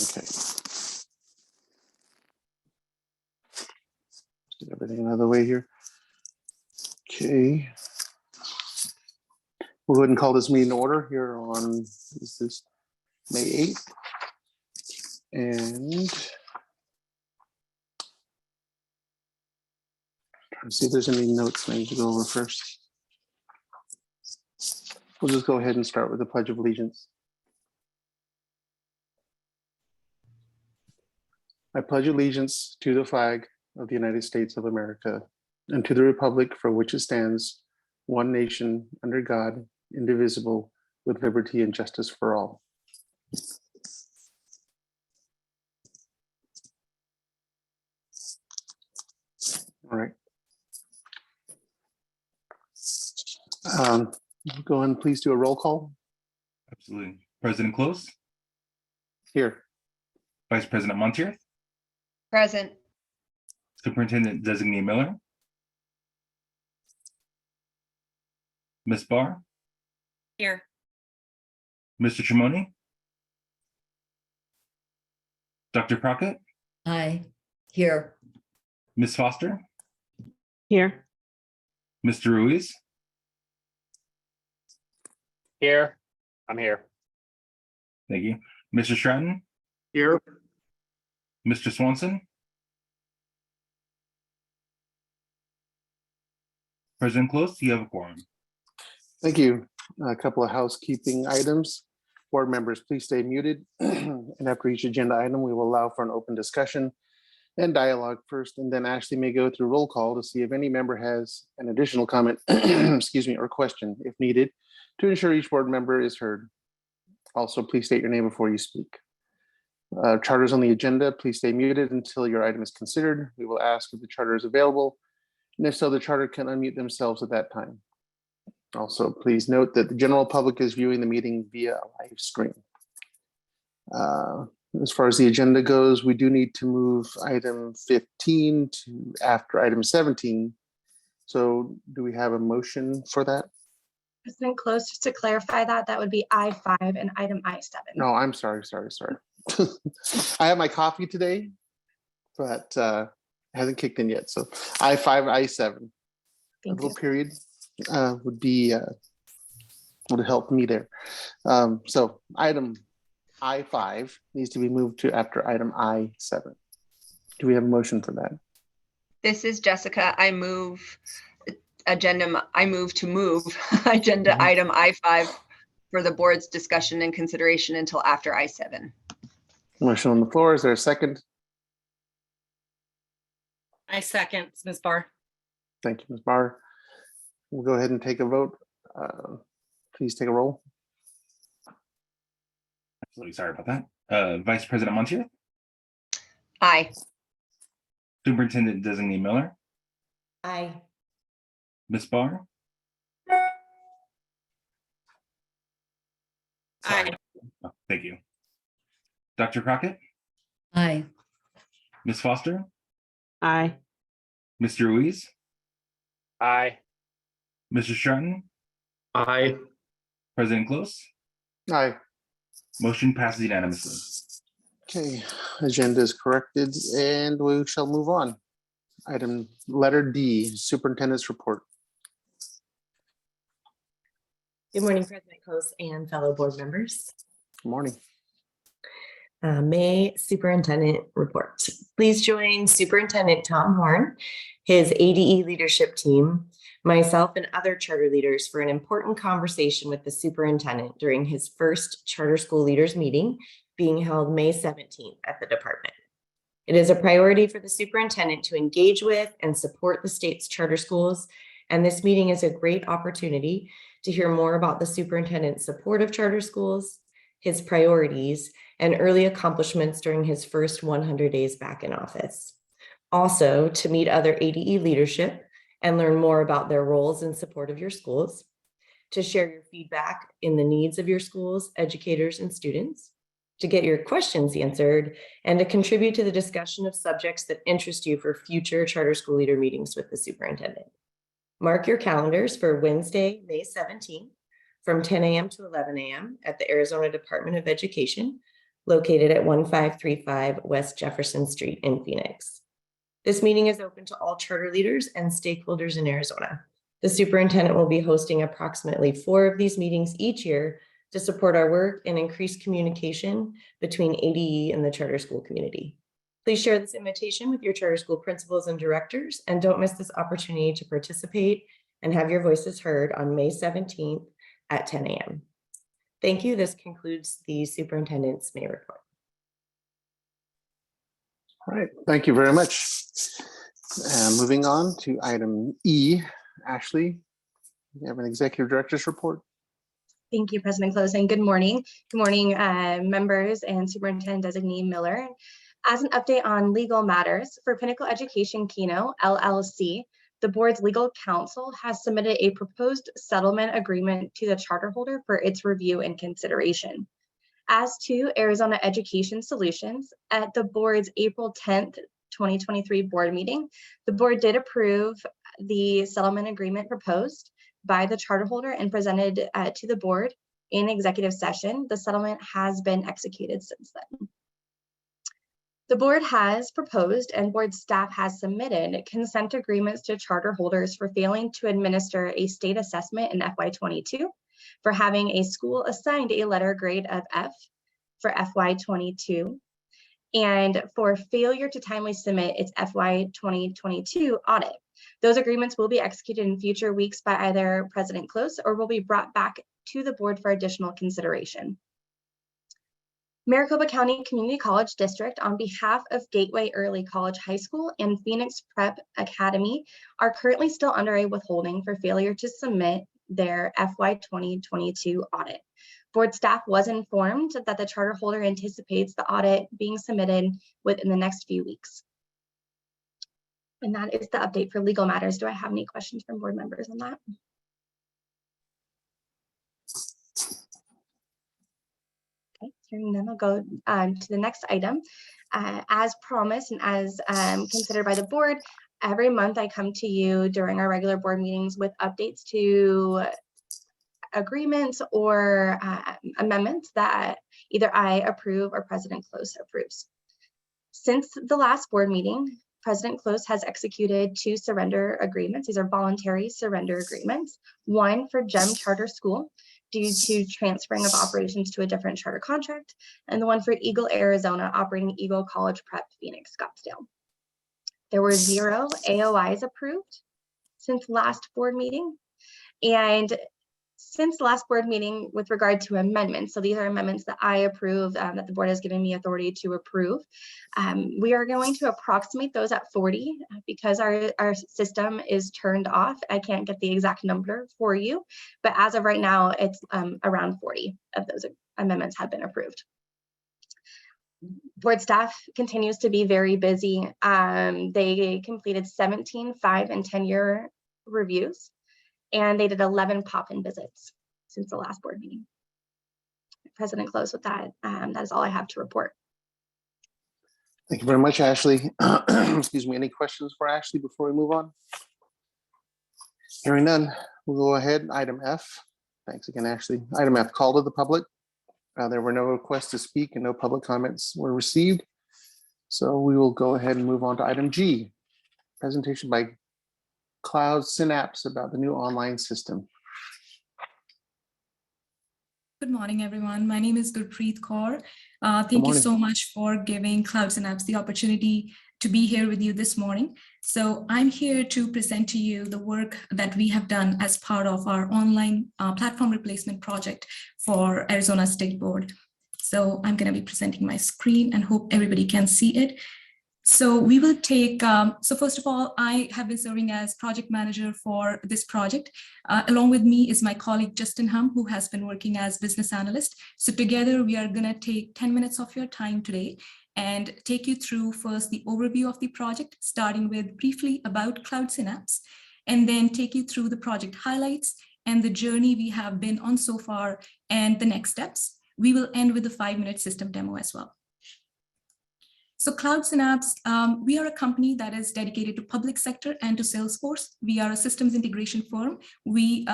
Okay. Get everything out of the way here. Okay. We'll go ahead and call this meeting to order here on, is this May 8th? And let's see if there's any notes I need to go over first. We'll just go ahead and start with the Pledge of Allegiance. I pledge allegiance to the flag of the United States of America and to the republic for which it stands, one nation, under God, indivisible, with liberty and justice for all. All right. Go ahead and please do a roll call. Absolutely. President Close. Here. Vice President Montier. Present. Superintendent Designee Miller. Ms. Barr. Here. Mr. Trimoni. Dr. Crockett. Aye. Here. Ms. Foster. Here. Mr. Ruiz. Here. I'm here. Thank you. Mr. Stratton. Here. Mr. Swanson. President Close, you have a quorum. Thank you. A couple of housekeeping items. Board members, please stay muted. And after each agenda item, we will allow for an open discussion and dialogue first, and then Ashley may go through roll call to see if any member has an additional comment, excuse me, or question if needed, to ensure each board member is heard. Also, please state your name before you speak. Charters on the agenda, please stay muted until your item is considered. We will ask if the charter is available, and if so, the charter can unmute themselves at that time. Also, please note that the general public is viewing the meeting via a live stream. As far as the agenda goes, we do need to move item 15 to after item 17. So do we have a motion for that? President Close, just to clarify that, that would be I5 and item I7. No, I'm sorry. I have my coffee today, but it hasn't kicked in yet. So I5, I7, a Thank little you. period would be, would help me there. So item I5 needs to be moved to after item I7. Do we have a motion for that? This is Jessica. I move to move agenda item I5 for the board's discussion and consideration until after I7. Motion on the floor. Is there a second? I second, Ms. Barr. Thank you, Ms. Barr. We'll go ahead and take a vote. Please take a roll. Absolutely sorry about that. Vice President Montier. Aye. Superintendent Designee Miller. Aye. Ms. Barr. Sorry. Aye. Oh, thank you. Dr. Crockett. Aye. Ms. Foster. Aye. Mr. Ruiz. Aye. Mr. Stratton. Aye. President Close. Aye. Motion passes unanimously. Okay, agenda is corrected and we shall move on. Item letter D, superintendent's report. Good morning, President Close and fellow board members. Good morning. May Superintendent report. Please join Superintendent Tom Horn, his ADE leadership team, myself and other charter leaders for an important conversation with the superintendent during his first charter school leaders meeting being held May 17th at the department. It is a priority for the superintendent to engage with and support the state's charter schools, and this meeting is a great opportunity to hear more about the superintendent's support of charter schools, his priorities, and early accomplishments during his first 100 days back in office. Also, to meet other ADE leadership and learn more about their roles in support of your schools, to share your feedback in the needs of your schools, educators, and students, to get your questions answered, and to contribute to the discussion of subjects that interest you for future charter school leader meetings with the superintendent. Mark your calendars for Wednesday, May 17th from 10 a.m. to 11 a.m. at the Arizona Department of Education located at 1535 West Jefferson Street in Phoenix. This meeting is open to all charter leaders and stakeholders in Arizona. The superintendent will be hosting approximately 4 of these meetings each year to support our work and increase communication between ADE and the charter school community. Please share this invitation with your charter school principals and directors, and don't miss this opportunity to participate and have your voices heard on May 17th at 10 a.m. Thank you. This concludes the superintendent's May report. All right, thank you very much. Moving on to item E. Ashley, you have an executive director's report. Thank you, President Close, and good morning. Good morning, members and Superintendent Designee Miller. As an update on legal matters, for Pinnacle Education Keno, LLC, the board's legal counsel has submitted a proposed settlement agreement to the charter holder for its review and consideration. As to Arizona Education Solutions, at the board's April 10th, 2023 board meeting, the board did approve the settlement agreement proposed by the charter holder and presented to the board in executive session. The settlement has been executed since then. The board has proposed and board staff has submitted consent agreements to charter holders for failing to administer a state assessment in FY22, for having a school assigned a letter grade of F for FY22, and for failure to timely submit its FY 2022 audit. Those agreements will be executed in future weeks by either President Close or will be brought back to the board for additional consideration. Maricopa County Community College District, on behalf of Gateway Early College High School and Phoenix Prep Academy, are currently under a withholding for failure to submit their FY 2022 audit. Board staff was informed that the charter holder anticipates the audit being submitted within the next few weeks. And that is the update for legal matters. Do I have any questions from board members on that? Okay, hearing none, I'll go to the next item. As promised and as considered by the board, every month I come to you during our regular board meetings with updates to agreements or amendments that either I approve or President Close approves. Since the last board meeting, President Close has executed 2 surrender agreements. These are voluntary surrender agreements. One for GEM Charter School due to transferring of operations to a different charter contract, and the one for Eagle, Arizona, operating Eagle College Prep Phoenix, Scottsdale. There were 0 AOIs approved since last board meeting. And since the last board meeting with regard to amendments, so these are amendments that I approve, that the board has given me authority to approve. We are going to approximate those at 40 because our system is turned off. I can't get the exact number for you, but as of right now, it's around 40 of those amendments have been approved. Board staff continues to be very busy. They completed 17 5- and 10-year reviews, and they did 11 pop-in visits since the last board meeting. President Close, with that, that is all I have to report. Thank you very much, Ashley. Excuse me, any questions for Ashley before we move on? Hearing none, we'll go ahead. Item F. Thanks again, Ashley. Item F, call to the public. There were no requests to speak and no public comments were received. So we will go ahead and move on to item G, presentation by Cloud Synapse about the new online system. Good morning, everyone. My name is Gurpreet Kaur. Thank you so much for giving Cloud Synapse the opportunity to be here with you this morning. So I'm here to present to you the work that we have done as part of our online platform replacement project for Arizona State Board. So I'm going to be presenting my screen and hope everybody can see it. So we will take, so first of all, I have been serving as project manager for this project. Along with me is my colleague, Justin Hum, who has been working as business analyst. So together we are gonna take 10 minutes of your time today and take you through first the overview of the project, starting with briefly about Cloud Synapse, and then take you through the project highlights and the journey we have been on so far and the next steps. We will end with a 5-minute system demo as well. So Cloud Synapse, we are a company that is dedicated to public sector and to Salesforce. We are a systems integration firm. We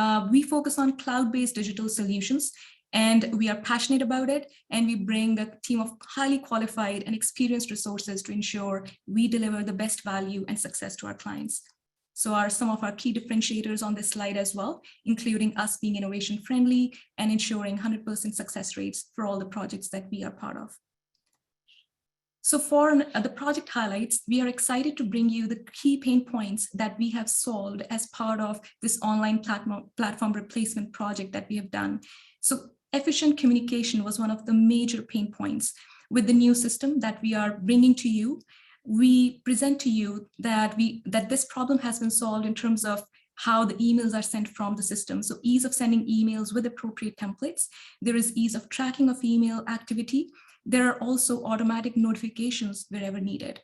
focus on cloud-based digital solutions, And we are passionate about it, and we bring a team of highly qualified and experienced resources to ensure we deliver the best value and success to our clients. So are some of our key differentiators on this slide as well, including us being innovation friendly and ensuring 100% success rates for all the projects that we are part of. So for the project highlights, we are excited to bring you the key pain points that we have solved as part of this online platform replacement project that we have done. So efficient communication was one of the major pain points. With the new system that we are bringing to you, we present to you that this problem has been solved in terms of how the emails are sent from the system. So ease of sending emails with appropriate templates. There is ease of tracking of email activity. There are also automatic notifications wherever needed.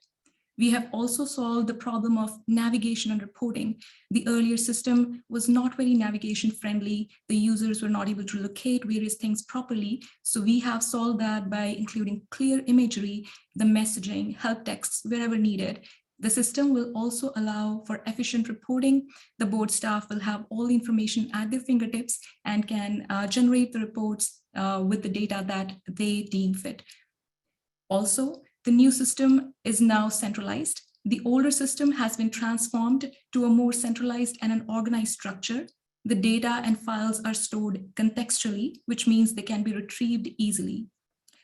We have also solved the problem of navigation and reporting. The earlier system was not very navigation friendly. The users were not able to locate various things properly. So we have solved that by including clear imagery, the messaging, help texts wherever needed. The system will also allow for efficient reporting. The board staff will have all the information at their fingertips and can generate the reports with the data that they deem fit. Also, the new system is now centralized. The older system has been transformed to a more centralized and an organized structure. The data and files are stored contextually, which means they can be retrieved easily,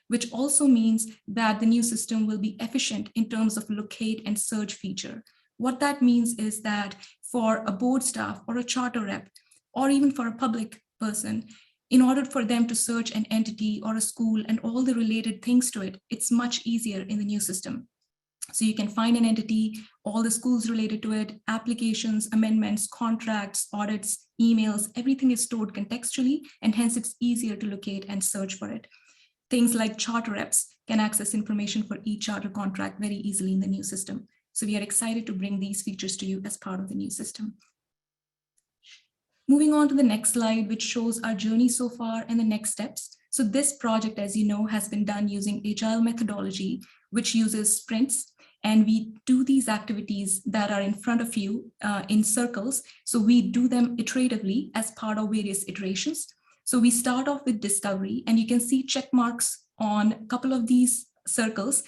which also means that the new system will be efficient in terms of locate and search feature. What that means is that for a board staff or a charter rep, or even for a public person, in order for them to search an entity or a school and all the related things to it, it's much easier in the new system. So you can find an entity, all the schools related to it, applications, amendments, contracts, audits, emails, everything is stored contextually, and hence it's easier to locate and search for it. Things like charter reps can access information for each charter contract very easily in the new system. So we are excited to bring these features to you as part of the new system. Moving on to the next slide, which shows our journey so far and the next steps. So this project, as you know, has been done using agile methodology, which uses sprints. And we do these activities that are in front of you in circles. So we do them iteratively as part of various iterations. So we start off with discovery, and you can see check marks on a couple of these circles,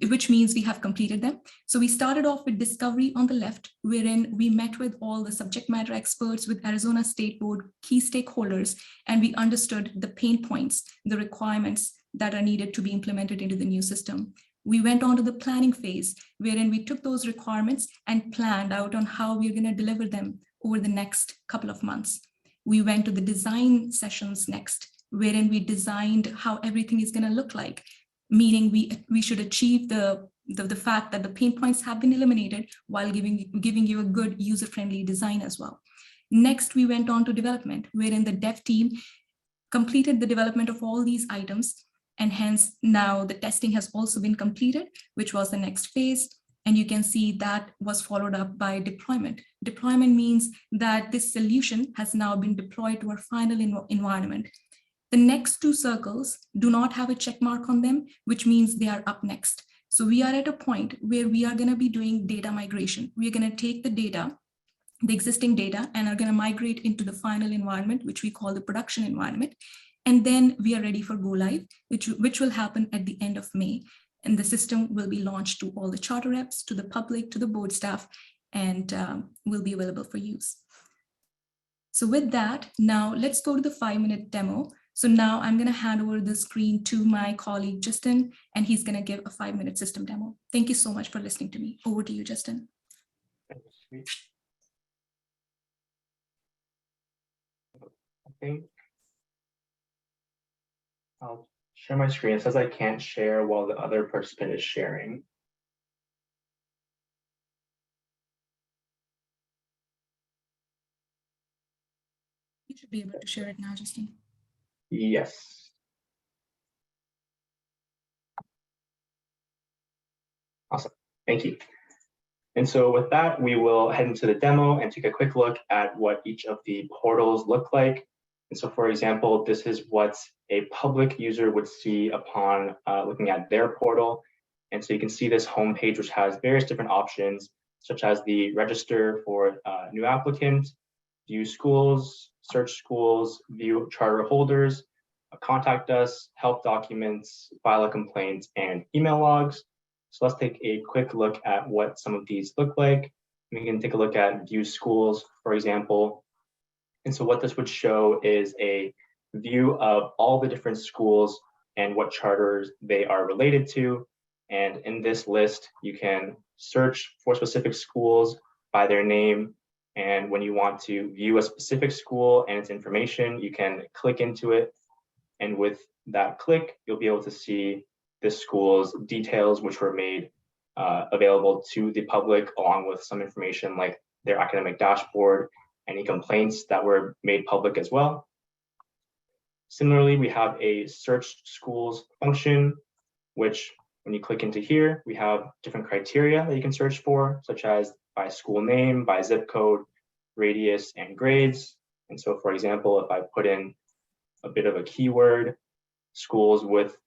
which means we have completed them. So we started off with discovery on the left, wherein we met with all the subject matter experts with Arizona State Board key stakeholders, and we understood the pain points, the requirements that are needed to be implemented into the new system. We went on to the planning phase, wherein we took those requirements and planned out on how we're going to deliver them over the next couple of months. We went to the design sessions next, wherein we designed how everything is going to look like, meaning we should achieve the fact that the pain points have been eliminated while giving you a good user-friendly design as well. Next, we went on to development, wherein the dev team completed the development of all these items, and hence now the testing has also been completed, which was the next phase. And you can see that was followed up by deployment. Deployment means that this solution has now been deployed to our final environment. The next two circles do not have a check mark on them, which means they are up next. So we are at a point where we are going to be doing data migration. We are going to take the data, the existing data, and are going to migrate into the final environment, which we call the production environment. And then we are ready for go live, which will happen at the end of May. And the system will be launched to all the charter reps, to the public, to the board staff, and will be available for use. So with that, now let's go to the 5-minute demo. So now I'm going to hand over the screen to my colleague, Justin, and he's going to give a 5-minute system demo. Thank you so much for listening to me. Over to you, Justin. Okay. I'll share my screen. It says I can't share while the other participant is sharing. You should be able to share it now, Justin. Yes. Awesome. Thank you. And so with that, we will head into the demo and take a quick look at what each of the portals look like. And so, for example, this is what a public user would see upon looking at their portal. And so you can see this homepage, which has various different options, such as the register for new applicants, view schools, search schools, view charter holders, contact us, help documents, file a complaint, and email logs. So let's take a quick look at what some of these look like. We can take a look at view schools, for example. And so what this would show is a view of all the different schools and what charters they are related to. And in this list, you can search for specific schools by their name. And when you want to view a specific school and its information, you can click into it. And with that click, you'll be able to see this school's details, which were made available to the public, along with some information like their academic dashboard, any complaints that were made public as well. Similarly, we have a search schools function, which when you click into here, we have different criteria that you can search for, such as by school name, by zip code, radius, and grades. And so, for example, if I put in a bit of a keyword, schools with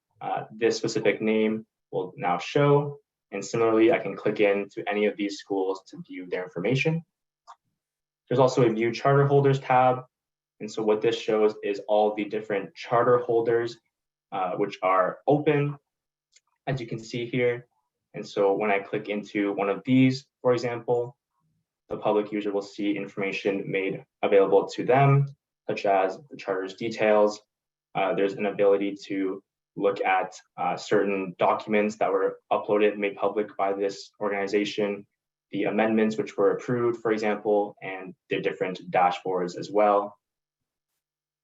this specific name will now show. And similarly, I can click into any of these schools to view their information. There's also a View Charter Holders tab. And so what this shows is all the different charter holders, which are open, as you can see here. And so when I click into one of these, for example, the public user will see information made available to them, such as the charter's details. There's an ability to look at certain documents that were uploaded and made public by this organization, the amendments which were approved, for example, and the different dashboards as well.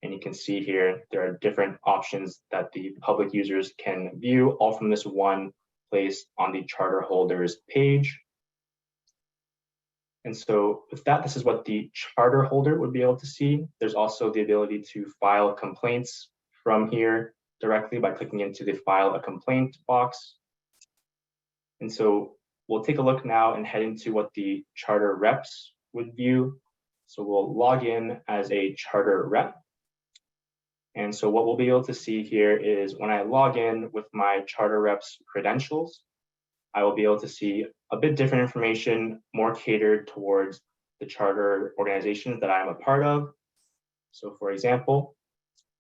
And you can see here, there are different options that the public users can view, all from this one place on the charter holders page. And so with that, this is what the charter holder would be able to see. There's also the ability to file complaints from here directly by clicking into the file a complaint box. And so we'll take a look now and head into what the charter reps would view. So we'll log in as a charter rep. And so what we'll be able to see here is when I log in with my charter rep's credentials, I will be able to see a bit different information, more catered towards the charter organizations that I'm a part of. So for example,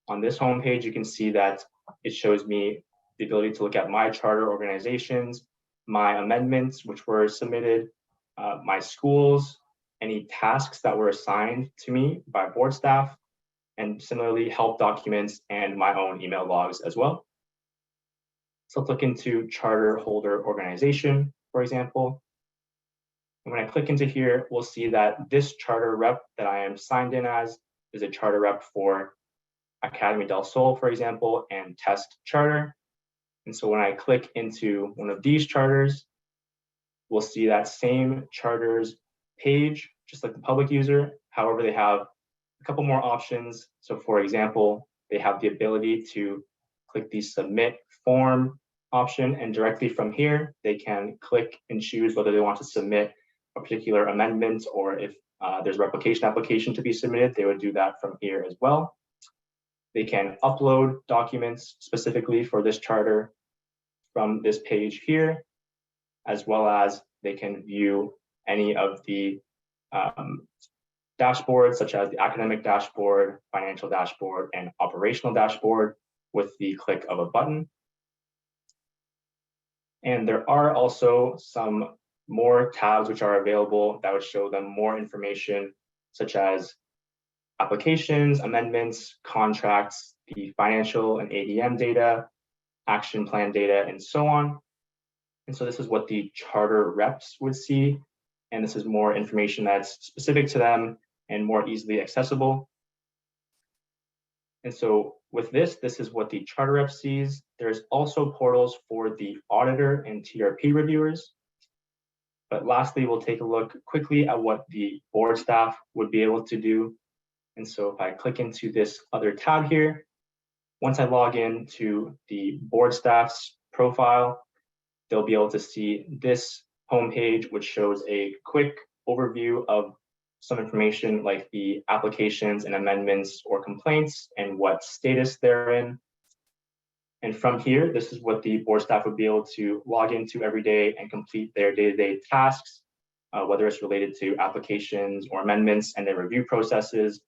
on this homepage, you can see that it shows me the ability to look at my charter organizations, my amendments, which were submitted, my schools, any tasks that were assigned to me by board staff, and similarly help documents and my own email logs as well. So let's look into charter holder organization, for example. And when I click into here, we'll see that this charter rep that I am signed in as is a charter rep for Academy del Sol, for example, and Test Charter. And so when I click into one of these charters, we'll see that same charters page, just like the public user. However, they have a couple more options. So for example, they have the ability to click the submit form option, and directly from here, they can click and choose whether they want to submit a particular amendment, or if there's a replication application to be submitted, they would do that from here as well. They can upload documents specifically for this charter from this page here, as well as they can view any of the dashboards, such as the academic dashboard, financial dashboard, and operational dashboard with the click of a button. And there are also some more tabs which are available that would show them more information, such as applications, amendments, contracts, the financial and ADM data, action plan data, and so on. And so this is what the charter reps would see. And this is more information that's specific to them and more easily accessible. And so with this, this is what the charter rep sees. There's also portals for the auditor and TRP reviewers. But lastly, we'll take a look quickly at what the board staff would be able to do. And so if I click into this other tab here, once I log in to the board staff's profile, they'll be able to see this homepage, which shows a quick overview of some information like the applications and amendments or complaints and what status they're in. And from here, this is what the board staff would be able to log into every day and complete their day-to-day tasks, whether it's related to applications or amendments and their review processes,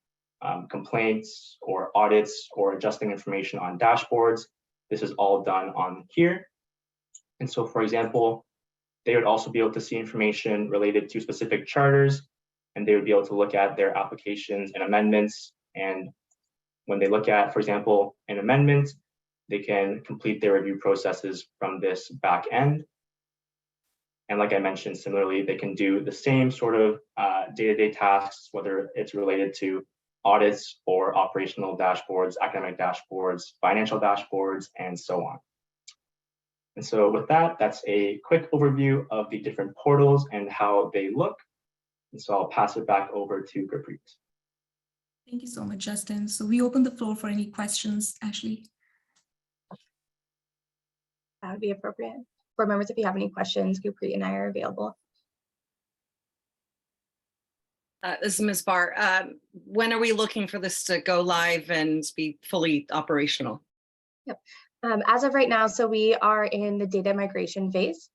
complaints or audits or adjusting information on dashboards. This is all done on here. And so, for example, they would also be able to see information related to specific charters, and they would be able to look at their applications and amendments. And when they look at, for example, an amendment, they can complete their review processes from this back end. And like I mentioned, similarly, they can do the same sort of day-to-day tasks, whether it's related to audits or operational dashboards, academic dashboards, financial dashboards, and so on. And so with that, that's a quick overview of the different portals and how they look. And so I'll pass it back over to Gurpreet. Thank you so much, Justin. So we open the floor for any questions, Ashley. That would be appropriate. Board members, if you have any questions, Gurpreet and I are available. This is Ms. Barr. When are we looking for this to go live and be fully operational? Yep. As of right now, so we are in the data migration phase.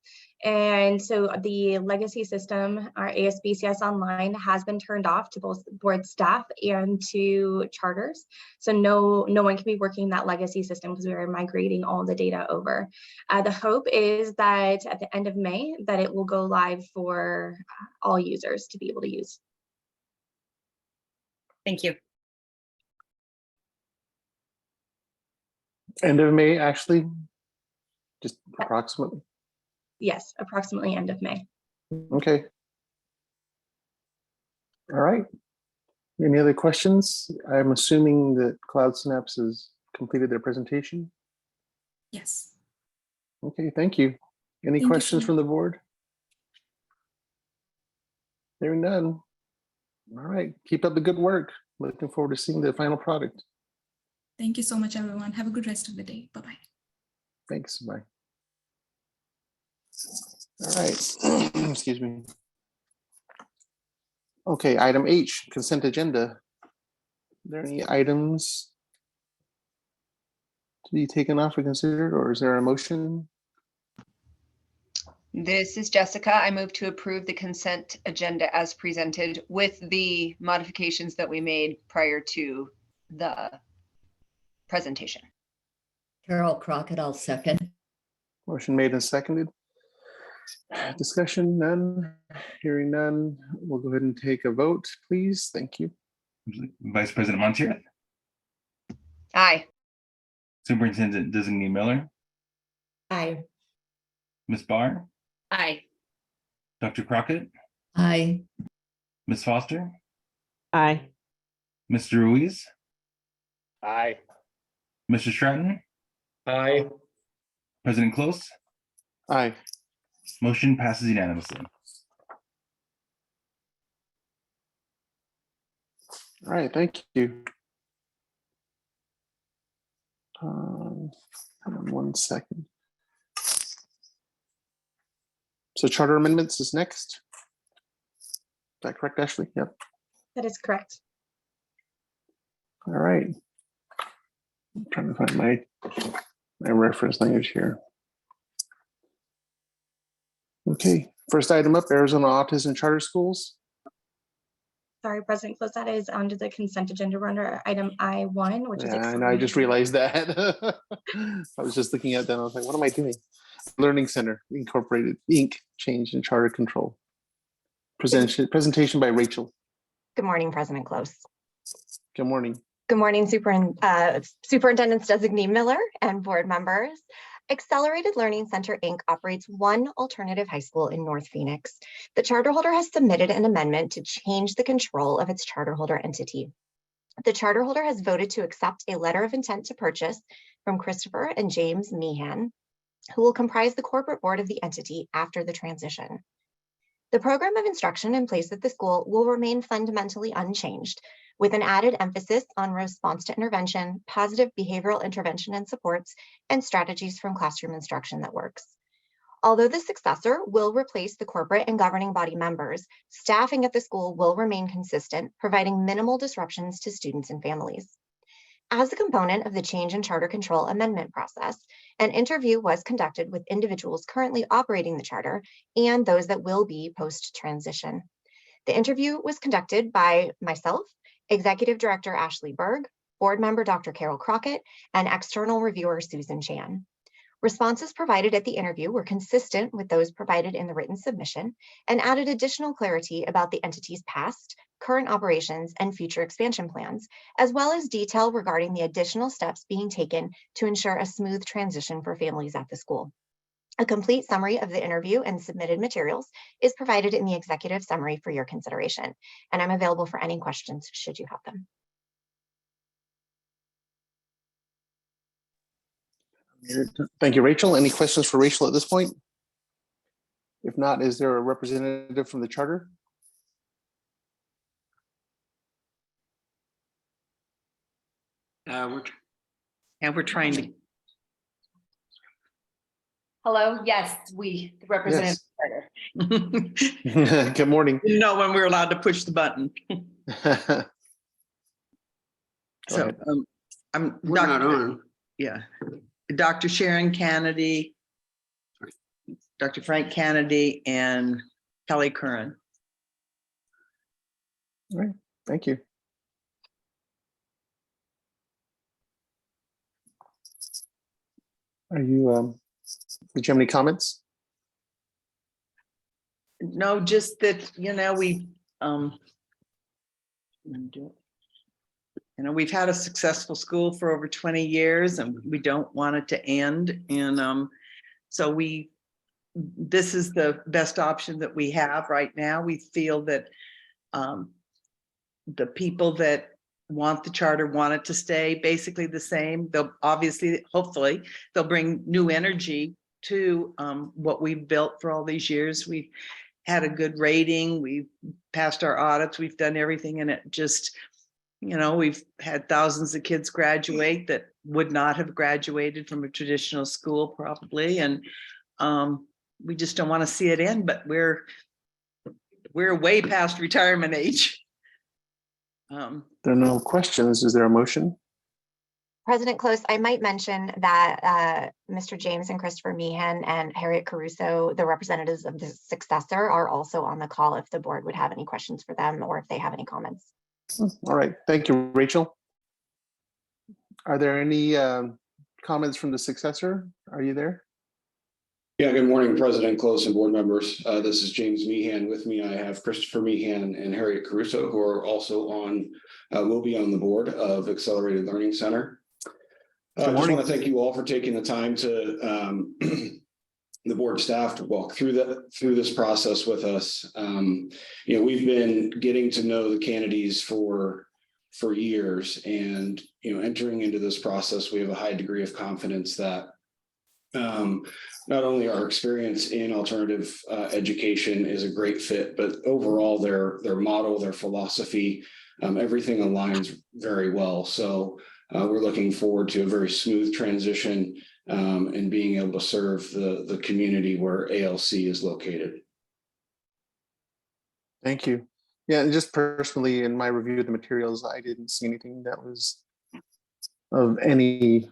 And so the legacy system, our ASBCS Online, has been turned off to both board staff and to charters. So no one can be working that legacy system because we are migrating all the data over. The hope is that at the end of May, that it will go live for all users to be able to use. Thank you. End of May, Ashley? Just approximately? Yes, approximately end of May. Okay. All right. Any other questions? I'm assuming that Cloud Synapse has completed their presentation. Yes. Okay, thank you. Any Thank you so questions from much. the board? Hearing none. All right, keep up the good work. Looking forward to seeing the final product. Thank you so much, everyone. Have a good rest of the day. Bye-bye. Thanks, bye. All right, excuse me. Okay, item H, consent agenda. Are there any items to be taken off or considered, or is there a motion? This is Jessica. I move to approve the consent agenda as presented with the modifications that we made prior to the presentation. Carol Crockett, I'll second. Motion made and seconded. Discussion, none. Hearing none. We'll go ahead and take a vote, please. Thank you. Vice President Montier, Aye. Superintendent Designee Miller, Aye. Ms. Barr, Aye. Dr. Crockett, Aye. Ms. Foster, Aye. Mr. Ruiz, Aye. Mr. Stratton, Aye. President Close. Aye. Motion passes unanimously. All right, thank you. Hold on 1 second. So charter amendments is next. Is that correct, Ashley? Yep. That is correct. All right. I'm trying to find my reference language here. Okay, first item up, Arizona Autism Charter Schools. Sorry, President Close, that is under the consent agenda. We're under item I1, which is. Yeah, I know, I just realized that. I was just looking at that, I was like, what am I doing? Learning Center Incorporated, Inc., change in charter control. Presentation by Rachel. Good morning, President Close. Good morning. Good morning, Superintendents Designee Miller and board members. Accelerated Learning Center, Inc. operates one alternative high school in North Phoenix. The charter holder has submitted an amendment to change the control of its charter holder entity. The charter holder has voted to accept a letter of intent to purchase from Christopher and James Meehan, who will comprise the corporate board of the entity after the transition. The program of instruction in place at the school will remain fundamentally unchanged, with an added emphasis on response to intervention, positive behavioral intervention and supports, and strategies from classroom instruction that works. Although the successor will replace the corporate and governing body members, staffing at the school will remain consistent, providing minimal disruptions to students and families. As a component of the change in charter control amendment process, an interview was conducted with individuals currently operating the charter and those that will be post-transition. The interview was conducted by myself Executive Director Ashley Berg, Board Member Dr. Carol Crockett, and External Reviewer Susan Chan. Responses provided at the interview were consistent with those provided in the written submission and added additional clarity about the entity's past, current operations, and future expansion plans, as well as detail regarding the additional steps being taken to ensure a smooth transition for families at the school. A complete summary of the interview and submitted materials is provided in the executive summary for your consideration, and I'm available for any questions should you have them. Thank you, Rachel. Any questions for Rachel at this point? If not, is there a representative from the charter? We're trying to. Hello, yes, we represent Yes. Good morning. Didn't know when we were allowed to push the button. So We're not on. Yeah. Dr. Sharon Kennedy, Dr. Frank Kennedy, and Kelly Curran. All right, thank you. Are you, did you have any comments? No, just that, we've had a successful school for over 20 years and we don't want it to end. And so this is the best option that we have right now. We feel that the people that want the charter want it to stay basically the same. They'll obviously, hopefully, they'll bring new energy to what we've built for all these years. We've had a good rating. We've passed our audits. We've done everything, and it just, we've had thousands of kids graduate that would not have graduated from a traditional school probably, and we just don't want to see it end. But we're way past retirement age. There are no questions. Is there a motion? President Close, I might mention that Mr. James and Christopher Meehan and Harriet Caruso, the representatives of the successor, are also on the call if the board would have any questions for them or if they have any comments. All right, thank you, Rachel. Are there any comments from the successor? Are you there? Yeah, good morning, President Close and board members. This is James Meehan. With me, I have Christopher Meehan and Harriet Caruso, who are also will be on the board of Accelerated Learning Center. I just want to thank you all for taking the time to the board staff to walk through this process with us. We've been getting to know the Kennedys for years, and entering into this process, we have a high degree of confidence that not only our experience in alternative education is a great fit, but overall their model, their philosophy, everything aligns very well. So we're looking forward to a very smooth transition and being able to serve the community where ALC is located. Thank you. Yeah, and just personally, in my review of the materials, I didn't see anything that was of any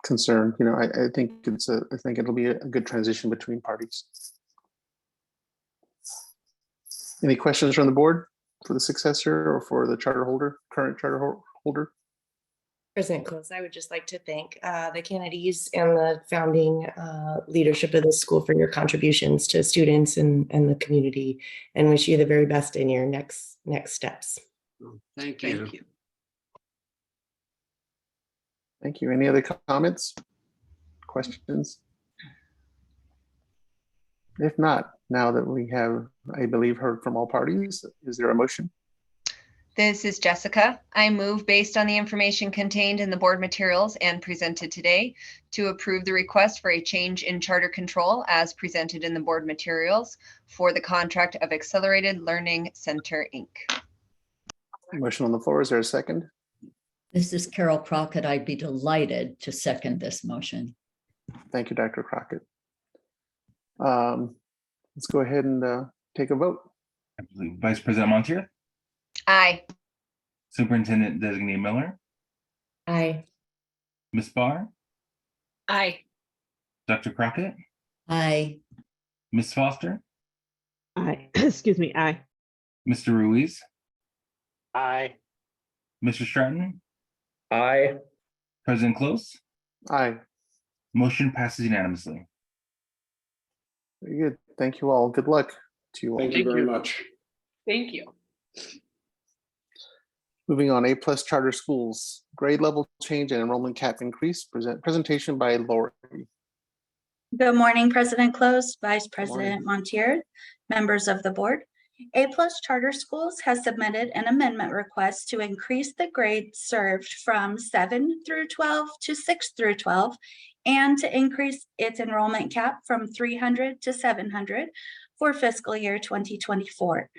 concern. I think I think it'll be a good transition between parties. Any questions from the board for the successor or for the charter holder, current charter holder? President Close, I would just like to thank the Kennedys and the founding leadership of this school for your contributions to students and the community, and wish you the very best in your next steps. Thank you. Thank you. Thank you. Any other comments, questions? If not, now that we have, I believe, heard from all parties, is there a motion? This is Jessica. I move, based on the information contained in the board materials and presented today, to approve the request for a change in charter control as presented in the board materials for the contract of Accelerated Learning Center, Inc. Motion on the floor. Is there a second? This is Carol Crockett. I'd be delighted to second this motion. Thank you, Dr. Crockett. Let's go ahead and take a vote. Absolutely. Vice President Montier, Aye. Superintendent Designee Miller, Aye. Ms. Barr, Aye. Dr. Crockett, Aye. Ms. Foster, Aye. Excuse me. Aye. Mr. Ruiz, Aye. Mr. Stratton, Aye. President Close, Aye. motion passes unanimously. Very good. Thank you all. Good luck to you all. Thank you very much. Thank you. Moving on, A+ charter schools, grade level change and enrollment cap increase. Presentation by Lori. Good morning, President Close, Vice Good morning. President Montier, members of the board. A+ Charter Schools has submitted an amendment request to increase the grades served from 7 through 12 to 6 through 12 and to increase its enrollment cap from 300 to 700 for fiscal year 2024.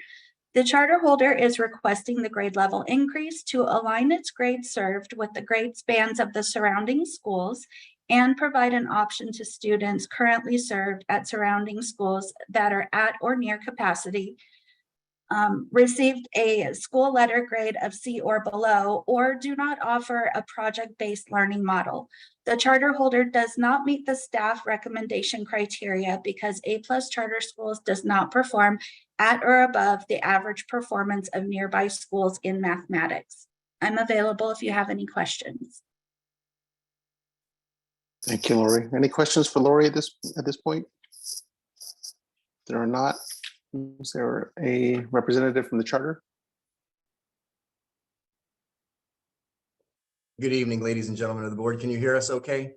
The charter holder is requesting the grade level increase to align its grades served with the grade spans of the surrounding schools and provide an option to students currently served at surrounding schools that are at or near capacity, received a school letter grade of C or below, or do not offer a project-based learning model. The charter holder does not meet the staff recommendation criteria because A+ charter schools does not perform at or above the average performance of nearby schools in mathematics. I'm available if you have any questions. Thank you, Lori. Any questions for Lori at this point? There are not. Is there a representative from the charter? Good evening, ladies and gentlemen of the board. Can you hear us okay?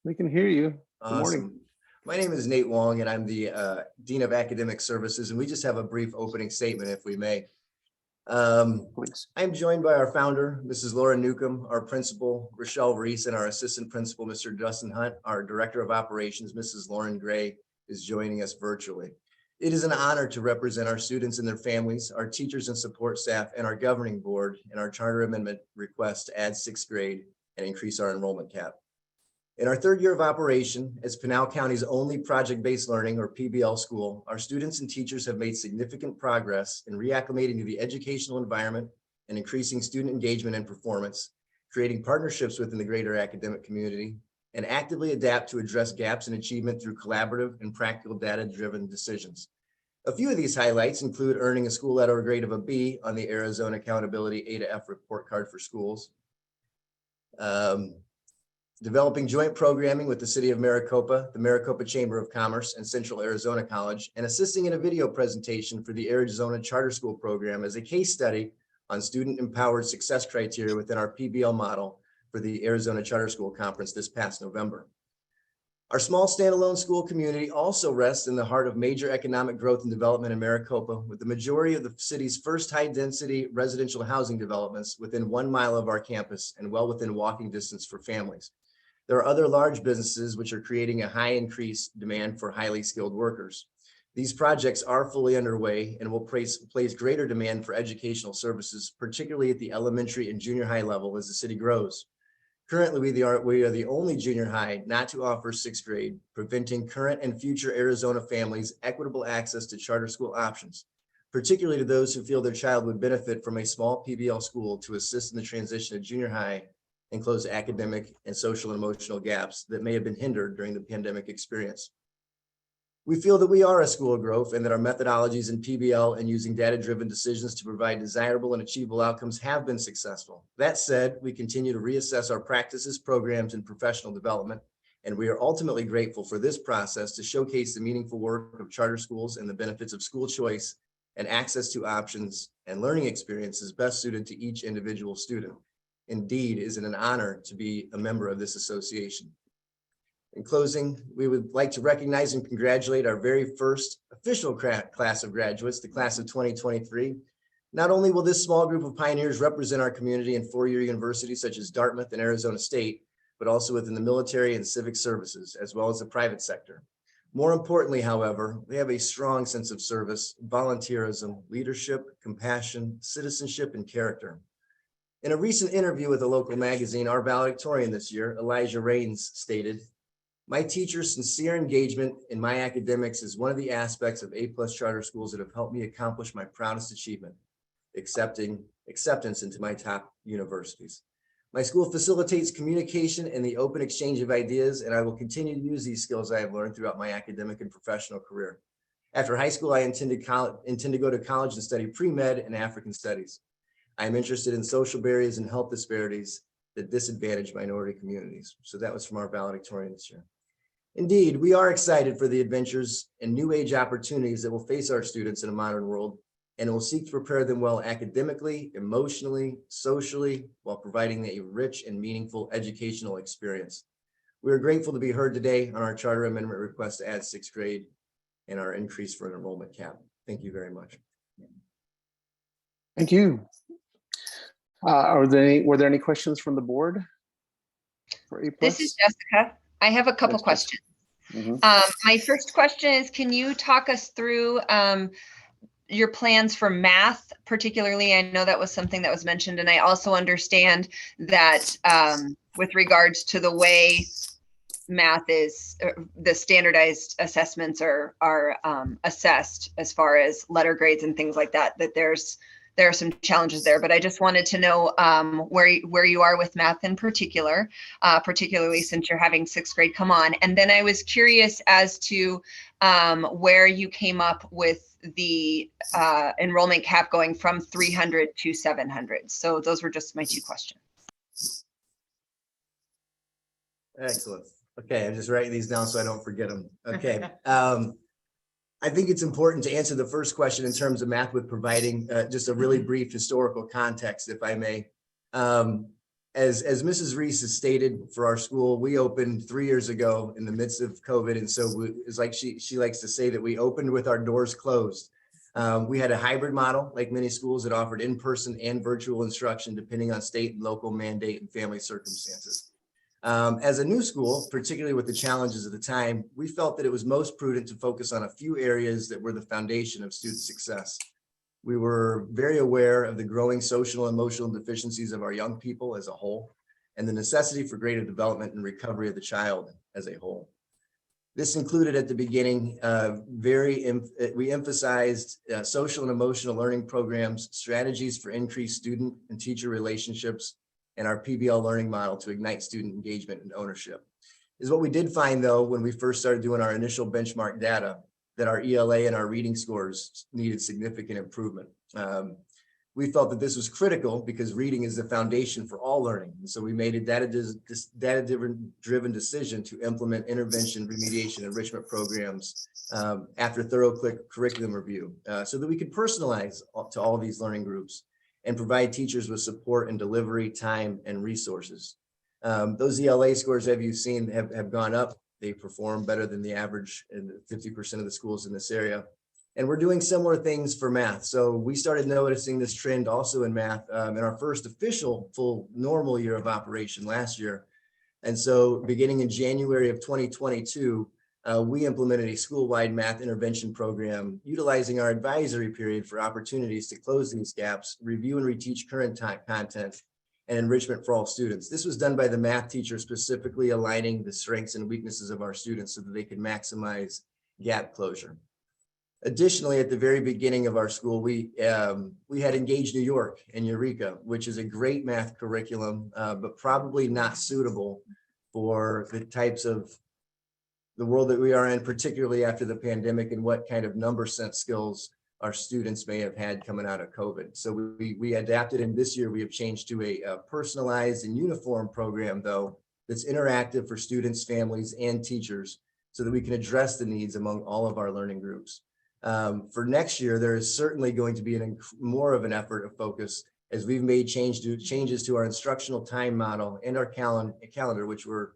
We can hear you. Good morning. Awesome. My name is Nate Wong, and I'm the Dean of Academic Services, and we just have a brief opening statement, if we may. Please. I'm joined by our founder, Mrs. Laura Newcomb, our principal, Rochelle Reese, and our assistant principal, Mr. Justin Hunt. Our director of operations, Mrs. Lauren Gray, is joining us virtually. It is an honor to represent our students and their families, our teachers and support staff, and our governing board in our charter amendment request to add 6th grade and increase our enrollment cap. In our 3rd year of operation, as Pinal County's only project-based learning or PBL school, our students and teachers have made significant progress in reacclimating to the educational environment and increasing student engagement and performance, creating partnerships within the greater academic community, and actively adapt to address gaps in achievement through collaborative and practical data-driven decisions. A few of these highlights include earning a school letter grade of a B on the Arizona Accountability A to F report card for schools, developing joint programming with the City of Maricopa, the Maricopa Chamber of Commerce, and Central Arizona College, and assisting in a video presentation for the Arizona Charter School Program as a case study on student-empowered success criteria within our PBL model for the Arizona Charter School Conference this past November. Our small standalone school community also rests in the heart of major economic growth and development in Maricopa, with the majority of the city's first high-density residential housing developments within 1 mile of our campus and well within walking distance for families. There are other large businesses which are creating a high increased demand for highly skilled workers. These projects are fully underway and will place greater demand for educational services, particularly at the elementary and junior high level as the city grows. Currently, we are the only junior high not to offer 6th grade, preventing current and future Arizona families equitable access to charter school options, particularly to those who feel their child would benefit from a small PBL school to assist in the transition to junior high and close academic and social and emotional gaps that may have been hindered during the pandemic experience. We feel that we are a school of growth and that our methodologies in PBL and using data-driven decisions to provide desirable and achievable outcomes have been successful. That said, we continue to reassess our practices, programs, and professional development, and we are ultimately grateful for this process to showcase the meaningful work of charter schools and the benefits of school choice and access to options and learning experiences best suited to each individual student. Indeed, it is an honor to be a member of this association. In closing, we would like to recognize and congratulate our very first official class of graduates, the class of 2023. Not only will this small group of pioneers represent our community in four-year universities such as Dartmouth and Arizona State, but also within the military and civic services, as well as the private sector. More importantly, however, they have a strong sense of service, volunteerism, leadership, compassion, citizenship, and character. In a recent interview with a local magazine, our valedictorian this year, Elijah Rains, stated, "My teacher's sincere engagement in my academics is one of the aspects of A+ charter schools that have helped me accomplish my proudest achievement, acceptance into my top universities. My school facilitates communication and the open exchange of ideas, and I will continue to use these skills I have learned throughout my academic and professional career. After high school, I intend to go to college and study pre-med and African studies. I'm interested in social barriers and health disparities that disadvantage minority communities. So that was from our valedictorian this year. Indeed, we are excited for the adventures and new age opportunities that will face our students in a modern world, and will seek to prepare them well academically, emotionally, socially, while providing a rich and meaningful educational experience. We are grateful to be heard today on our charter amendment request to add 6th grade and our increase for an enrollment cap. Thank you very much. Thank you. Were there any questions from the board for A+? This is Jessica. I have a couple Yes, questions. Mhm. My first question is, can you talk us through your plans for math, particularly? I know that was something that was mentioned, and I also understand that with regards to the way math is, the standardized assessments are assessed as far as letter grades and things like that, that there are some challenges there, but I just wanted to know where you are with math in particular, particularly since you're having 6th grade come on. And then I was curious as to where you came up with the enrollment cap going from 300 to 700. So those were just my 2 questions. Excellent. Okay, I'm just writing these down so I don't forget them. Okay. I think it's important to answer the first question in terms of math with providing just a really brief historical context, if I may. As Mrs. Reese has stated, for our school, we opened 3 years ago in the midst of COVID. And so it's like she likes to say that we opened with our doors closed. We had a hybrid model, like many schools, that offered in-person and virtual instruction, depending on state and local mandate and family circumstances. As a new school, particularly with the challenges of the time, we felt that it was most prudent to focus on a few areas that were the foundation of student success. We were very aware of the growing social and emotional deficiencies of our young people as a whole, and the necessity for greater development and recovery of the child as a whole. This included at the beginning, we emphasized social and emotional learning programs, strategies for increased student and teacher relationships, and our PBL learning model to ignite student engagement and ownership. Is what we did find, though, when we first started doing our initial benchmark data, that our ELA and our reading scores needed significant improvement. We felt that this was critical because reading is the foundation for all learning. And so we made a data-driven decision to implement intervention, remediation, enrichment programs after thorough curriculum review so that we could personalize to all these learning groups and provide teachers with support and delivery, time, and resources. Those ELA scores, as you've seen, have gone up. They perform better than the average in 50% of the schools in this area. And we're doing similar things for math. So we started noticing this trend also in math in our first official full normal year of operation last year. And so beginning in January of 2022, we implemented a school-wide math intervention program utilizing our advisory period for opportunities to close these gaps, review and reteach current content, and enrichment for all students. This was done by the math teacher, specifically aligning the strengths and weaknesses of our students so that they could maximize gap closure. Additionally, at the very beginning of our school, we had Engage New York and Eureka, which is a great math curriculum, but probably not suitable for the types of the world that we are in, particularly after the pandemic, and what kind of number sense skills our students may have had coming out of COVID. So we adapted, and this year we have changed to a personalized and uniform program, though, that's interactive for students, families, and teachers so that we can address the needs among all of our learning groups. For next year, there is certainly going to be more of an effort of focus as we've made changes to our instructional time model and our calendar, which were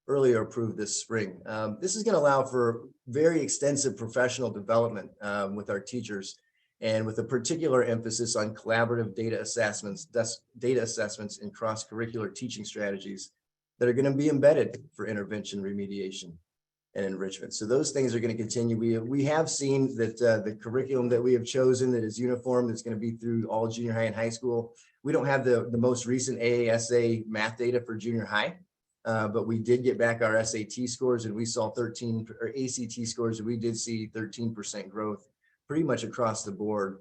earlier approved this spring. This is going to allow for very extensive professional development with our teachers, and with a particular emphasis on collaborative data assessments and cross-curricular teaching strategies that are going to be embedded for intervention, remediation, and enrichment. So those things are going to continue. We have seen that the curriculum that we have chosen that is uniform, that's going to be through all junior high and high school. We don't have the most recent AASA math data for junior high, but we did get back our SAT scores, and we saw or ACT scores, and we did see 13% growth pretty much across the board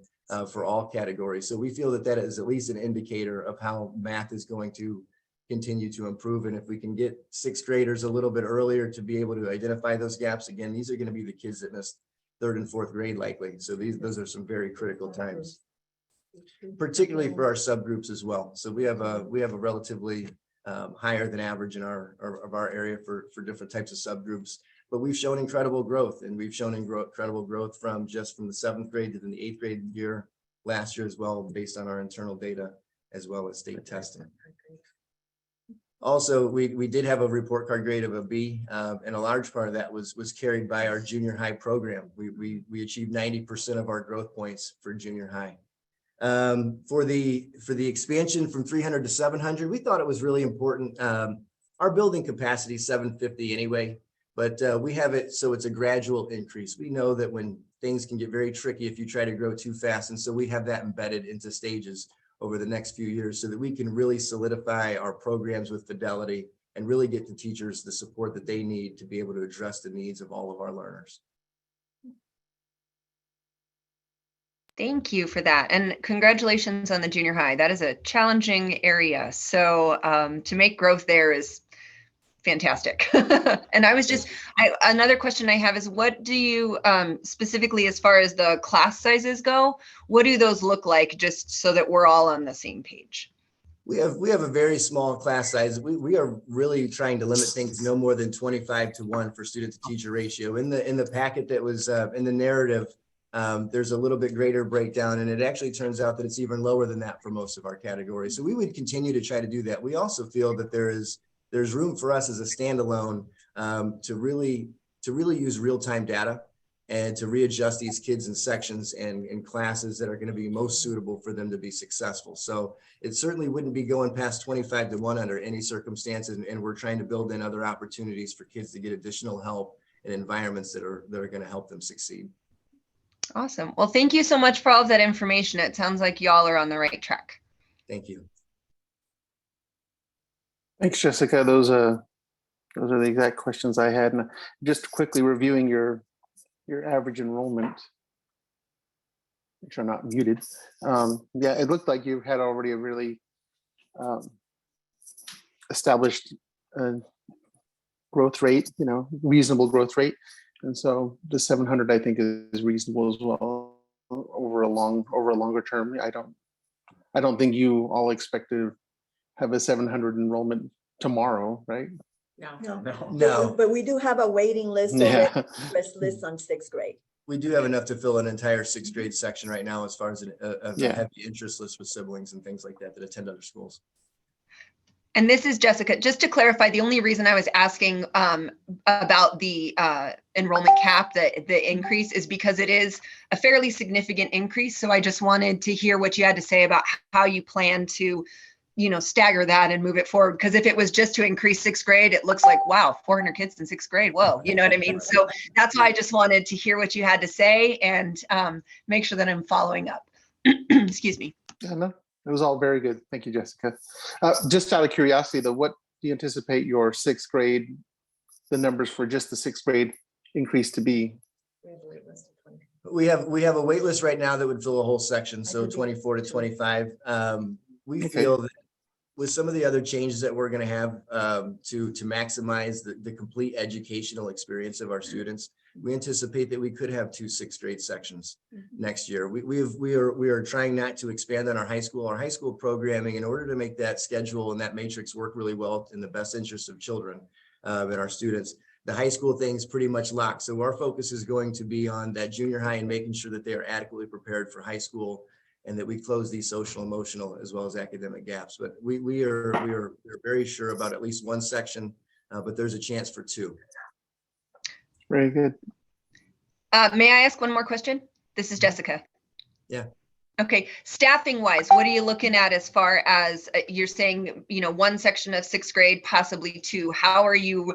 for all categories. So we feel that that is at least an indicator of how math is going to continue to improve. And if we can get 6th graders a little bit earlier to be able to identify those gaps, again, these are going to be the kids that missed 3rd and 4th grade likely. So those are some very critical times. particularly for our subgroups as well. So we have a relatively higher than average in our area for different types of subgroups. But we've shown incredible growth, and we've shown incredible growth from the 7th grade to the 8th grade year last year as well, based on our internal data as well as state testing. Also, we did have a report card grade of a B, and a large part of that was carried by our junior high program. We achieved 90% of our growth points for junior high. For the expansion from 300 to 700, we thought it was really important. Our building capacity is 750 anyway, but we have it so it's a gradual increase. We know that when things can get very tricky if you try to grow too fast, and so we have that embedded into stages over the next few years so that we can really solidify our programs with fidelity and really get the teachers the support that they need to be able to address the needs of all of our learners. Thank you for that. And congratulations on the junior high. That is a challenging area. So to make growth there is fantastic. And I was just, another question I have is, what do you, specifically as far as the class sizes go, what do those look like, just so that we're all on the same page? We have a very small class size. We are really trying to limit things no more than 25:1 for student to teacher ratio. In the packet that was in the narrative, there's a little bit greater breakdown, and it actually turns out that it's even lower than that for most of our categories. So we would continue to try to do that. We also feel that there's room for us as a standalone to really use real-time data and to readjust these kids in sections and classes that are going to be most suitable for them to be successful. So it certainly wouldn't be going past 25:1 under any circumstances, and we're trying to build in other opportunities for kids to get additional help in environments that are going to help them succeed. Awesome. Well, thank you so much for all of that information. It sounds like y'all are on the right track. Thank you. Thanks, Jessica. Those are the exact questions I had. And just quickly reviewing your average enrollment, make sure I'm not muted. Yeah, it looked like you had already a really established growth rate, reasonable growth rate. And so the 700, I think, is reasonable as well over a longer term. I don't think you all expect to have a 700 enrollment tomorrow, right? No. But we do have a waiting list Yeah. list on 6th grade. We do have enough to fill an entire 6th grade section right now, as far as a Yeah. heavy interest list with siblings and things like that attend other schools. And this is Jessica. Just to clarify, the only reason I was asking about the enrollment cap, the increase, is because it is a fairly significant increase. So I just wanted to hear what you had to say about how you plan to, stagger that and move it forward. Because if it was just to increase 6th grade, it looks like, wow, 400 kids in 6th grade. Whoa, you know what I mean? So that's why I just wanted to hear what you had to say and make sure that I'm following up. Excuse me. Yeah, no, it was all very good. Thank you, Jessica. Just out of curiosity, though, what do you anticipate your 6th grade, the numbers for just the 6th grade increase to be? We have a wait list right now that would fill a whole section, so 24 to 25. We feel that with some of the other changes that we're going to have to maximize the complete educational experience of our students, we anticipate that we could have 2 6th grade sections next year. We are trying not to expand on our high school programming in order to make that schedule and that matrix work really well in the best interest of children and our students. The high school thing's pretty much locked. So our focus is going to be on that junior high and making sure that they are adequately prepared for high school, and that we close these social, emotional, as well as academic gaps. But we are very sure about at least 1 section, but there's a chance for 2. Very good. May I ask one more question? This is Jessica. Yeah. Okay, staffing wise, what are you looking at as far as you're saying, 1 section of 6th grade, possibly 2? How are you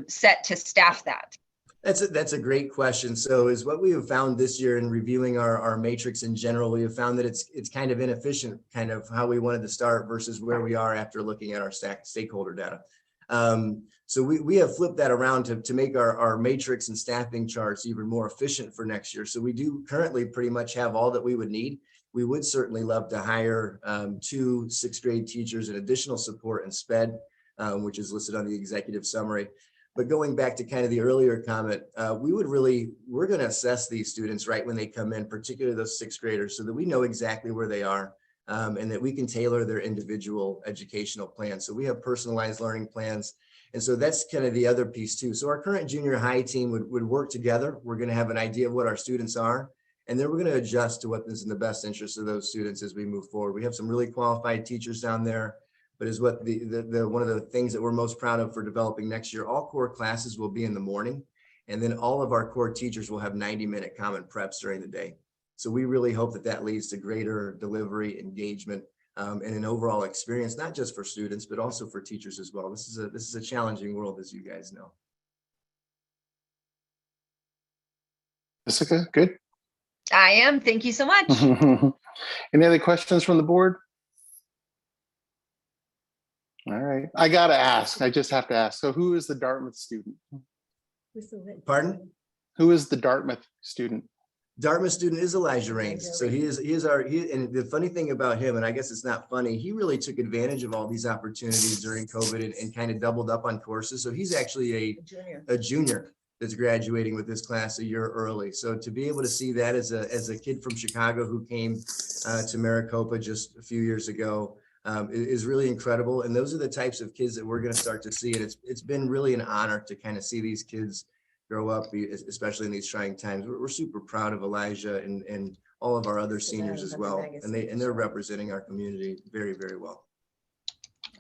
set to staff that? That's a great question. So is what we have found this year in reviewing our matrix in general, we have found that it's kind of inefficient, kind of how we wanted to start versus where we are after looking at our stakeholder data. So we have flipped that around to make our matrix and staffing charts even more efficient for next year. So we do currently pretty much have all that we would need. We would certainly love to hire 2 6th grade teachers and additional support in SPED, which is listed on the executive summary. But going back to kind of the earlier comment, we're going to assess these students right when they come in, particularly those sixth graders, so that we know exactly where they are and that we can tailor their individual educational plans. So we have personalized learning plans. And so that's kind of the other piece too. So our current junior high team would work together. We're going to have an idea of what our students are, and then we're going to adjust to what is in the best interest of those students as we move forward. We have some really qualified teachers down there, but is what one of the things that we're most proud of for developing next year. All core classes will be in the morning, and then all of our core teachers will have 90-minute common preps during the day. So we really hope that that leads to greater delivery, engagement, and an overall experience, not just for students, but also for teachers as well. This is a challenging world, as you guys know. Jessica, good? I am. Thank you so much. Any other questions from the board? All right. I got to ask. I just have to ask. So who is the Dartmouth student? Pardon? Who is the Dartmouth student? Dartmouth student is Elijah Raines. So and the funny thing about him, and I guess it's not funny, he really took advantage of all these opportunities during COVID and kind of doubled up on courses. So he's actually a junior that's graduating with this class a year early. So to be able to see that as a kid from Chicago who came to Maricopa just a few years ago is really incredible. And those are the types of kids that we're going to start to see. And it's been really an honor to kind of see these kids grow up, especially in these trying times. We're super proud of Elijah and all of our other seniors as well. And they're representing our community very, very well.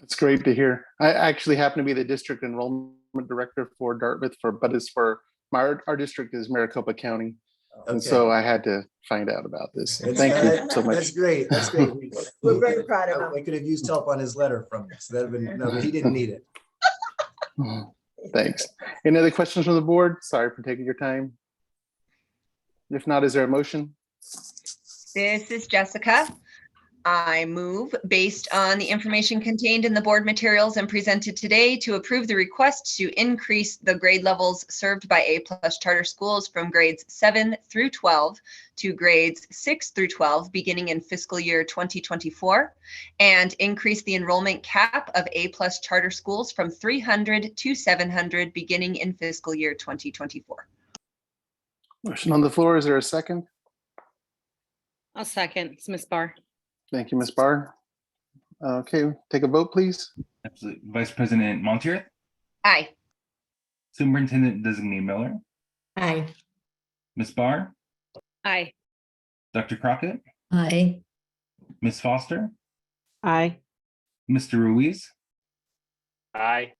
It's great to hear. I actually happen to be the district enrollment director for Dartmouth but it's for our district is Maricopa County. Okay. And so I had to find out about this. Thank you so much. That's great. That's great. We're very proud of him. I could have used help on his letter from this. That'd have been, no, but he didn't need it. Thanks. Any other questions from the board? Sorry for taking your time. If not, is there a motion? This is Jessica. I move, based on the information contained in the board materials and presented today, to approve the request to increase the grade levels served by A+ charter schools from grades 7 through 12 to grades 6 through 12 beginning in fiscal year 2024, and increase the enrollment cap of A+ charter schools from 300 to 700 beginning in fiscal year 2024. Motion on the floor. Is there a second? I'll second. It's Ms. Barr. Thank you, Ms. Barr. Okay, take a vote, please. Absolutely. Vice President Montier, Aye. Superintendent Designee Miller, Aye. Ms. Barr, Aye. Dr. Crockett, Aye. Ms. Foster, Aye. Mr. Ruiz, Aye.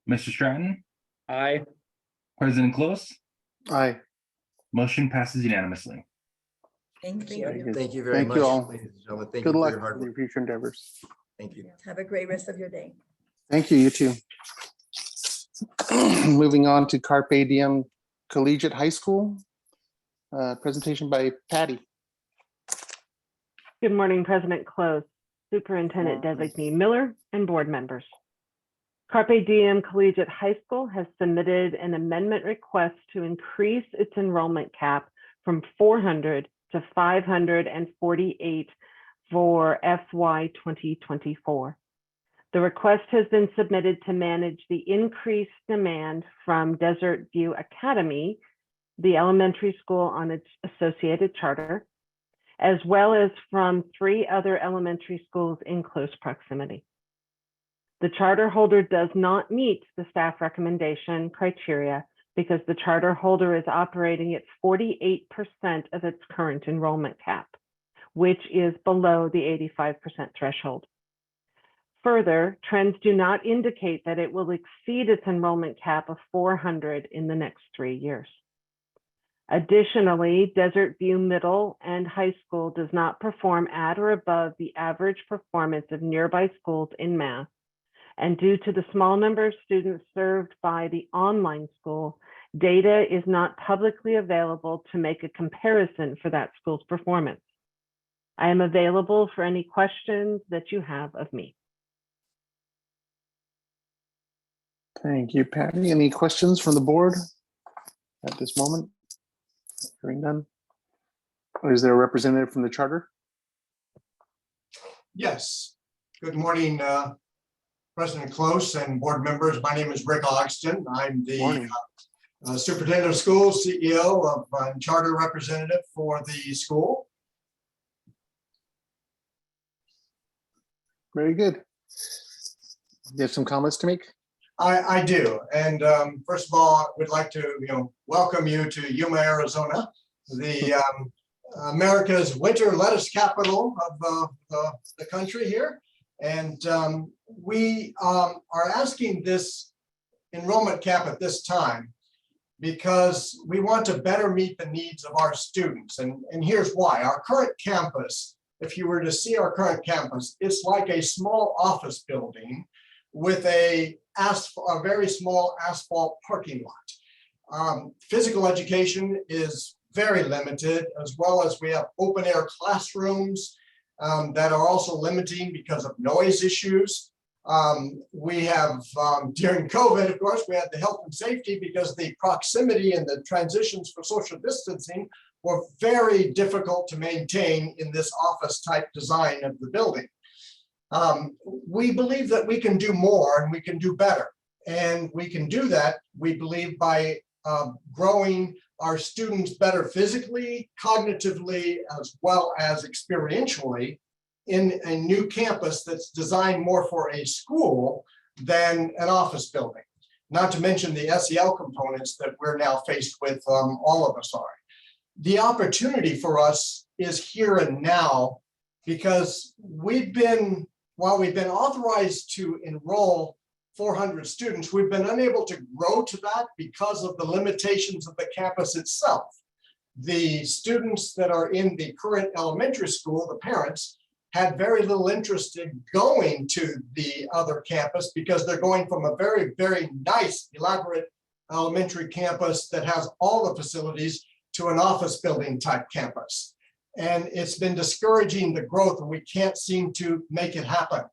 Mr. Stratton, Aye. President Close. Aye. Motion passes unanimously. Thank you. Thank you very Thank much. you all. Ladies and gentlemen. Thank Good you for luck your hard with your work. future endeavors. Thank you. Have a great rest of your day. Thank you, you too. Moving on to Carpe Diem Collegiate High School. Presentation by Patty. Good morning, President Close, Superintendent Designee Miller, and board members. Carpe Diem Collegiate High School has submitted an amendment request to increase its enrollment cap from 400 to 548 for FY 2024. The request has been submitted to manage the increased demand from Desert View Academy, the elementary school on its associated charter, as well as from 3 other elementary schools in close proximity. The charter holder does not meet the staff recommendation criteria because the charter holder is operating at 48% of its current enrollment cap, which is below the 85% threshold. Further, trends do not indicate that it will exceed its enrollment cap of 400 in the next 3 years. Additionally, Desert View Middle and High School does not perform at or above the average performance of nearby schools in math. And due to the small number of students served by the online school, data is not publicly available to make a comparison for that school's performance. I am available for any questions that you have of me. Thank you, Patty. Any questions from the board at this moment? Hearing none. Is there a representative from the charter? Yes. Good morning, President Close and board members. My name is Rick Ogston. I'm the Morning. Superintendent of Schools, CEO of Charter Representative for the school. Very good. You have some comments to make? I do. And first of all, I would like to welcome you to Yuma, Arizona, the America's winter lettuce capital of the country here. And we are asking this enrollment cap at this time because we want to better meet the needs of our students. And here's why. Our current campus, if you were to see our current campus, it's like a small office building with a very small asphalt parking lot. Physical education is very limited, as well as we have open air classrooms that are also limiting because of noise issues. We have, during COVID, of course, we had the health and safety because the proximity and the transitions for social distancing were very difficult to maintain in this office type design of the building. We believe that we can do more and we can do better. And we can do that, we believe, by growing our students better physically, cognitively, as well as experientially in a new campus that's designed more for a school than an office building. Not to mention the SEL components that we're now faced with, all of us are. The opportunity for us is here and now because while we've been authorized to enroll 400 students, we've been unable to grow to that because of the limitations of the campus itself. The students that are in the current elementary school, the parents, had very little interest in going to the other campus because they're going from a very, very nice, elaborate elementary campus that has all the facilities to an office building type campus. And it's been discouraging the growth, and we can't seem to make it happen.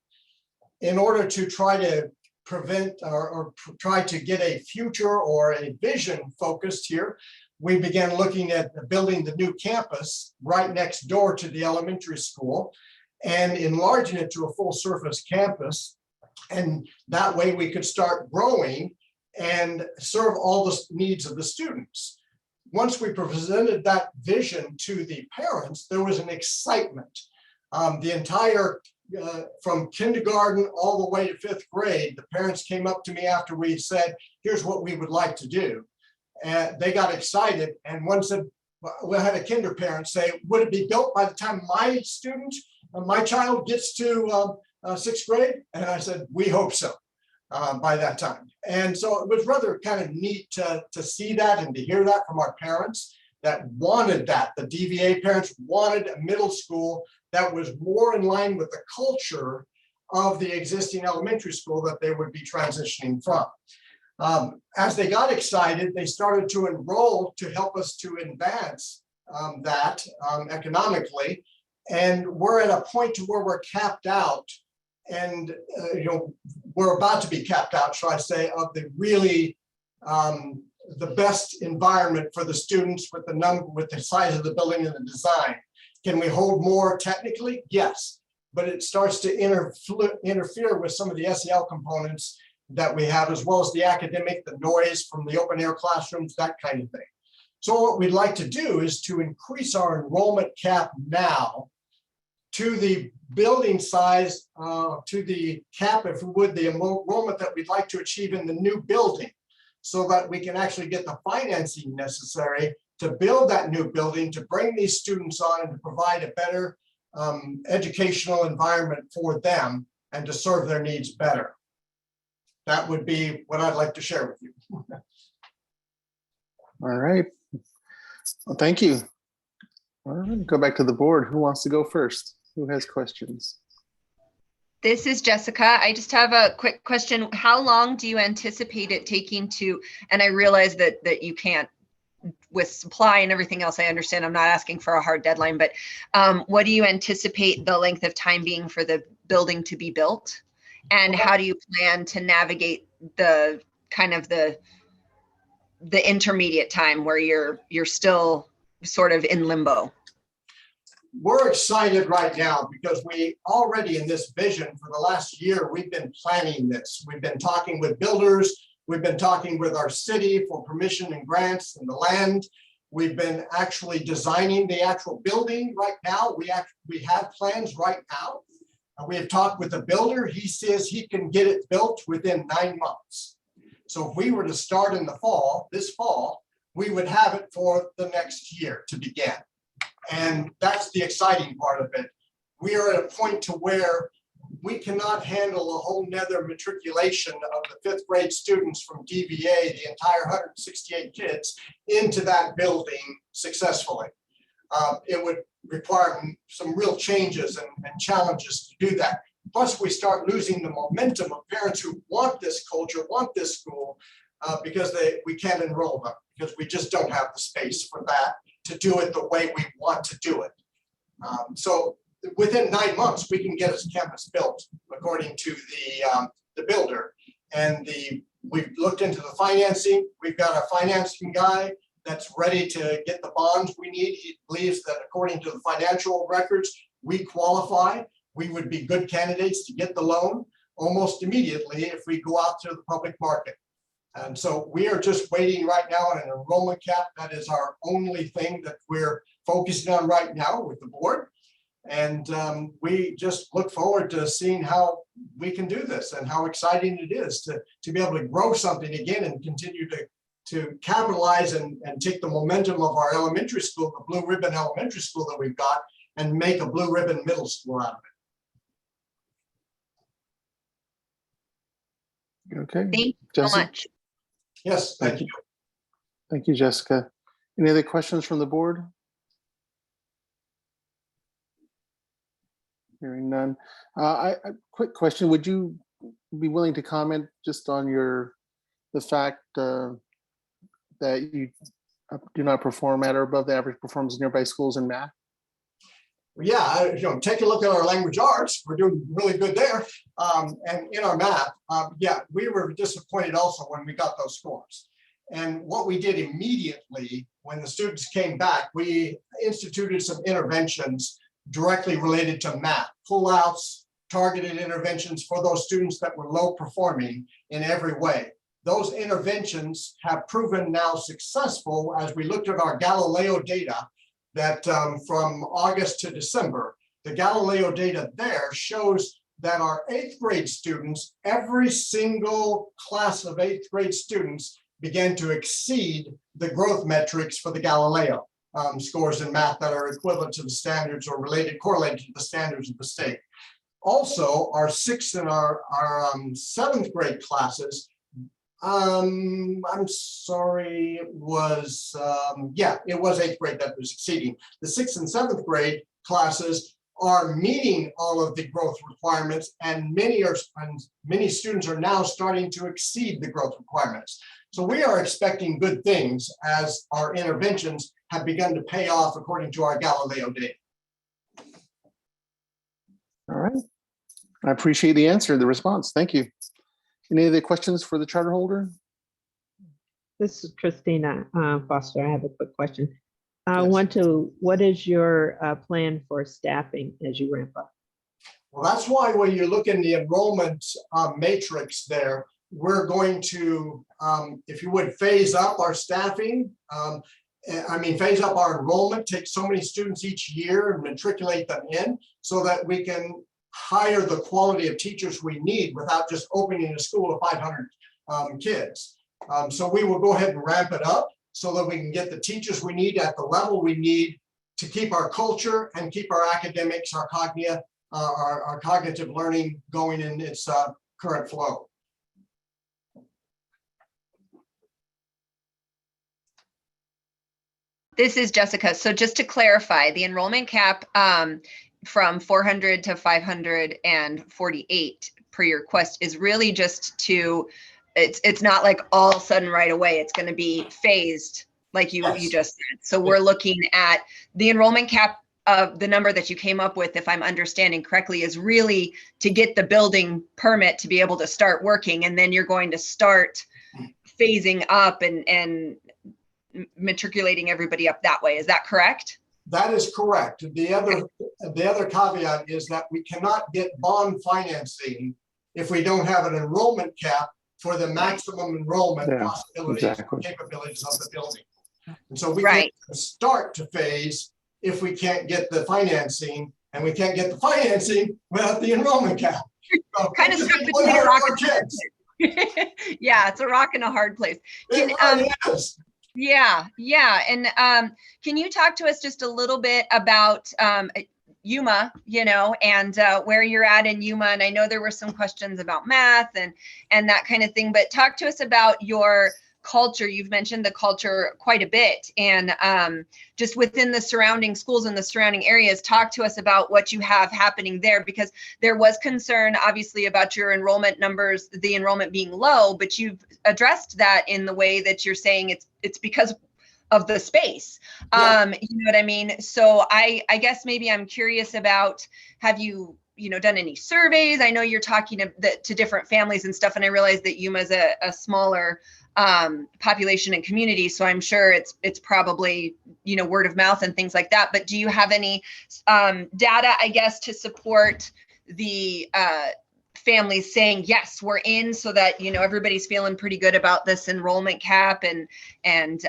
In order to try to prevent or try to get a future or a vision focused here, we began looking at building the new campus right next door to the elementary school and enlarging it to a full surface campus. And that way we could start growing and serve all the needs of the students. Once we presented that vision to the parents, there was an excitement. The entire from kindergarten all the way to 5th grade, the parents came up to me after we said, here's what we would like to do. And they got excited. And one said, we had a kinder parent say, would it be built by the time my child gets to 6th grade? And I said, we hope so by that time. And so it was rather kind of neat to see that and to hear that from our parents that wanted that. The DVA parents wanted a middle school that was more in line with the culture of the existing elementary school that they would be transitioning from. As they got excited, they started to enroll to help us to advance that economically. And we're at a point to where we're capped out. And we're about to be capped out, shall I say, of the really the best environment for the students with the size of the building and the design. Can we hold more technically? Yes, but it starts to interfere with some of the SEL components that we have, as well as the academic, the noise from the open air classrooms, that kind of thing. So what we'd like to do is to increase our enrollment cap now to the building size, to the cap, if we would, the enrollment that we'd like to achieve in the new building, so that we can actually get the financing necessary to build that new building, to bring these students on and to provide a better educational environment for them and to serve their needs better. That would be what I'd like to share with you. All right. Well, thank you. All right, go back to the board. Who wants to go first? Who has questions? This is Jessica. I just have a quick question. How long do you anticipate it taking to, and I realize that you can't, with supply and everything else, I understand I'm not asking for a hard deadline, but what do you anticipate the length of time being for the building to be built? And how do you plan to navigate the kind of the intermediate time where you're still sort of in limbo? we're excited right now because we already in this vision for the last year, we've been planning this. We've been talking with builders. We've been talking with our city for permission and grants and the land. We've been actually designing the actual building right now. We have plans right now. We have talked with the builder. He says he can get it built within 9 months. So if we were to start in the fall, this fall, we would have it for the next year to begin. And that's the exciting part of it. We are at a point to where we cannot handle a whole nother matriculation of the 5th grade students from DVA, the entire 168 kids, into that building successfully. It would require some real changes and challenges to do that. Plus, we start losing the momentum of parents who want this culture, want this school, because we can't enroll them, because we just don't have the space for that to do it the way we want to do it. So within 9 months, we can get a campus built according to the builder. And we've looked into the financing. We've got a financing guy that's ready to get the bonds we need. He believes that according to the financial records, we qualify. We would be good candidates to get the loan almost immediately if we go out to the public market. And so we are just waiting right now on an enrollment cap. That is our only thing that we're focusing on right now with the board. And we just look forward to seeing how we can do this and how exciting it is to be able to grow something again and continue to capitalize and take the momentum of our elementary school, the Blue Ribbon Elementary School that we've got, and make a Blue Ribbon Middle School out of it. Okay. Thank you Jessica? so much. Yes, thank you. Thank you, Jessica. Any other questions from the board? Hearing none. Quick question. Would you be willing to comment just on the fact that you do not perform at or above the average performance in nearby schools in math? Yeah, take a look at our language arts. We're doing really good there. And in our math, yeah, we were disappointed also when we got those scores. And what we did immediately when the students came back, we instituted some interventions directly related to math, pullouts, targeted interventions for those students that were low performing in every way. Those interventions have proven now successful as we looked at our Galileo data that from August to December, the Galileo data there shows that our 8th grade students, every single class of 8th grade students began to exceed the growth metrics for the Galileo scores in math that are equivalent to the standards or correlated to the standards of the state. Also, our 6th and our 7th grade classes, I'm sorry, it was, yeah, it was 8th grade that was exceeding. The 6th and 7th grade classes are meeting all of the growth requirements, and many students are now starting to exceed the growth requirements. So we are expecting good things as our interventions have begun to pay off according to our Galileo data. All right. I appreciate the answer, the response. Thank you. Any other questions for the charter holder? This is Christina Foster. I have a quick question. Yes. What is your plan for staffing as you ramp up? Well, that's why when you look in the enrollment matrix there, we're going to, if you would, phase up our staffing. Phase up our enrollment, take so many students each year and matriculate them in so that we can hire the quality of teachers we need without just opening a school of 500 kids. So we will go ahead and ramp it up so that we can get the teachers we need at the level we need to keep our culture and keep our academics, our cognitive learning going in its current flow. This is Jessica. So just to clarify, the enrollment cap from 400 to 548 per your request is really just to, it's not like all of a sudden right away, it's going to be phased like you just said. So we're looking at the enrollment cap of the number that you came up with, if I'm understanding correctly, is really to get the building permit to be able to start working. And then you're going to start phasing up and matriculating everybody up that way. Is that correct? That is correct. The other caveat is that we cannot get bond financing if we don't have an enrollment cap for the maximum enrollment possibilities, capabilities of the building. And so we can't start to phase if we can't get the financing, and we can't get the financing without the enrollment cap. So kind of stuck between a rock and a hard place. Yeah, it's a rock and a hard place. Yeah. And can you talk to us just a little bit about Yuma, and where you're at in Yuma? And I know there were some questions about math and that kind of thing, but talk to us about your culture. You've mentioned the culture quite a bit, and just within the surrounding schools and the surrounding areas, talk to us about what you have happening there, because there was concern obviously about your enrollment numbers, the enrollment being low, but you've addressed that in the way that you're saying it's because of the space. You know what I mean? So I guess maybe I'm curious about, have you done any surveys? I know you're talking to different families and stuff, and I realize that Yuma is a smaller population and community, so I'm sure it's probably word of mouth and things like that. But do you have any data, I guess, to support the families saying yes, we're in, so that everybody's feeling pretty good about this enrollment cap and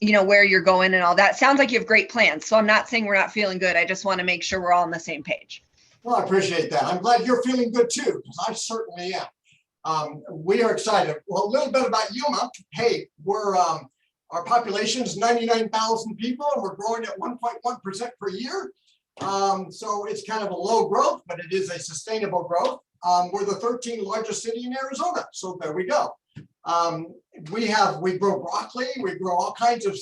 where you're going and all that? Sounds like you have great plans, so I'm not saying we're not feeling good. I just want to make sure we're all on the same page. Well, I appreciate that. I'm glad you're feeling good too, because I certainly am. We are excited. Well, a little bit about Yuma. Hey, we're our population is 99,000 people, and we're growing at 1.1% per year. So it's kind of a low growth, but it is a sustainable growth. We're the 13th largest city in Arizona, so there we go. We grow broccoli, we grow all kinds of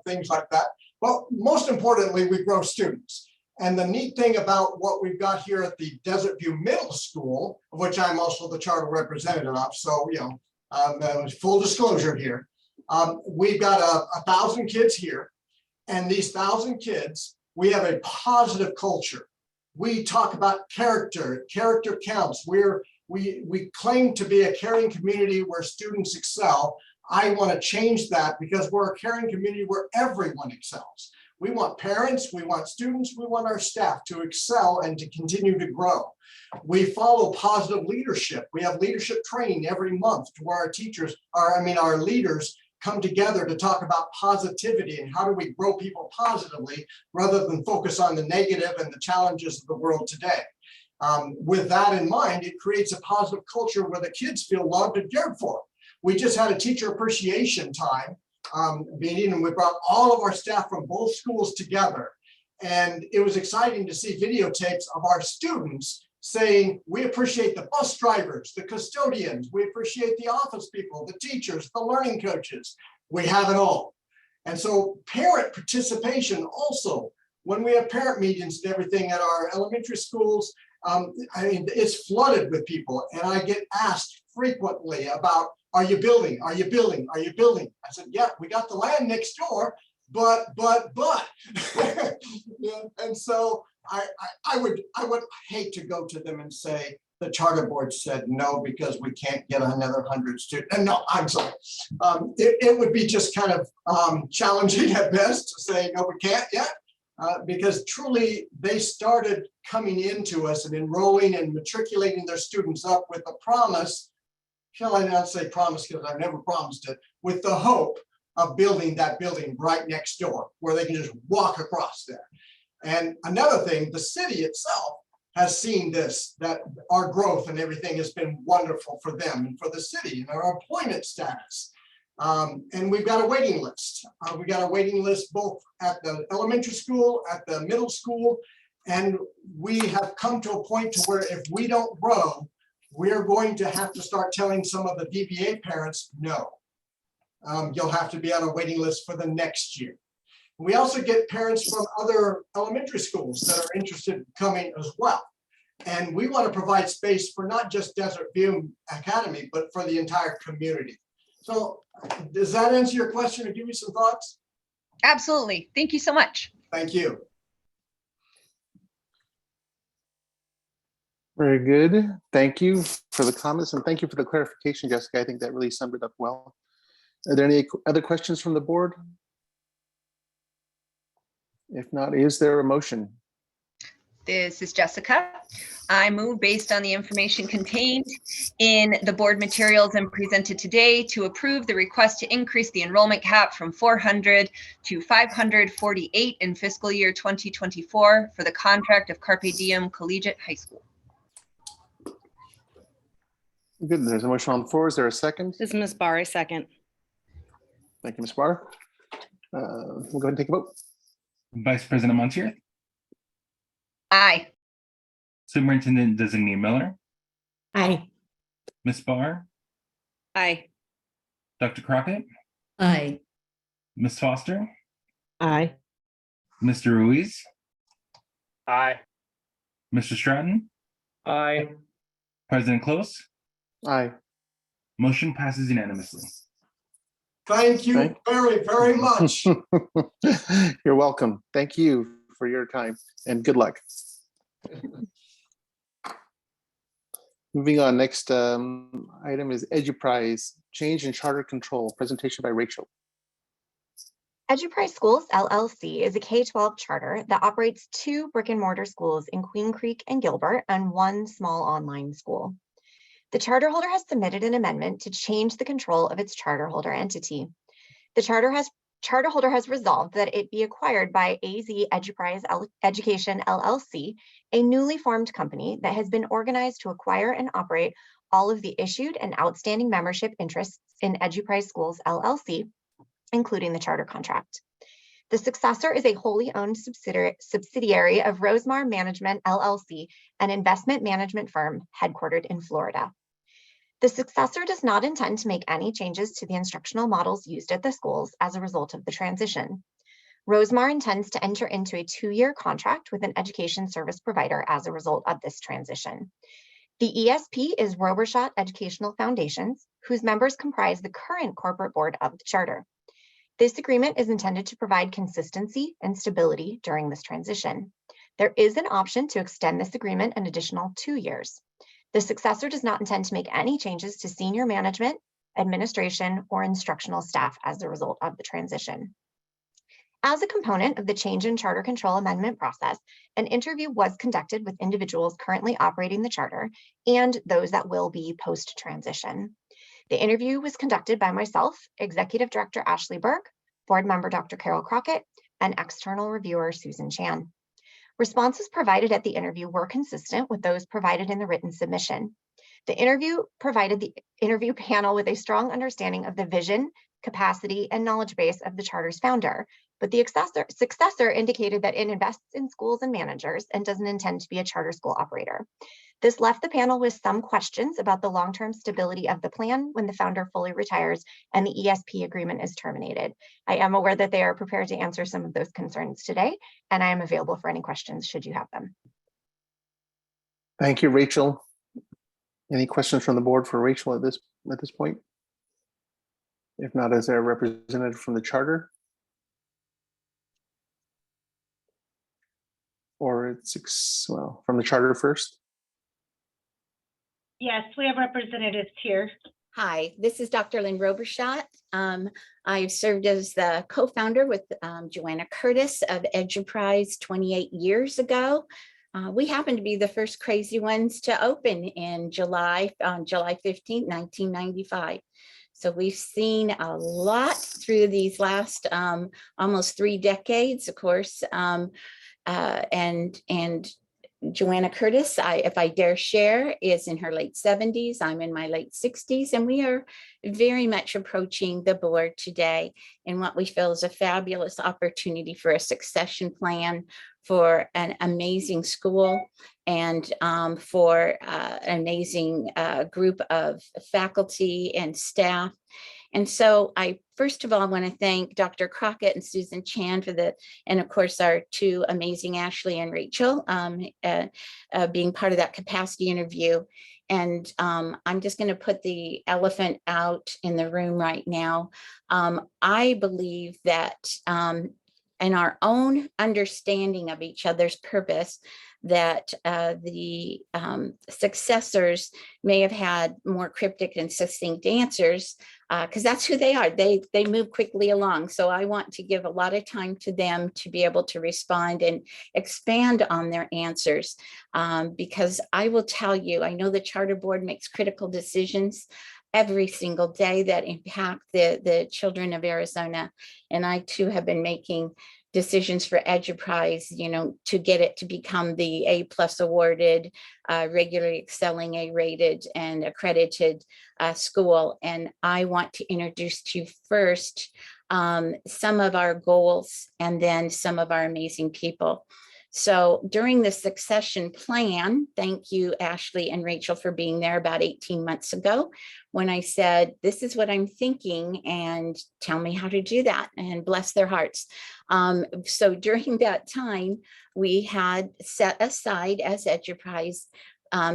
things like that. But most importantly, we grow students. And the neat thing about what we've got here at the Desert View Middle School, of which I'm also the charter representative of, so full disclosure here, we've got 1,000 kids here, and these 1,000 kids, we have a positive culture. We talk about character counts. We claim to be a caring community where students excel. I want to change that, because we're a caring community where everyone excels. We want parents, we want students, we want our staff to excel and to continue to grow. We follow positive leadership. We have leadership training every month to where our leaders come together to talk about positivity and how do we grow people positively rather than focus on the negative and the challenges of the world today. With that in mind, it creates a positive culture where the kids feel loved and cared for. We just had a teacher appreciation time meeting, and we brought all of our staff from both schools together. And it was exciting to see videotapes of our students saying, we appreciate the bus drivers, the custodians, we appreciate the office people, the teachers, the learning coaches. We have it all. And so parent participation also, when we have parent meetings and everything at our elementary schools, it's flooded with people. And I get asked frequently about, are you building? Are you building? Are you building? I said, yeah, we got the land next door, but. Yeah, and so I would hate to go to them and say, the charter board said no, because we can't get another 100 students. And no, I'm sorry. It would be just kind of challenging at best to say, no, we can't yet. Because truly they started coming into us and enrolling and matriculating their students up with a promise. Shall I not say promise, because I've never promised it, with the hope of building that building right next door where they can just walk across there. And another thing, the city itself has seen this, that our growth and everything has been wonderful for them and for the city and our employment status. And we've got a waiting list. We got a waiting list both at the elementary school, at the middle school, and we have come to a point to where if we don't grow, we're going to have to start telling some of the DBA parents, no, you'll have to be on a waiting list for the next year. We also get parents from other elementary schools that are interested in coming as well. And we want to provide space for not just Desert View Academy, but for the entire community. So does that answer your question or give you some thoughts? Absolutely. Thank you so much. Thank you. Very good. Thank you for the comments, and thank you for the clarification, Jessica. I think that really summed it up well. Are there any other questions from the board? If not, is there a motion? This is Jessica. I move based on the information contained in the board materials and presented today to approve the request to increase the enrollment cap from 400 to 548 in fiscal year 2024 for the contract of Carpe Diem Collegiate High School. Good, there's a motion on the floor. Is there a second? This is Ms. Barr, I second. Thank you, Ms. Barr. We'll go ahead and take a vote. Vice President Montier, Aye. Superintendent Designee Miller, Aye. Ms. Barr, Aye. Dr. Crockett, Aye. Ms. Foster, Aye. Mr. Ruiz, Aye. Mr. Stratton, Aye. President Close. Aye. Motion passes unanimously. Thank you very, very much. You're welcome. Thank you for your time and good luck. Moving on, next item is EduPrise, change in charter control, presentation by Rachel. EduPrise Schools LLC is a K-12 charter that operates 2 brick and mortar schools in Queen Creek and Gilbert and 1 small online school. The charter holder has submitted an amendment to change the control of its charter holder entity. The charter holder has resolved that it be acquired by AZ EduPrise Education LLC, a newly formed company that has been organized to acquire and operate all of the issued and outstanding membership interests in EduPrise Schools LLC, including the charter contract. The successor is a wholly owned subsidiary of Rosemar Management LLC, an investment management firm headquartered in Florida. The successor does not intend to make any changes to the instructional models used at the schools as a result of the transition. Rosemar intends to enter into a 2-year contract with an education service provider as a result of this transition. The ESP is Robershot Educational Foundations, whose members comprise the current corporate board of the charter. This agreement is intended to provide consistency and stability during this transition. There is an option to extend this agreement an additional 2 years. The successor does not intend to make any changes to senior management, administration, or instructional staff as a result of the transition. As a component of the change in charter control amendment process, an interview was conducted with individuals currently operating the charter and those that will be post-transition. The interview was conducted by myself, Executive Director Ashley Burke, Board Member Dr. Carol Crockett, and external reviewer Susan Chan. Responses provided at the interview were consistent with those provided in the written submission. The interview provided the interview panel with a strong understanding of the vision, capacity, and knowledge base of the charter's founder, but the successor indicated that it invests in schools and managers and doesn't intend to be a charter school operator. This left the panel with some questions about the long-term stability of the plan when the founder fully retires and the ESP agreement is terminated. I am aware that they are prepared to answer some of those concerns today, and I am available for any questions should you have them. Thank you, Rachel. Any questions from the board for Rachel at this point? If not, is there a representative from the charter? Or it's, well, from the charter first? Yes, we have representatives here. Hi, this is Dr. Lynn Robershot. I've served as the co-founder with Joanna Curtis of EduPrise 28 years ago. We happened to be the first crazy ones to open in July 15th, 1995. So we've seen a lot through these last almost 3 decades, of course, and Joanna Curtis, if I dare share, is in her late 70s. I'm in my late 60s, and we are very much approaching the board today in what we feel is a fabulous opportunity for a succession plan for an amazing school and for an amazing group of faculty and staff. And so I, first of all, want to thank Dr. Crockett and Susan Chan for and of course, our 2 amazing Ashley and Rachel being part of that capacity interview. And I'm just going to put the elephant out in the room right now. I believe that in our own understanding of each other's purpose, that the successors may have had more cryptic and succinct answers. because that's who they are. They move quickly along. So I want to give a lot of time to them to be able to respond and expand on their answers. Because I will tell you, I know the charter board makes critical decisions every single day that impact the children of Arizona. And I too have been making decisions for EduPrize, you know, to get it to become the A+ awarded, regularly excelling A rated and accredited school. And I want to introduce to you first some of our goals and then some of our amazing people. So during the succession plan, thank you, Ashley and Rachel, for being there about 18 months ago when I said, this is what I'm thinking and tell me how to do that, and bless their hearts. So during that time, we had set aside as EduPrize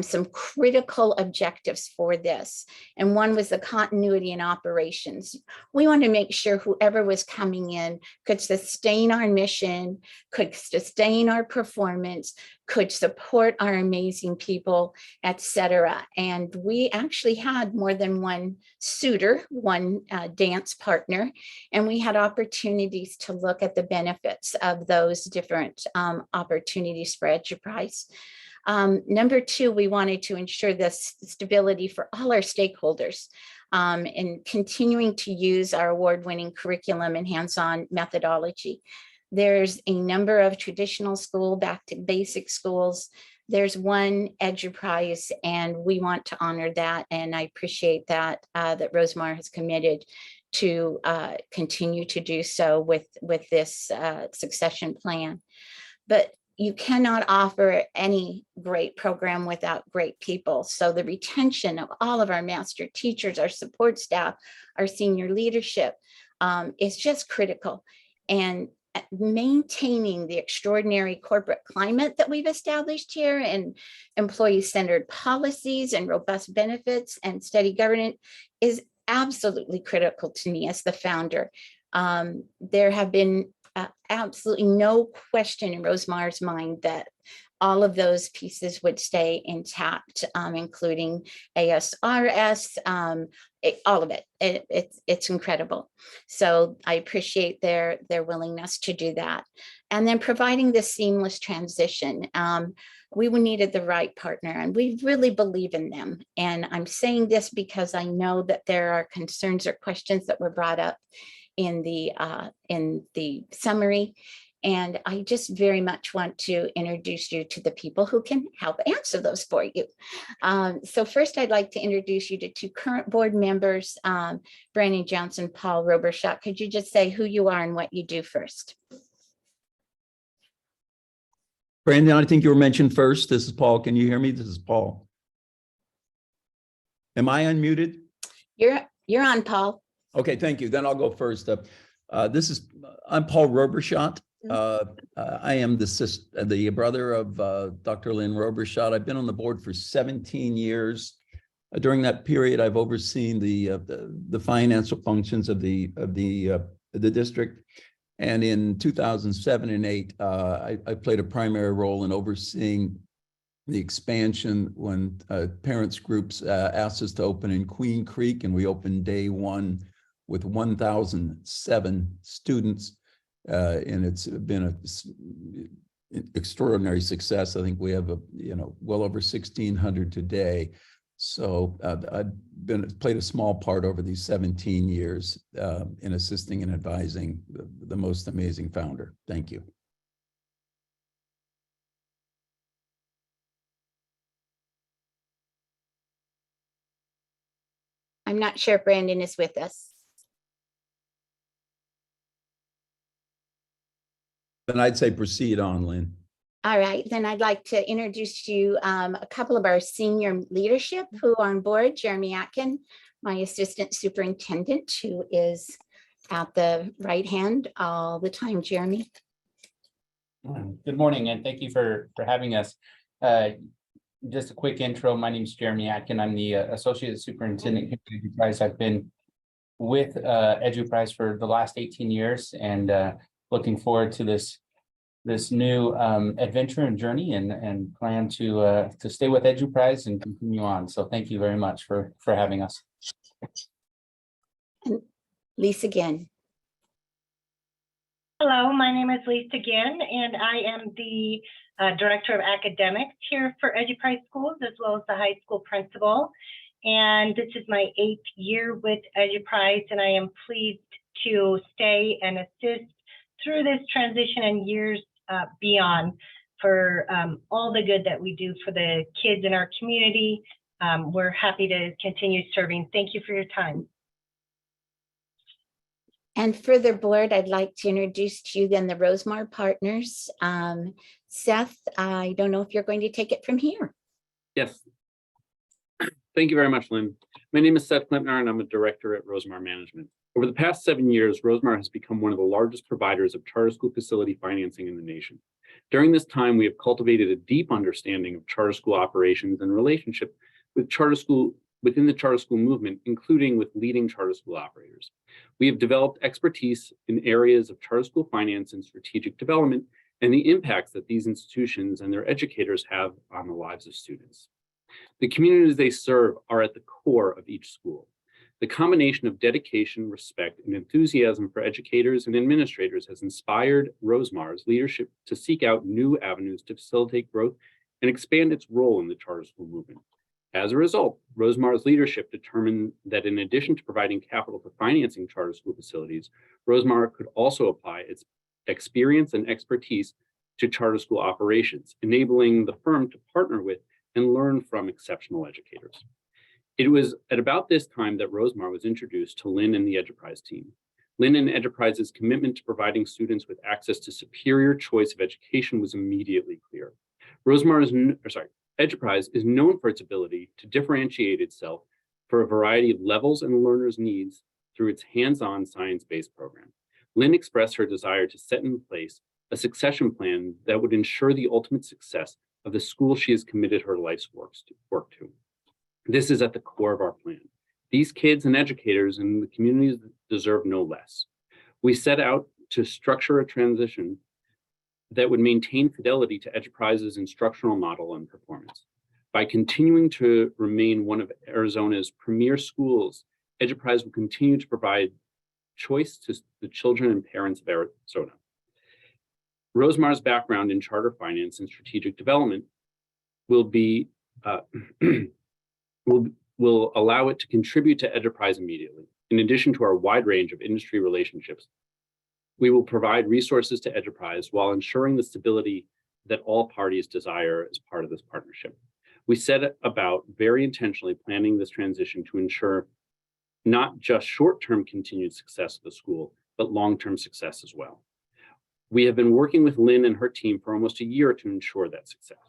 some critical objectives for this. And one was the continuity in operations. We want to make sure whoever was coming in could sustain our mission, could sustain our performance, could support our amazing people, etc. And we actually had more than one suitor, one dance partner, and we had opportunities to look at the benefits of those different opportunities for EduPrize. Number two, we wanted to ensure this stability for all our stakeholders and continuing to use our award-winning curriculum and hands-on methodology. There's a number of traditional school back to basic schools. There's one EduPrize, and we want to honor that. And I appreciate that that Rosemar has committed to continue to do so with this succession plan. But you cannot offer any great program without great people. So the retention of all of our master teachers, our support staff, our senior leadership is just critical. And maintaining the extraordinary corporate climate that we've established here, and employee-centered policies and robust benefits and steady governance is absolutely critical to me as the founder. There have been absolutely no question in Rosemar's mind that all of those pieces would stay intact, including ASRS, all of it. It's incredible. So I appreciate their willingness to do that. And then providing this seamless transition. We needed the right partner, and we really believe in them. And I'm saying this because I know that there are concerns or questions that were brought up in the summary. And I just very much want to introduce you to the people who can help answer those for you. So first, I'd like to introduce you to two current board members, Brandon Johnson, Paul Robershot. Could you just say who you are and what you do first? Brandon, I think you were mentioned first. This is Paul. Can you hear me? This is Paul. Am I unmuted? You're on, Paul. Okay, thank you. Then I'll go first. I'm Paul Robershot. I am the brother of Dr. Lynn Robershot. I've been on the board for 17 years. During that period, I've overseen the financial functions of the district. And in 2007 and 8, I played a primary role in overseeing the expansion when parents groups asked us to open in Queen Creek, and we opened day one with 1,007 students. And it's been an extraordinary success. I think we have well over 1,600 today. So I've played a small part over these 17 years in assisting and advising the most amazing founder. Thank you. I'm not sure if Brandon is with us. Then I'd say proceed on, Lynn. All right, then I'd like to introduce to you a couple of our senior leadership who are on board. Jeremy Atkin, my assistant superintendent, who is at the right hand all the time. Jeremy. Good morning, and thank you for having us. Just a quick intro. My name is Jeremy Atkin. I'm the associate superintendent here at EduPrize. I've been with EduPrize for the last 18 years, and looking forward to this new adventure and journey, and plan to stay with EduPrize and continue on. So thank you very much for having us. And Lisa again. Hello, my name is Lisa Ginn, and I am the Director of Academics here for EduPrize Schools, as well as the high school principal. And this is my 8th year with EduPrize, and I am pleased to stay and assist through this transition and years beyond for all the good that we do for the kids in our community. We're happy to continue serving. Thank you for your time. And further board, I'd like to introduce to you then the Rosemar partners. Seth, I don't know if you're going to take it from here. Yes. Thank you very much, Lynn. My name is Seth Klempner, and I'm a director at Rosemar Management. Over the past 7 years, Rosemar has become one of the largest providers of charter school facility financing in the nation. During this time, we have cultivated a deep understanding of charter school operations and relationship with charter school within the charter school movement, including with leading charter school operators. We have developed expertise in areas of charter school finance and strategic development and the impacts that these institutions and their educators have on the lives of students. The communities they serve are at the core of each school. The combination of dedication, respect, and enthusiasm for educators and administrators has inspired Rosemar's leadership to seek out new avenues to facilitate growth and expand its role in the charter school movement. As a result, Rosemar's leadership determined that in addition to providing capital for financing charter school facilities, Rosemar could also apply its experience and expertise to charter school operations, enabling the firm to partner with and learn from exceptional educators. It was at about this time that Rosemar was introduced to Lynn and the EduPrize team. Lynn and EduPrize's commitment to providing students with access to superior choice of education was immediately clear. EduPrize is known for its ability to differentiate itself for a variety of levels and learners' needs through its hands-on science-based program. Lynn expressed her desire to set in place a succession plan that would ensure the ultimate success of the school she has committed her life's work to. This is at the core of our plan. These kids and educators in the communities deserve no less. We set out to structure a transition that would maintain fidelity to EduPrize's instructional model and performance. By continuing to remain one of Arizona's premier schools, EduPrize will continue to provide choice to the children and parents of Arizona. Rosemar's background in charter finance and strategic development will allow it to contribute to EduPrize immediately. In addition to our wide range of industry relationships, we will provide resources to EduPrize while ensuring the stability that all parties desire as part of this partnership. We set about very intentionally planning this transition to ensure not just short-term continued success of the school, but long-term success as well. We have been working with Lynn and her team for almost a year to ensure that success.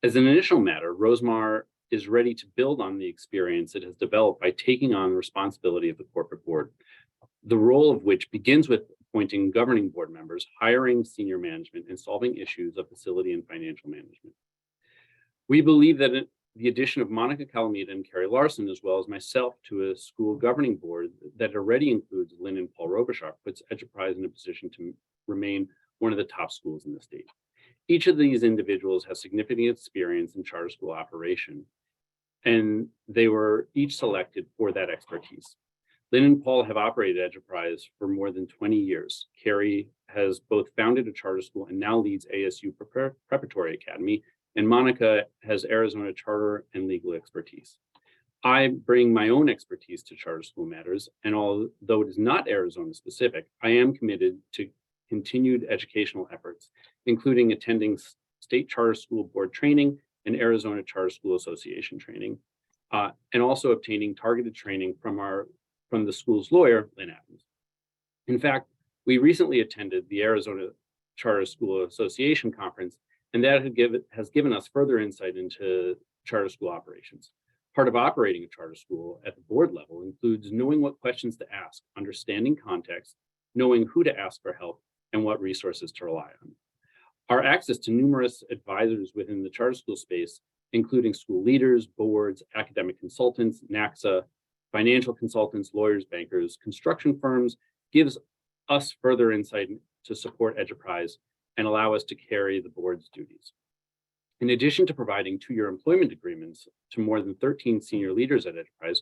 As an initial matter, Rosemar is ready to build on the experience it has developed by taking on the responsibility of the corporate board, the role of which begins with appointing governing board members, hiring senior management, and solving issues of facility and financial management. We believe that the addition of Monica Calamita and Carrie Larson, as well as myself, to a school governing board that already includes Lynn and Paul Robichaud, puts EduPrize in a position to remain one of the top schools in the state. Each of these individuals has significant experience in charter school operation, and they were each selected for that expertise. Lynn and Paul have operated EduPrize for more than 20 years. Carrie has both founded a charter school and now leads ASU Preparatory Academy, and Monica has Arizona charter and legal expertise. I bring my own expertise to charter school matters, and although it is not Arizona specific, I am committed to continued educational efforts, including attending state charter school board training and Arizona Charter School Association training, and also obtaining targeted training from the school's lawyer, Lynn Adams. In fact, we recently attended the Arizona Charter School Association conference, and that has given us further insight into charter school operations. Part of operating a charter school at the board level includes knowing what questions to ask, understanding context, knowing who to ask for help, and what resources to rely on. Our access to numerous advisors within the charter school space, including school leaders, boards, academic consultants, NACSA, financial consultants, lawyers, bankers, construction firms, gives us further insight to support EduPrize and allow us to carry the board's duties. In addition to providing 2-year employment agreements to more than 13 senior leaders at EduPrize,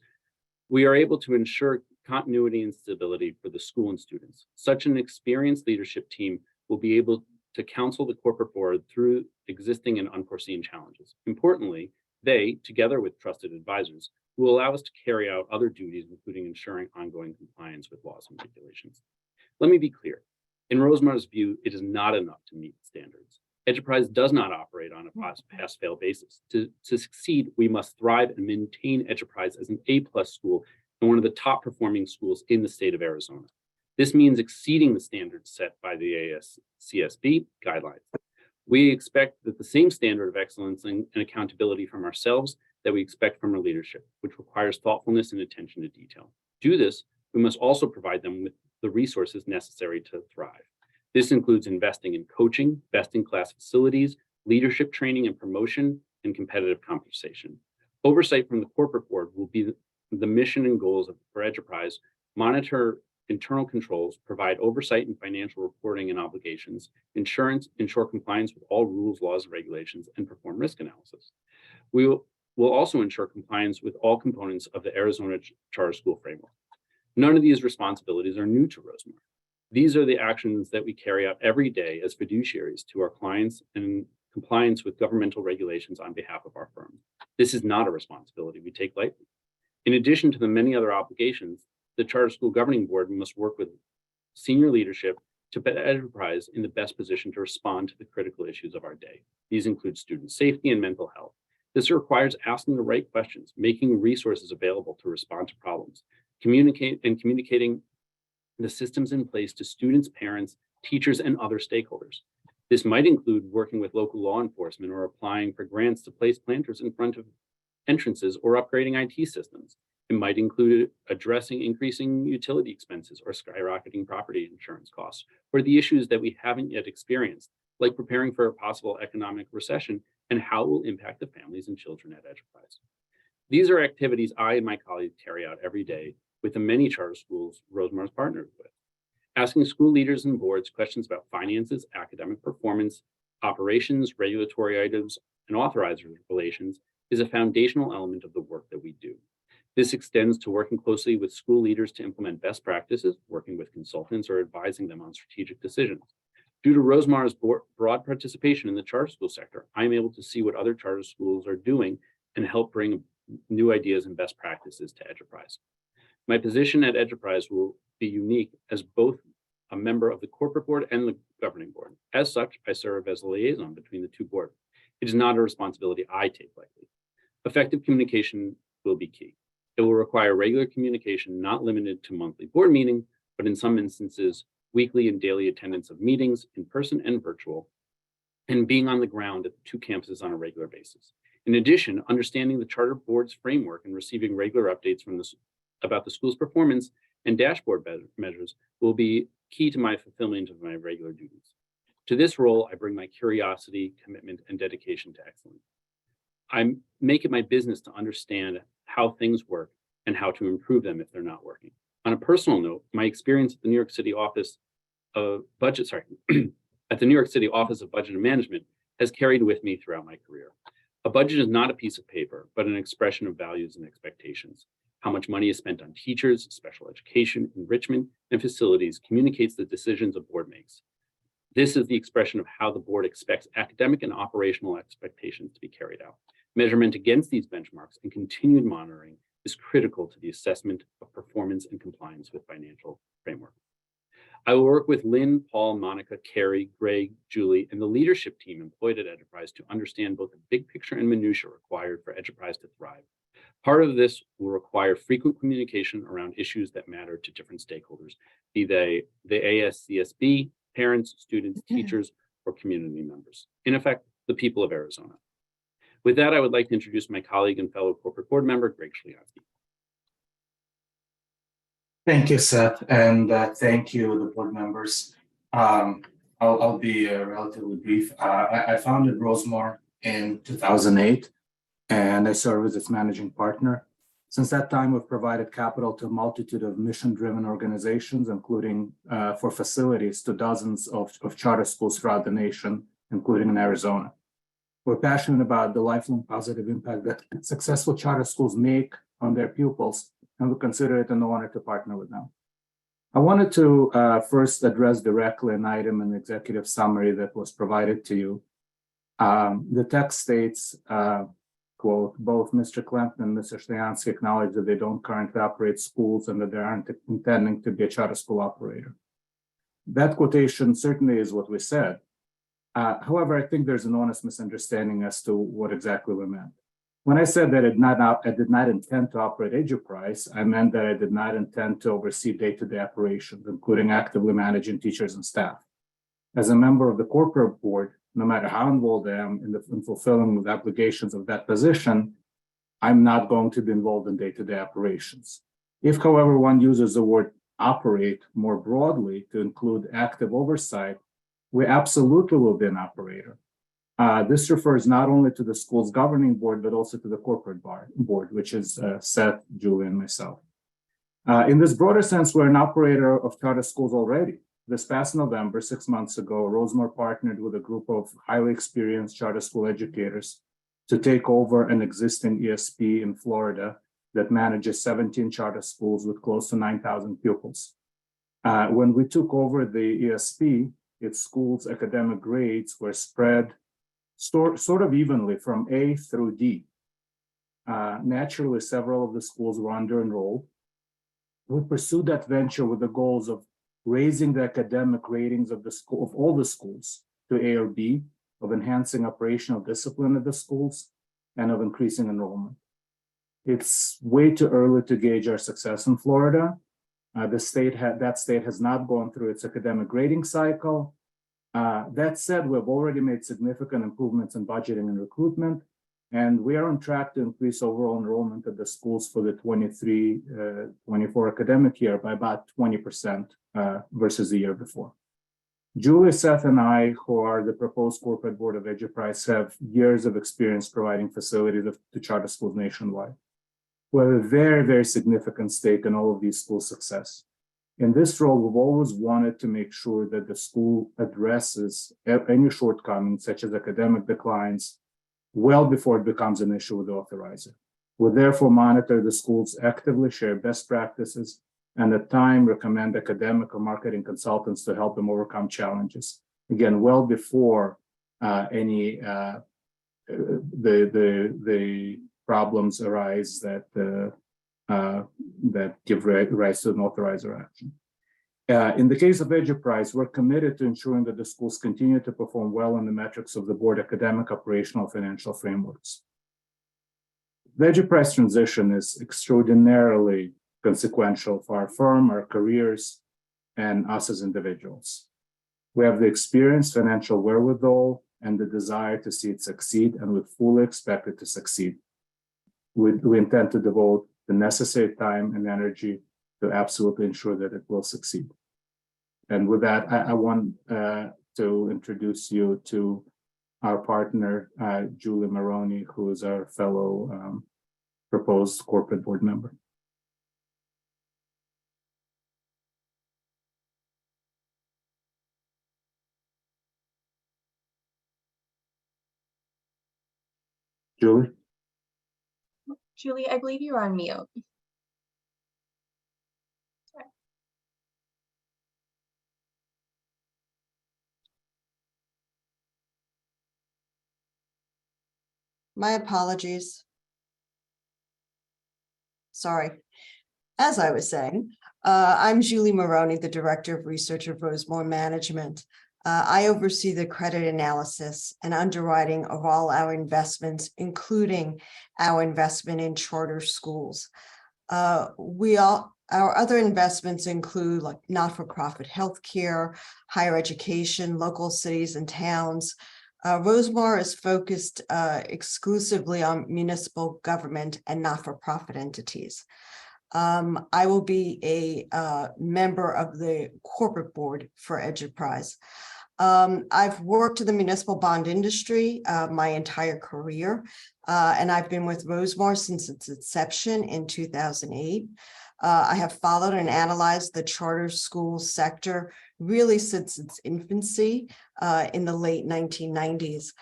we are able to ensure continuity and stability for the school and students. Such an experienced leadership team will be able to counsel the corporate board through existing and unforeseen challenges. Importantly, they, together with trusted advisors, will allow us to carry out other duties, including ensuring ongoing compliance with laws and regulations. Let me be clear. In Rosemar's view, it is not enough to meet standards. Enterprise does not operate on a pass-fail basis. To succeed, we must thrive and maintain Enterprise as an A+ school and one of the top performing schools in the state of Arizona. This means exceeding the standards set by the ASCSB guidelines. We expect that the same standard of excellence and accountability from ourselves that we expect from our leadership, which requires thoughtfulness and attention to detail. To do this, we must also provide them with the resources necessary to thrive. This includes investing in coaching, best-in-class facilities, leadership training and promotion, and competitive compensation. Oversight from the corporate board will be the mission and goals for Enterprise, monitor internal controls, provide oversight in financial reporting and obligations, ensure compliance with all rules, laws, and regulations, and perform risk analysis. We will also ensure compliance with all components of the Arizona Charter School Framework. None of these responsibilities are new to Rosemar. These are the actions that we carry out every day as fiduciaries to our clients and in compliance with governmental regulations on behalf of our firm. This is not a responsibility we take lightly. In addition to the many other obligations, the Charter School Governing Board must work with senior leadership to put Enterprise in the best position to respond to the critical issues of our day. These include student safety and mental health. This requires asking the right questions, making resources available to respond to problems, communicating the systems in place to students, parents, teachers, and other stakeholders. This might include working with local law enforcement or applying for grants to place planters in front of entrances or upgrading IT systems. It might include addressing increasing utility expenses or skyrocketing property insurance costs, or the issues that we haven't yet experienced, like preparing for a possible economic recession and how it will impact the families and children at Enterprise. These are activities I and my colleagues carry out every day with the many charter schools Rosemar is partnered with. Asking school leaders and boards questions about finances, academic performance, operations, regulatory items, and authorizer relations is a foundational element of the work that we do. This extends to working closely with school leaders to implement best practices, working with consultants, or advising them on strategic decisions. Due to Rosemar's broad participation in the charter school sector, I'm able to see what other charter schools are doing and help bring new ideas and best practices to Enterprise. My position at Enterprise will be unique as both a member of the corporate board and the governing board. As such, I serve as a liaison between the two boards. It is not a responsibility I take lightly. Effective communication will be key. It will require regular communication, not limited to monthly board meeting, but in some instances, weekly and daily attendance of meetings in person and virtual, and being on the ground at the two campuses on a regular basis. In addition, understanding the charter board's framework and receiving regular updates from about the school's performance and dashboard measures will be key to my fulfillment of my regular duties. To this role, I bring my curiosity, commitment, and dedication to excellence. I make it my business to understand how things work and how to improve them if they're not working. On a personal note, my experience at the New York City Office of Budget, at the New York City Office of Budget and Management has carried with me throughout my career. A budget is not a piece of paper, but an expression of values and expectations. How much money is spent on teachers, special education, enrichment, and facilities communicates the decisions a board makes. This is the expression of how the board expects academic and operational expectations to be carried out. Measurement against these benchmarks and continued monitoring is critical to the assessment of performance and compliance with financial framework. I will work with Lynn, Paul, Monica, Carrie, Greg, Julie, and the leadership team employed at Enterprise to understand both the big picture and minutia required for Enterprise to thrive. Part of this will require frequent communication around issues that matter to different stakeholders, be they the ASCSB, parents, students, teachers, or community members. In effect, the people of Arizona. With that, I would like to introduce my colleague and fellow corporate board member, Greg Schliansky. Thank you, Seth, and thank you, the board members. I'll be relatively brief. I founded Rosemar in 2008, and I serve as its managing partner. Since that time, we've provided capital to a multitude of mission-driven organizations, including for facilities to dozens of charter schools throughout the nation, including in Arizona. We're passionate about the lifelong positive impact that successful charter schools make on their pupils and we consider it an honor to partner with them. I wanted to first address directly an item in the executive summary that was provided to you. The text states, quote, both Mr. Clinton and Mr. Stoyansky acknowledge that they don't currently operate schools and that they aren't intending to be a charter school operator. That quotation certainly is what we said. However, I think there's an honest misunderstanding as to what exactly we meant. When I said that I did not intend to operate Eduprise, I meant that I did not intend to oversee day-to-day operations, including actively managing teachers and staff. As a member of the corporate board, no matter how involved I am in fulfilling the obligations of that position, I'm not going to be involved in day-to-day operations. If, however, one uses the word operate more broadly to include active oversight, we absolutely will be an operator. This refers not only to the school's governing board, but also to the corporate board, which is Seth, Julie, and myself. In this broader sense, we're an operator of charter schools already. This past November, 6 months ago, Rosemore partnered with a group of highly experienced charter school educators to take over an existing ESP in Florida that manages 17 charter schools with close to 9,000 pupils. When we took over the ESP, its school's academic grades were spread sort of evenly from A through D. Naturally, several of the schools were under-enrolled. We pursued that venture with the goals of raising the academic ratings of the school, of all the schools, to A or B, of enhancing operational discipline at the schools, and of increasing enrollment. It's way too early to gauge our success in Florida. That state has not gone through its academic grading cycle. That said, we've already made significant improvements in budgeting and recruitment, and we are on track to increase overall enrollment at the schools for the 23-24 academic year by about 20% versus the year before. Julie, Seth, and I, who are the proposed corporate board of Eduprise, have years of experience providing facilities to charter schools nationwide. We have a very, very significant stake in all of these schools' success. In this role, we've always wanted to make sure that the school addresses any shortcomings, such as academic declines, well before it becomes an issue with the authorizer. We therefore monitor the schools, actively share best practices, and at times recommend academic or marketing consultants to help them overcome challenges. Again, well before any the problems arise that give rise to an authorizer action. In the case of Eduprise, we're committed to ensuring that the schools continue to perform well in the metrics of the board academic, operational, financial frameworks. The Eduprise transition is extraordinarily consequential for our firm, our careers, and us as individuals. We have the experience, financial wherewithal, and the desire to see it succeed, and we fully expect it to succeed. We intend to devote the necessary time and energy to absolutely ensure that it will succeed. And with that, I want to introduce you to our partner, Julie Maroney, who is our fellow proposed corporate board member. Julie? Julie, I believe you're on mute. My apologies. Sorry. As I was saying, I'm Julie Maroney, the Director of Research of Rosemore Management. I oversee the credit analysis and underwriting of all our investments, including our investment in charter schools. Our other investments include like not-for-profit healthcare, higher education, local cities and towns. Rosemore is focused exclusively on municipal government and not-for-profit entities. I will be a member of the corporate board for Eduprise. I've worked in the municipal bond industry my entire career, and I've been with Rosemore since its inception in 2008. I have followed and analyzed the charter school sector really since its infancy in the late 1990s.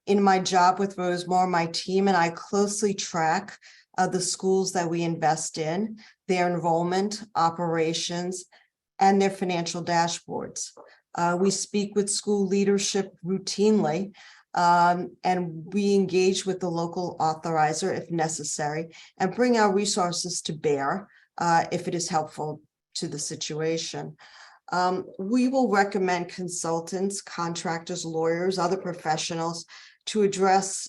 In my job with Rosemore, my team and I closely track the schools that we invest in, their enrollment, operations, and their financial dashboards. We speak with school leadership routinely, and we engage with the local authorizer if necessary, and bring our resources to bear if it is helpful to the situation. We will recommend consultants, contractors, lawyers, other professionals to address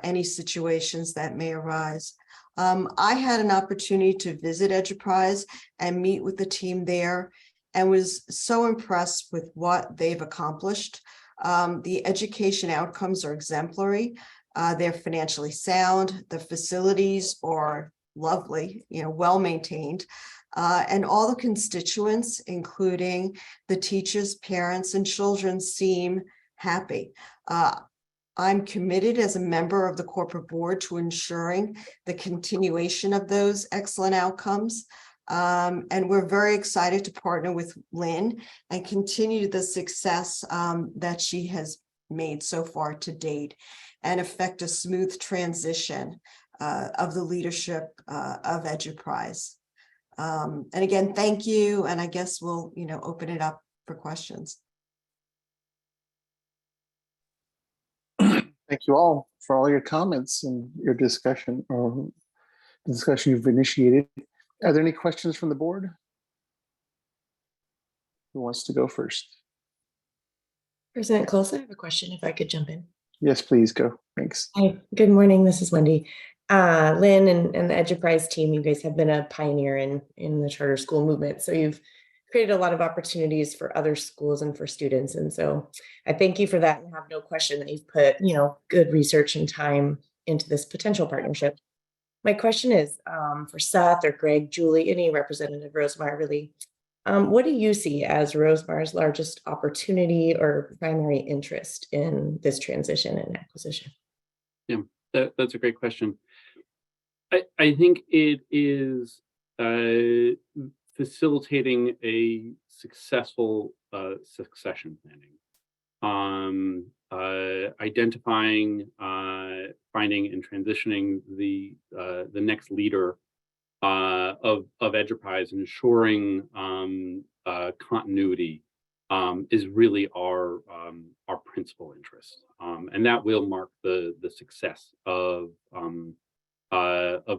any situations that may arise. I had an opportunity to visit Enterprise and meet with the team there and was so impressed with what they've accomplished. The education outcomes are exemplary. They're financially sound. The facilities are lovely, well-maintained. And all the constituents, including the teachers, parents, and children, seem happy. I'm committed as a member of the corporate board to ensuring the continuation of those excellent outcomes. And we're very excited to partner with Lynn and continue the success that she has made so far to date and effect a smooth transition of the leadership of Enterprise. And again, thank you. And I guess we'll, open it up for questions. Thank you all for all your comments and your discussion or the discussion you've initiated. Are there any questions from the board? Who wants to go first? President Close, I have a question if I could jump in. Yes, please go. Thanks. Hi, good morning. This is Wendy. Lynn and the Enterprise team, you guys have been a pioneer in the charter school movement. So you've created a lot of opportunities for other schools and for students. And so I thank you for that and have no question that you've put, good research and time into this potential partnership. My question is for Seth or Greg, Julie, any representative, Rosemar, really. What do you see as Rosemar's largest opportunity or primary interest in this transition and acquisition? Yeah, that's a great question. I think it is facilitating a successful succession planning, identifying, finding, and transitioning the next leader of Enterprise, ensuring continuity is really our principal interest, and that will mark the success of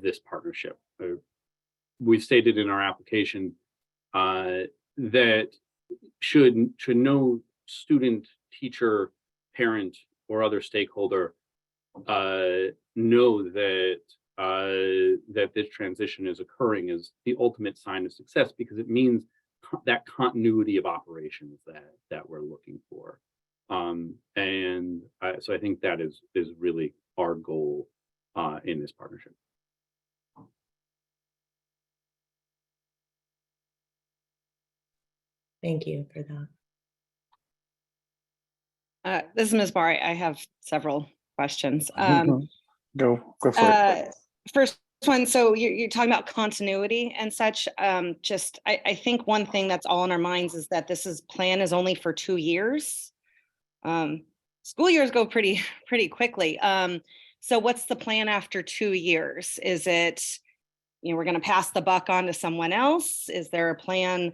this partnership. We've stated in our application that should no student, teacher, parent, or other stakeholder know that this transition is occurring is the ultimate sign of success, because it means that continuity of operations that we're looking for. So I think that is really our goal in this partnership. Thank you for that. This is Ms. Barr. I have several questions. Go for it. First one, so you're talking about continuity and such. I think one thing that's all in our minds is that plan is only for 2 years. School years go pretty quickly. So what's the plan after 2 years? Is it, we're going to pass the buck on to someone else? Is there a plan?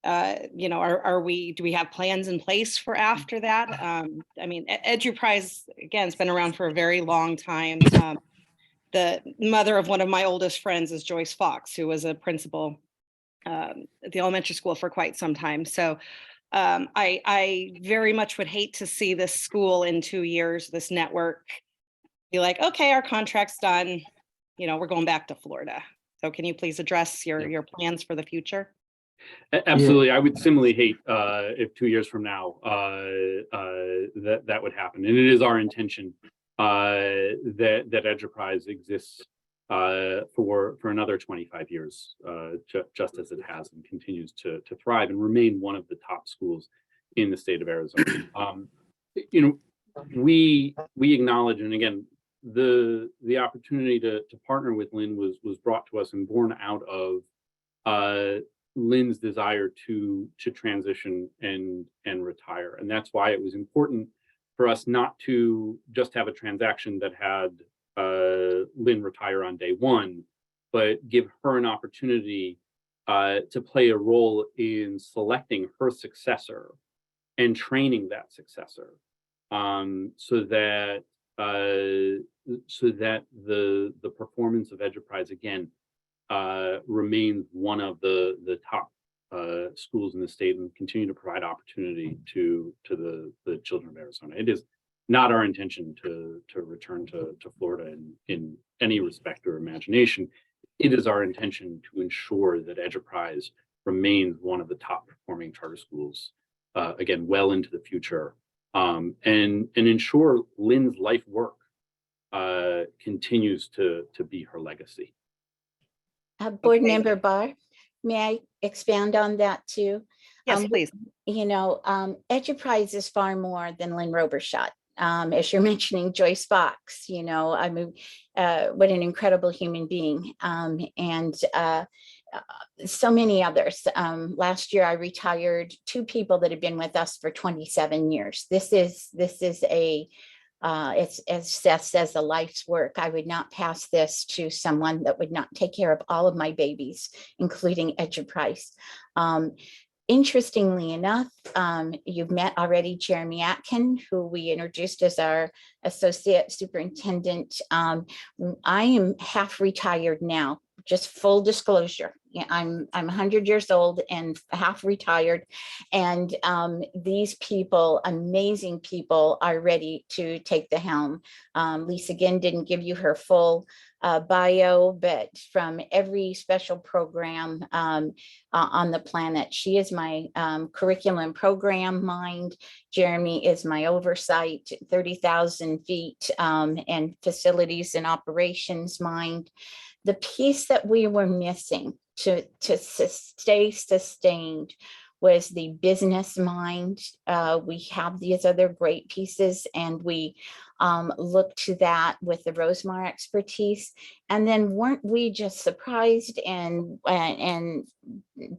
Do we have plans in place for after that? Enterprise, again, has been around for a very long time. The mother of one of my oldest friends is Joyce Fox, who was a principal at the elementary school for quite some time. So I very much would hate to see this school in 2 years, this network, be like, okay, our contract's done. We're going back to Florida. So can you please address your plans for the future? Absolutely. I would similarly hate if 2 years from now that would happen. And it is our intention that Enterprise exists for another 25 years, just as it has, and continues to thrive and remain one of the top schools in the state of Arizona. We acknowledge, and again, the opportunity to partner with Lynn was brought to us and born out of Lynn's desire to transition and retire. And that's why it was important for us not to just have a transaction that had Lynn retire on day one, but give her an opportunity to play a role in selecting her successor and training that successor, so that the performance of Enterprise again remains one of the top schools in the state and continue to provide opportunity to the children of Arizona. It is not our intention to return to Florida in any respect or imagination. It is our intention to ensure that Enterprise remains one of the top performing charter schools, again, well into the future, and ensure Lynn's life work continues to be her legacy. Board Member Barr, may I expound on that too? Yes, please. You know, Enterprise is far more than Lynn Robershot. As you're mentioning Joyce Fox, you know, I mean, what an incredible human being, and so many others. Last year, I retired 2 people that have been with us for 27 years. This is a it's, as Seth says, a life's work. I would not pass this to someone that would not take care of all of my babies, including Enterprise. Interestingly enough, you've met already Jeremy Atkin, who we introduced as our associate superintendent. I am half retired now, just full disclosure. Yeah, I'm 100 years old and half retired. And these people, amazing people, are ready to take the helm. Lisa Ginn didn't give you her full bio, but from every special program on the planet, she is my curriculum program mind. Jeremy is my oversight, 30,000 feet and facilities and operations mind. The piece that we were missing to stay sustained was the business mind. We have these other great pieces, and we look to that with the Rosemar expertise. And then weren't we just surprised and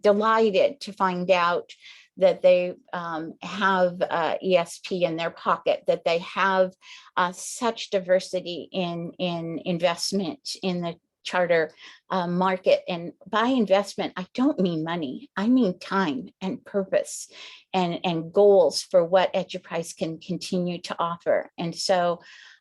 delighted to find out that they have ESP in their pocket, that they have such diversity in investment in the charter market. And by investment, I don't mean money. I mean time and purpose and goals for what Enterprise can continue to offer. And so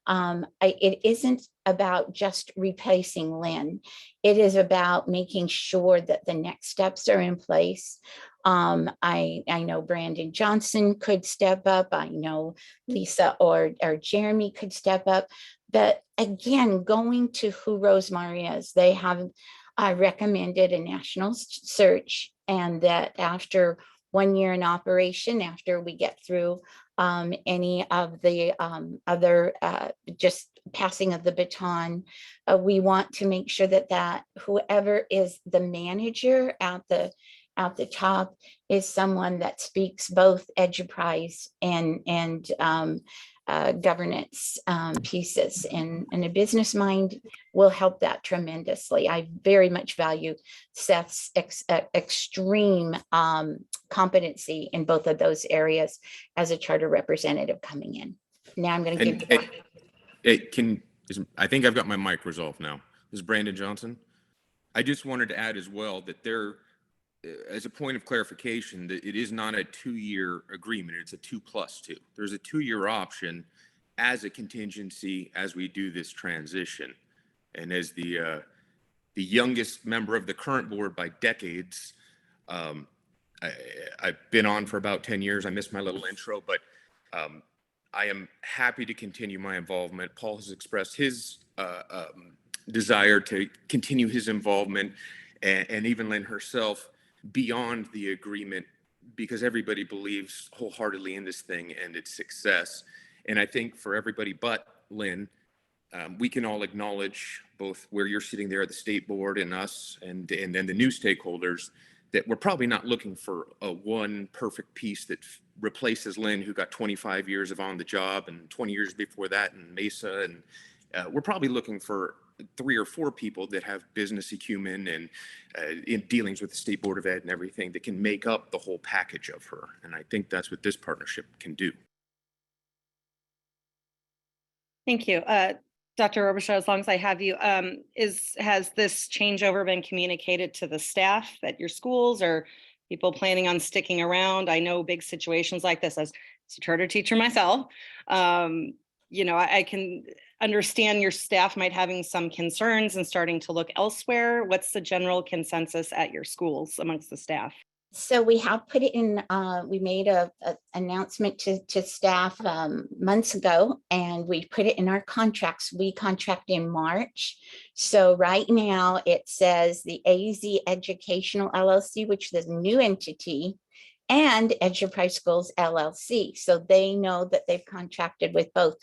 it isn't about just replacing Lynn. It is about making sure that the next steps are in place. I know Brandon Johnson could step up. I know Lisa or Jeremy could step up. But again, going to who Rosemar is, they have recommended a national search, and that after 1 year in operation, after we get through any of the other just passing of the baton, we want to make sure that whoever is the manager at the top is someone that speaks both Enterprise and governance pieces, and a business mind will help that tremendously. I very much value Seth's extreme competency in both of those areas as a charter representative coming in. Now I'm going to give you back. I think I've got my mic resolved now. This is Brandon Johnson. I just wanted to add as well that as a point of clarification, that it is not a 2-year agreement, it's a 2+2. There's a 2-year option as a contingency as we do this transition. And as the youngest member of the current board by decades, I've been on for about 10 years. I missed my little intro, but I am happy to continue my involvement. Paul has expressed his desire to continue his involvement, and even Lynn herself, beyond the agreement, because everybody believes wholeheartedly in this thing and its success. And I think for everybody but Lynn, we can all acknowledge, both where you're sitting there at the state board and us and then the new stakeholders, that we're probably not looking for one perfect piece that replaces Lynn, who got 25 years of on the job and 20 years before that in Mesa. And we're probably looking for 3 or 4 people that have business acumen and in dealings with the State Board of Ed and everything that can make up the whole package of her. And I think that's what this partnership can do. Thank you. Dr. Robichaud, as long as I have you, has this changeover been communicated to the staff at your schools or people planning on sticking around? I know big situations like this as a charter teacher myself. You know, I can understand your staff might having some concerns and starting to look elsewhere. What's the general consensus at your schools amongst the staff? So we have put it in, we made a announcement to staff months ago, and we put it in our contracts. We contract in March. So right now it says the AZ Educational LLC, which is a new entity, and Enterprise Schools LLC. So they know that they've contracted with both,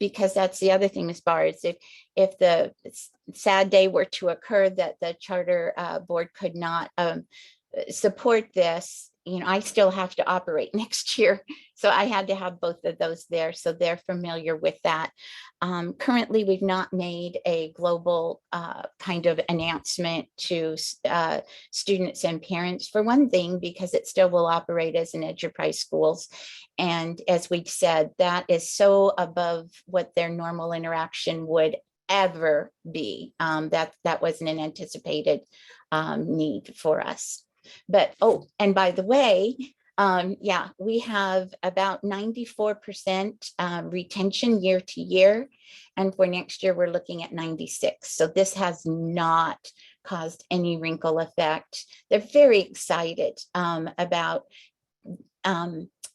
because that's the other thing, Ms. Barr, is if the sad day were to occur that the charter board could not support this, you know, I still have to operate next year. So I had to have both of those there. So they're familiar with that. Currently, we've not made a global kind of announcement to students and parents, for one thing, because it still will operate as an enterprise schools. And as we've said, that is so above what their normal interaction would ever be. That wasn't an anticipated need for us. But, oh, and by the way, yeah, we have about 94% retention year to year. And for next year, we're looking at 96. So this has not caused any wrinkle effect. They're very excited about,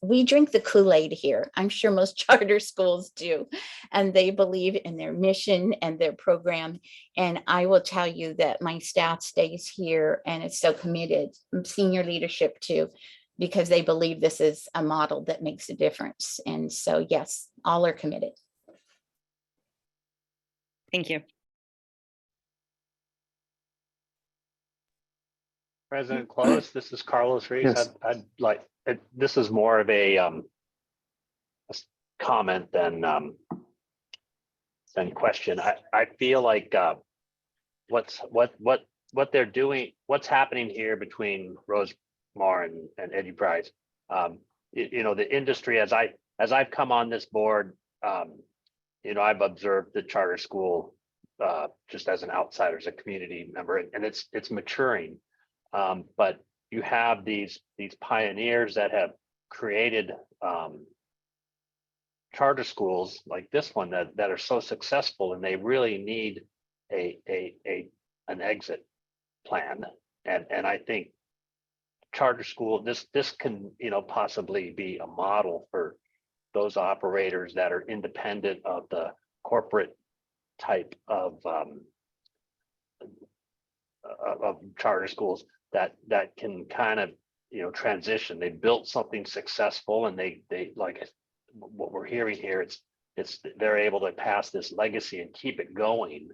we drink the Kool-Aid here. I'm sure most charter schools do. And they believe in their mission and their program. And I will tell you that my staff stays here and is so committed, senior leadership too, because they believe this is a model that makes a difference. And so, yes, all are committed. Thank you. President Close, this is Carlos Reese. Yes. I'd like, this is more of a comment than question. I feel like what they're doing, what's happening here between Rosemar and Enterprise. You know, the industry, as I've come on this board, you know, I've observed the charter school just as an outsider, as a community member, and it's maturing. But you have these pioneers that have created charter schools like this one that are so successful, and they really need an exit plan. And I think charter school, this can, you know, possibly be a model for those operators that are independent of the corporate type of charter schools that can kind of, you know, transition. They built something successful, and they like what we're hearing here, they're able to pass this legacy and keep it going.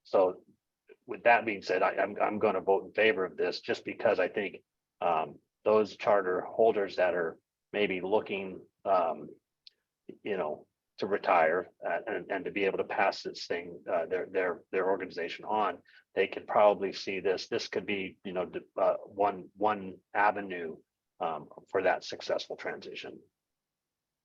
So with that being said, I'm going to vote in favor of this, just because I think those charter holders that are maybe looking, you know, to retire and to be able to pass this thing, their organization on, they could probably see this. This could be, you know, one avenue for that successful transition.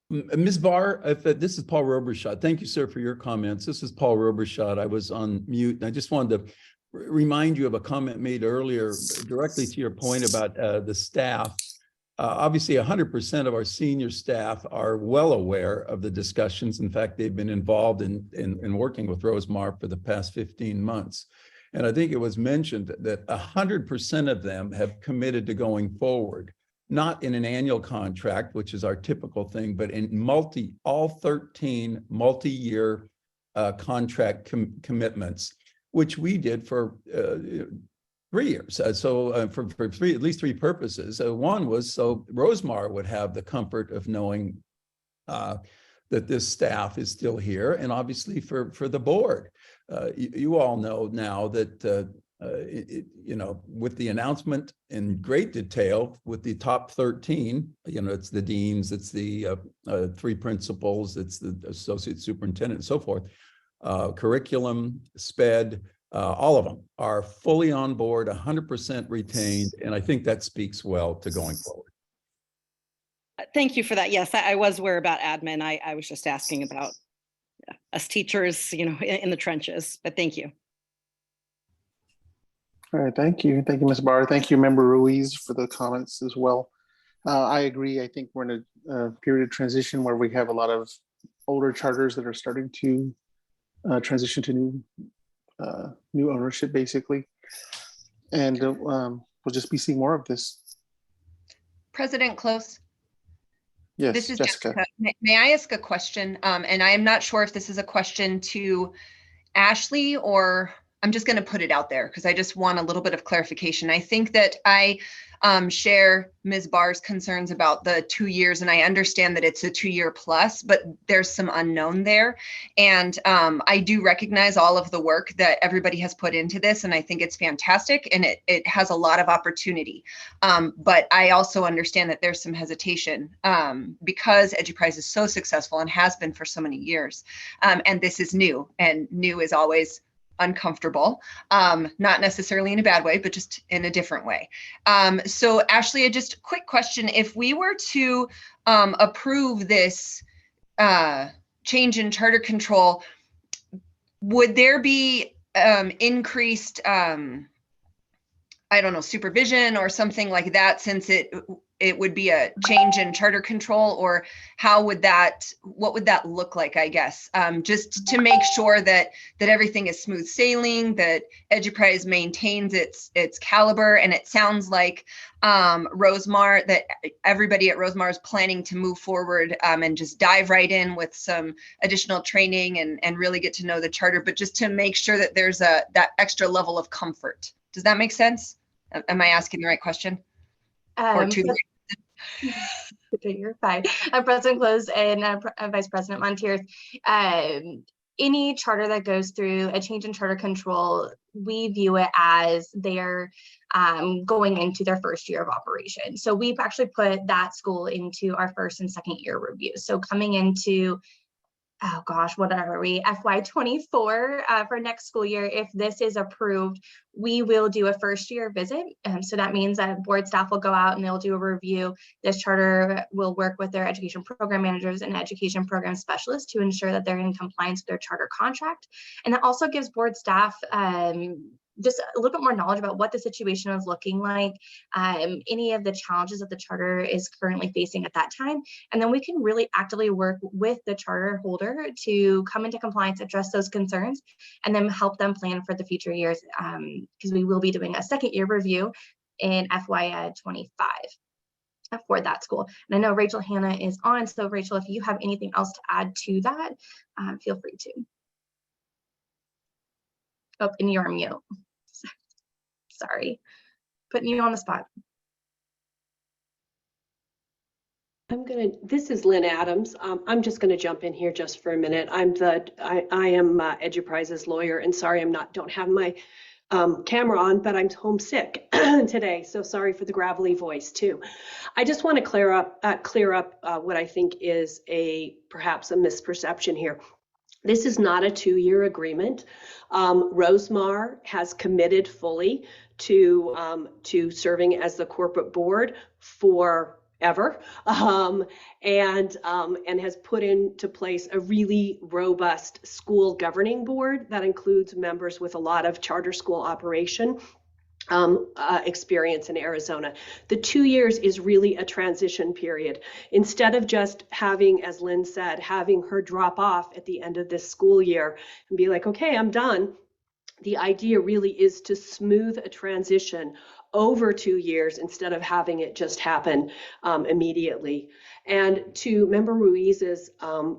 Ms. Barr, this is Paul Robershot. Thank you, sir, for your comments. This is Paul Robershot. I was on mute, and I just wanted to remind you of a comment made earlier directly to your point about the staff. Obviously, 100% of our senior staff are well aware of the discussions. In fact, they've been involved in working with Rosemar for the past 15 months. And I think it was mentioned that 100% of them have committed to going forward, not in an annual contract, which is our typical thing, but in all 13 multi-year contract commitments, which we did for 3 years. For at least three purposes. One was so Rosemar would have the comfort of knowing that this staff is still here, and obviously for the board. You all know now that you know, with the announcement in great detail with the top 13, you know, it's the deans, it's the 3 principals, it's the associate superintendent, and so forth. Curriculum, SPED, all of them are fully on board, 100% retained, and I think that speaks well to going forward. Thank you for that. Yes, I was aware about admin. I was just asking about us teachers, in the trenches. But thank you. All right, thank you. Thank you, Ms. Barr. Thank you, Member Ruiz, for the comments as well. I agree. I think we're in a period of transition where we have a lot of older charters that are starting to transition to new ownership, basically. And we'll just be seeing more of this. President Close. Yes, This is Jessica. May I ask a question? And I am not sure if this is a question to Ashley, or I'm just going to put it out there because I just want a little bit of clarification. I think that I share Ms. Barr's concerns about the 2 years, and I understand that it's a 2-year plus, but there's some unknown there. And I do recognize all of the work that everybody has put into this, and I think it's fantastic, and it has a lot of opportunity. But I also understand that there's some hesitation because EduPrize is so successful and has been for so many years. And this is new, and new is always uncomfortable, not necessarily in a bad way, but just in a different way. So Ashley, just a quick question. If we were to approve this change in charter control, would there be increased, I don't know, supervision or something like that, since it would be a change in charter control? Or what would that look like, I guess, just to make sure that everything is smooth sailing, that EduPrize maintains its caliber. And it sounds like Rosemar, that everybody at Rosemar is planning to move forward and just dive right in with some additional training and really get to know the charter, but just to make sure that there's that extra level of comfort. Does that make sense? Am I asking the right question? Or to You're fine. President Close and Vice President Montiers. Any charter that goes through a change in charter control, we view it as they're going into their first year of operation. So we've actually put that school into our first and second year review. So coming into, oh gosh, what are we, FY24 for next school year, if this is approved, we will do a first year visit. So that means that board staff will go out and they'll do a review. This charter will work with their education program managers and education program specialists to ensure that they're in compliance with their charter contract. And that also gives board staff just a little bit more knowledge about what the situation is looking like, any of the challenges that the charter is currently facing at that time. And then we can really actively work with the charter holder to come into compliance, address those concerns, and then help them plan for the future years, because we will be doing a second year review in FY25 for that school. And I know Rachel Hanna is on, so Rachel, if you have anything else to add to that, feel free to. Oh, and you're on mute. Sorry, putting you on the spot. This is Lynn Adams. I'm just gonna jump in here just for a minute. I am EduPrize's lawyer, and sorry, don't have my camera on, but I'm homesick today, so sorry for the gravelly voice too. I just want to clear up what I think is perhaps a misperception here. This is not a 2-year agreement. Rosemar has committed fully to serving as the corporate board forever, and has put into place a really robust school governing board that includes members with a lot of charter school operation experience in Arizona. The 2 years is really a transition period. Instead of just having, as Lynn said, having her drop off at the end of this school year and be like, okay, I'm done. The idea really is to smooth a transition over 2 years instead of having it just happen immediately. And to Member Ruiz's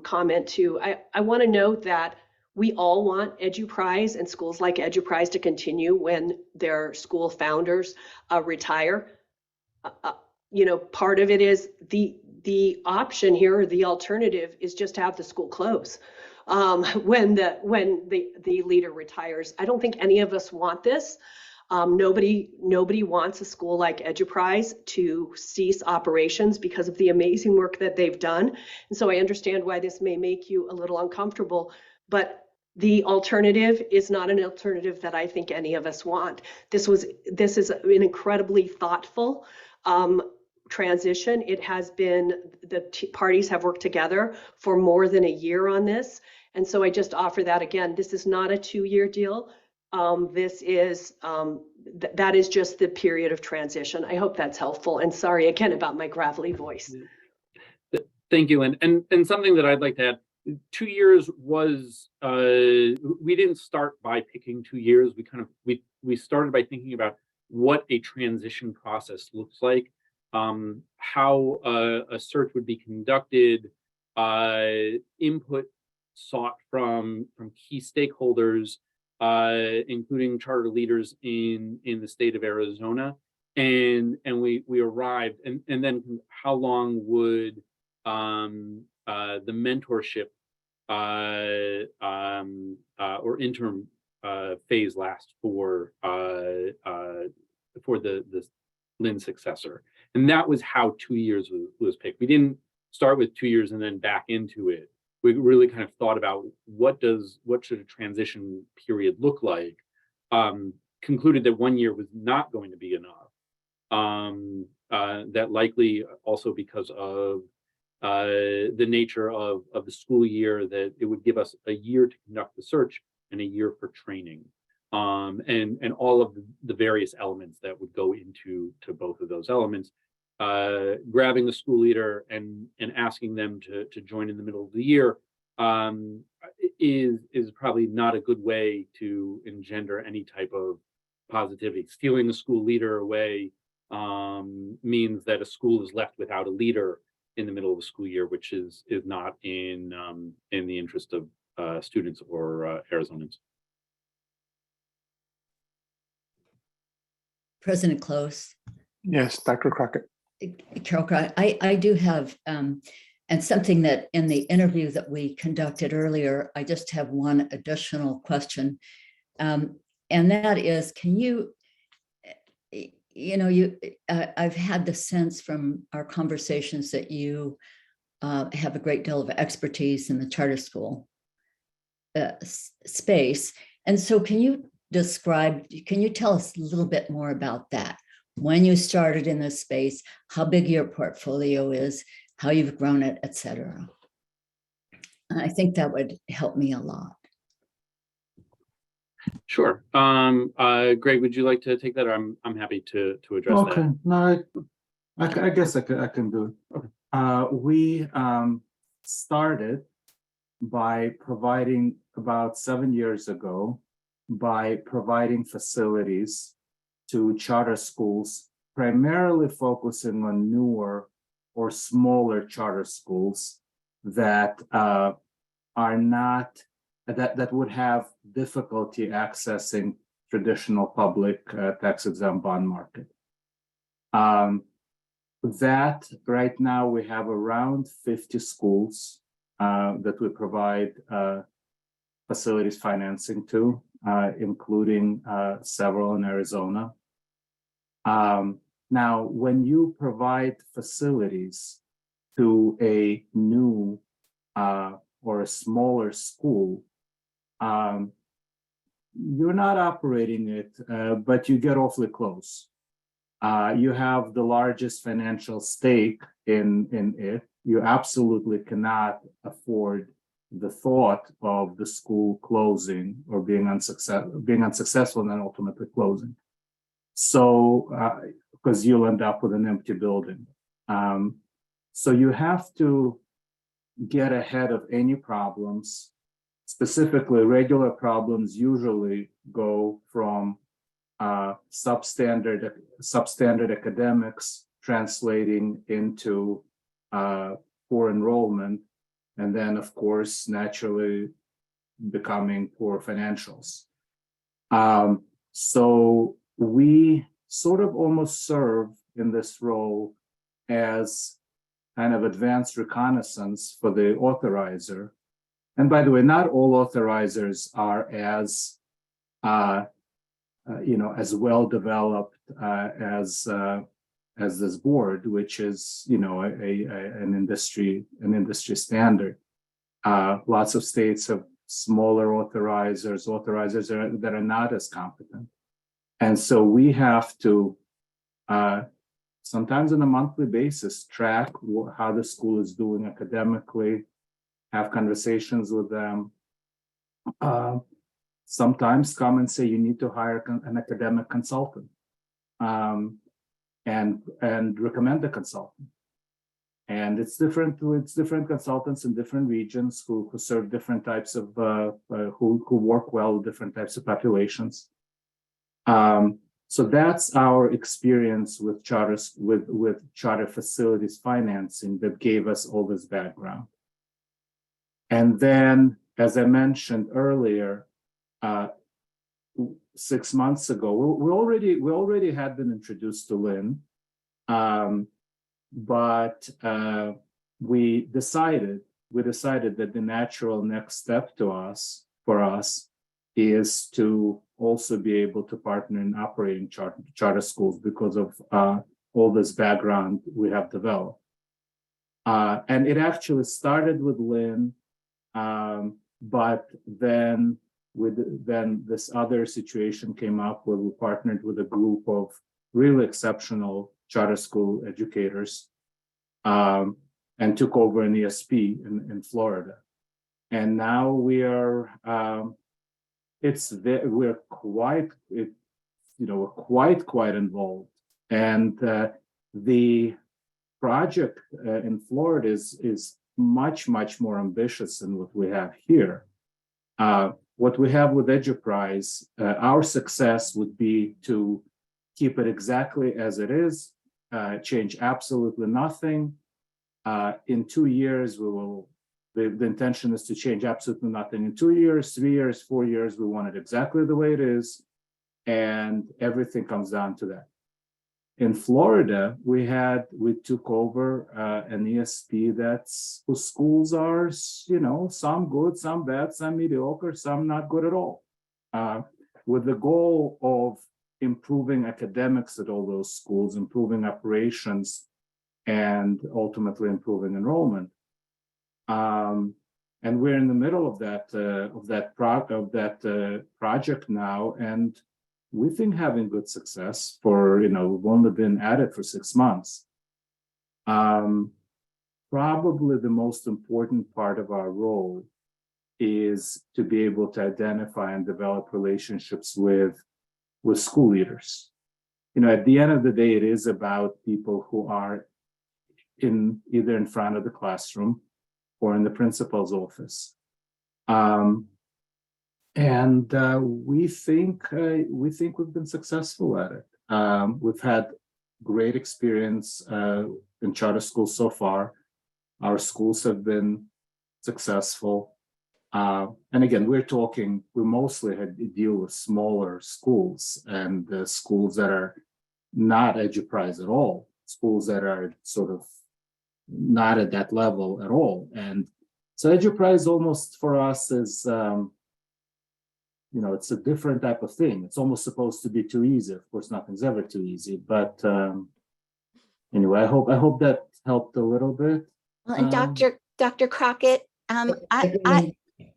comment too, I want to note that we all want EduPrize and schools like EduPrize to continue when their school founders retire. Part of it is the option here, or the alternative, is just to have the school close when the leader retires. I don't think any of us want this. Nobody wants a school like EduPrize to cease operations because of the amazing work that they've done. And so I understand why this may make you a little uncomfortable, but the alternative is not an alternative that I think any of us want. This is an incredibly thoughtful transition. It has been, the parties have worked together for more than a year on this, And so I just offer that again. This is not a 2-year deal. This is, that is just the period of transition. I hope that's helpful. And sorry again about my gravelly voice. Thank you. And something that I'd like to add, 2 years was, we didn't start by picking 2 years. We started by thinking about what a transition process looks like, how a search would be conducted, input sought from key stakeholders, including charter leaders in the state of Arizona, and we arrived, and then how long would the mentorship or interim phase last for the Lynn successor, and that was how 2 years was picked. We didn't start with 2 years and then back into it. We really kind of thought about what should a transition period look like. Concluded that 1 year was not going to be enough. That likely also because of the nature of the school year, that it would give us a year to conduct the search and a year for training, and all of the various elements that would go into both of those elements. Grabbing the school leader and asking them to join in the middle of the year is probably not a good way to engender any type of positivity. Stealing the school leader away means that a school is left without a leader in the middle of the school year, which is not in the interest of students or Arizonans. President Close. Yes, Dr. Crockett. Carol Crockett, I do have, and something that in the interview that we conducted earlier, I just have one additional question. And that is, can you, I've had the sense from our conversations that you have a great deal of expertise in the charter school space. And so can you tell us a little bit more about that? When you started in this space, how big your portfolio is, how you've grown it, et cetera. I think that would help me a lot. Sure. Greg, would you like to take that? Or I'm happy to address that. Okay, no, I guess I can do it. Okay. We started by providing about 7 years ago by providing facilities to charter schools, primarily focusing on newer or smaller charter schools that are not, that would have difficulty accessing traditional public tax exempt bond market. That right now we have around 50 schools that we provide facilities financing to, including several in Arizona. Now, when you provide facilities to a new or a smaller school, you're not operating it, but you get awfully close. You have the largest financial stake in it. You absolutely cannot afford the thought of the school closing or being unsuccessful and then ultimately closing. So, because you'll end up with an empty building. So you have to get ahead of any problems. Specifically, regular problems usually go from substandard academics translating into poor enrollment, and then, of course, naturally becoming poor financials. So we sort of almost serve in this role as kind of advanced reconnaissance for the authorizer. And by the way, not all authorizers are as as well developed as this board, which is an industry standard. Lots of states have smaller authorizers that are not as competent, and so we have to sometimes on a monthly basis track how the school is doing academically, have conversations with them, sometimes come and say you need to hire an academic consultant, and recommend the consultant. And it's different consultants in different regions who serve different types of who work well with different types of populations. So that's our experience with charters, with charter facilities financing that gave us all this background. And then, as I mentioned earlier, 6 months ago, we already had been introduced to Lynn, but we decided that the natural next step for us is to also be able to partner in operating charter schools because of all this background we have developed. And it actually started with Lynn, but then this other situation came up where we partnered with a group of really exceptional charter school educators, and took over an ESP in Florida. And now we're quite involved. And the project in Florida is much more ambitious than what we have here. What we have with Eduprise, our success would be to keep it exactly as it is, change absolutely nothing. In 2 years, the intention is to change absolutely nothing. In 2 years, 3 years, 4 years, we want it exactly the way it is. And everything comes down to that. In Florida, we took over an ESP whose schools are, some good, some bad, some mediocre, some not good at all, with the goal of improving academics at all those schools, improving operations, and ultimately improving enrollment. And we're in the middle of that project now, and we think having good success we've only been at it for 6 months. Probably the most important part of our role is to be able to identify and develop relationships with school leaders. At the end of the day, it is about people who are either in front of the classroom or in the principal's office. And we think we've been successful at it. We've had great experience in charter schools so far. Our schools have been successful. And again, we mostly had to deal with smaller schools and schools that are not Eduprise at all, schools that are sort of not at that level at all. And so Eduprise almost for us is, it's a different type of thing. It's almost supposed to be too easy. Of course, nothing's ever too easy. But anyway, I hope that helped a little bit. Well, and Dr. Crockett,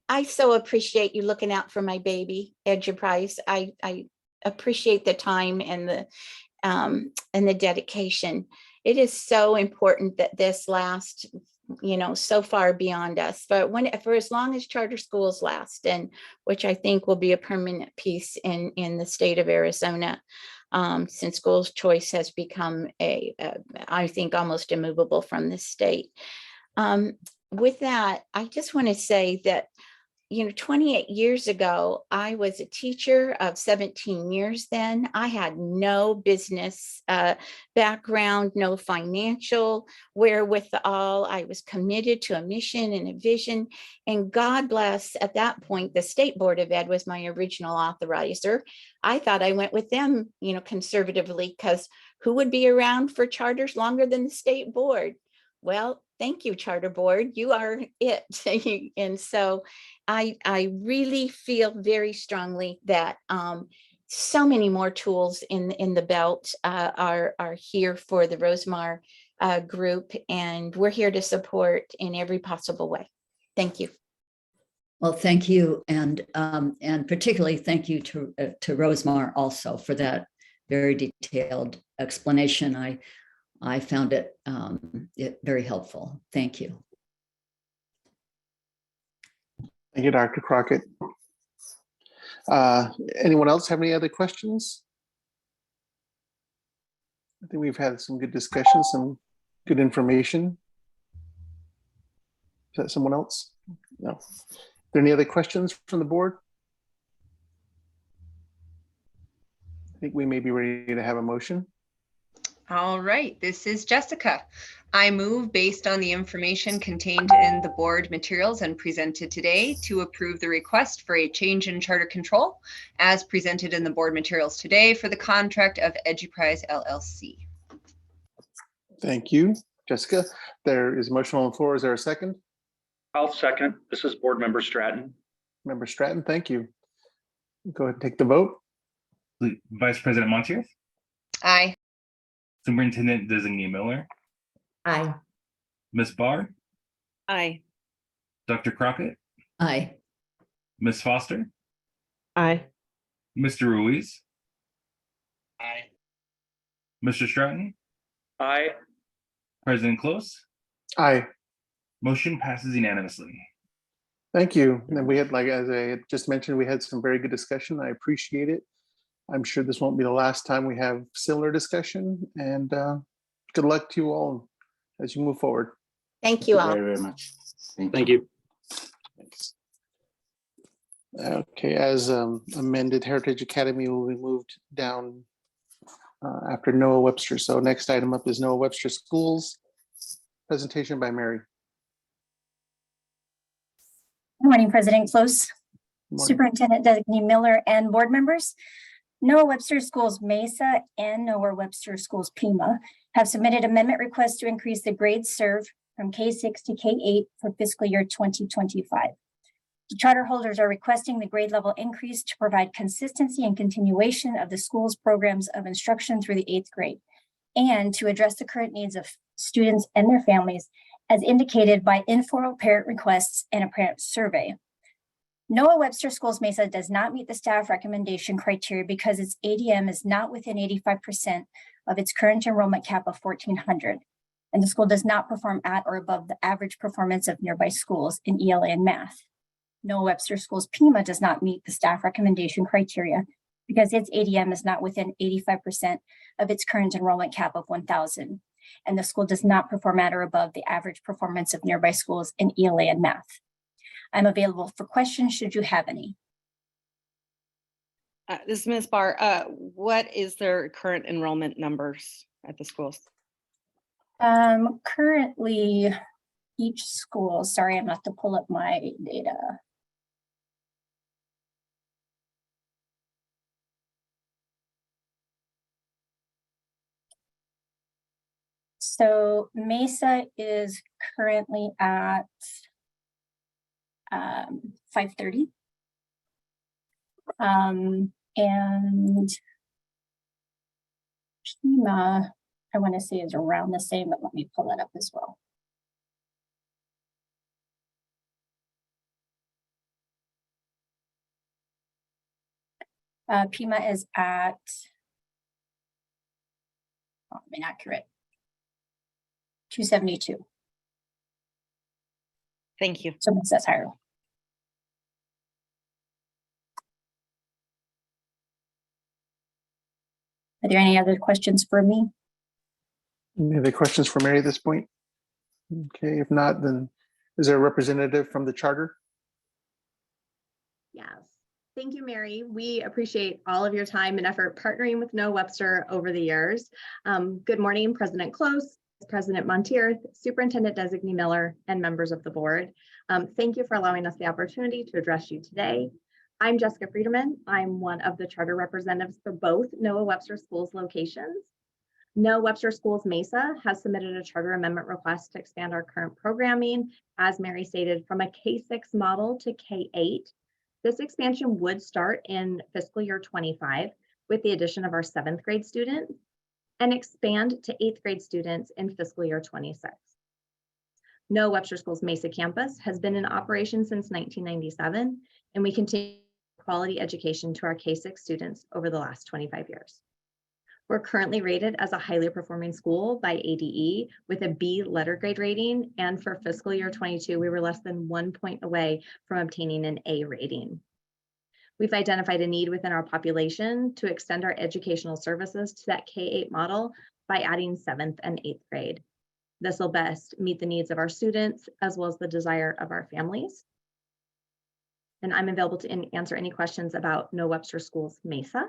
I so appreciate you looking out for my baby, Eduprise. I appreciate the time and the dedication. It is so important that this lasts, so far beyond us. But for as long as charter schools last, and which I think will be a permanent piece in the state of Arizona, since school choice has become I think almost immovable from the state. With that, I just want to say that 28 years ago, I was a teacher of 17 years then. I had no business background, no financial wherewithal. I was committed to a mission and a vision. And God bless, at that point, the State Board of Ed was my original authorizer. I thought I went with them, conservatively, because who would be around for charters longer than the State Board? Well, thank you, Charter Board. You are it. And so I really feel very strongly that so many more tools in the belt are here for the Rosemar group, and we're here to support in every possible way. Thank you. Well, thank you, and particularly thank you to Rosemar also for that very detailed explanation. I found it very helpful. Thank you. Thank you, Dr. Crockett. Anyone else have any other questions? I think we've had some good discussion, some good information. Is that someone else? No. Are there any other questions from the board? I think we may be ready to have a motion. All right, this is Jessica. I move based on the information contained in the board materials and presented today to approve the request for a change in charter control as presented in the board materials today for the contract of Eduprise LLC. Thank you, Jessica. There is a motion on the floor. Is there a second? I'll second. This is Board Member Stratton. Member Stratton, thank you. Go ahead and take the vote. Vice President Montier, Aye. Superintendent Designee Miller, Aye. Ms. Barr, Aye. Dr. Crockett, Aye. Ms. Foster, Aye. Mr. Ruiz, Aye. Mr. Stratton, Aye. President Close. Aye. Motion passes unanimously. Thank you. And we had, like, as I had just mentioned, we had some very good discussion. I appreciate it. I'm sure this won't be the last time we have similar discussion, and good luck to you all as you move forward. Thank you all. Very much. Thank you. Okay, as amended, Heritage Academy will be moved down after Noah Webster. So next item up is Noah Webster Schools. Presentation by Mary. Good morning, President Close, Morning. Superintendent Designee Miller, and board members. Noah Webster Schools Mesa and Noah Webster Schools Pima have submitted amendment requests to increase the grades served from K6 to K8 for fiscal year 2025. The charter holders are requesting the grade level increase to provide consistency and continuation of the school's programs of instruction through the 8th grade, and to address the current needs of students and their families as indicated by informal parent requests and a parent survey. Noah Webster Schools Mesa does not meet the staff recommendation criteria because its ADM is not within 85% of its current enrollment cap of 1,400, and the school does not perform at or above the average performance of nearby schools in ELA and math. Noah Webster Schools Pima does not meet the staff recommendation criteria because its ADM is not within 85% of its current enrollment cap of 1,000, and the school does not perform at or above the average performance of nearby schools in ELA and math. I'm available for questions should you have any. This is Ms. Barr. What is their current enrollment numbers at the schools? Currently, each school, sorry, I'm not to pull up my data. So Mesa is currently at 530. And Pima, I want to say is around the same, but let me pull it up as well. Pima is at, oh, I'm inaccurate, 272. Thank you. So Mesa's higher. Are there any other questions for me? Any other questions for Mary at this point? Okay, if not, then is there a representative from the charter? Yes. Thank you, Mary. We appreciate all of your time and effort partnering with Noah Webster over the years. Good morning, President Close, President Montier, Superintendent Designee Miller, and members of the board. Thank you for allowing us the opportunity to address you today. I'm Jessica Friedman. I'm one of the charter representatives for both Noah Webster Schools locations. Noah Webster Schools Mesa has submitted a charter amendment request to expand our current programming, as Mary stated, from a K6 model to K8. This expansion would start in fiscal year 25 with the addition of our 7th grade students and expand to 8th grade students in fiscal year 26. Noah Webster Schools Mesa campus has been in operation since 1997, and we continue quality education to our K6 students over the last 25 years. We're currently rated as a highly performing school by ADE with a B letter grade rating, and for fiscal year 22, we were less than 1 point away from obtaining an A rating. We've identified a need within our population to extend our educational services to that K-8 model by adding 7th and 8th grade. This will best meet the needs of our students as well as the desire of our families. And I'm available to answer any questions about No Webster Schools Mesa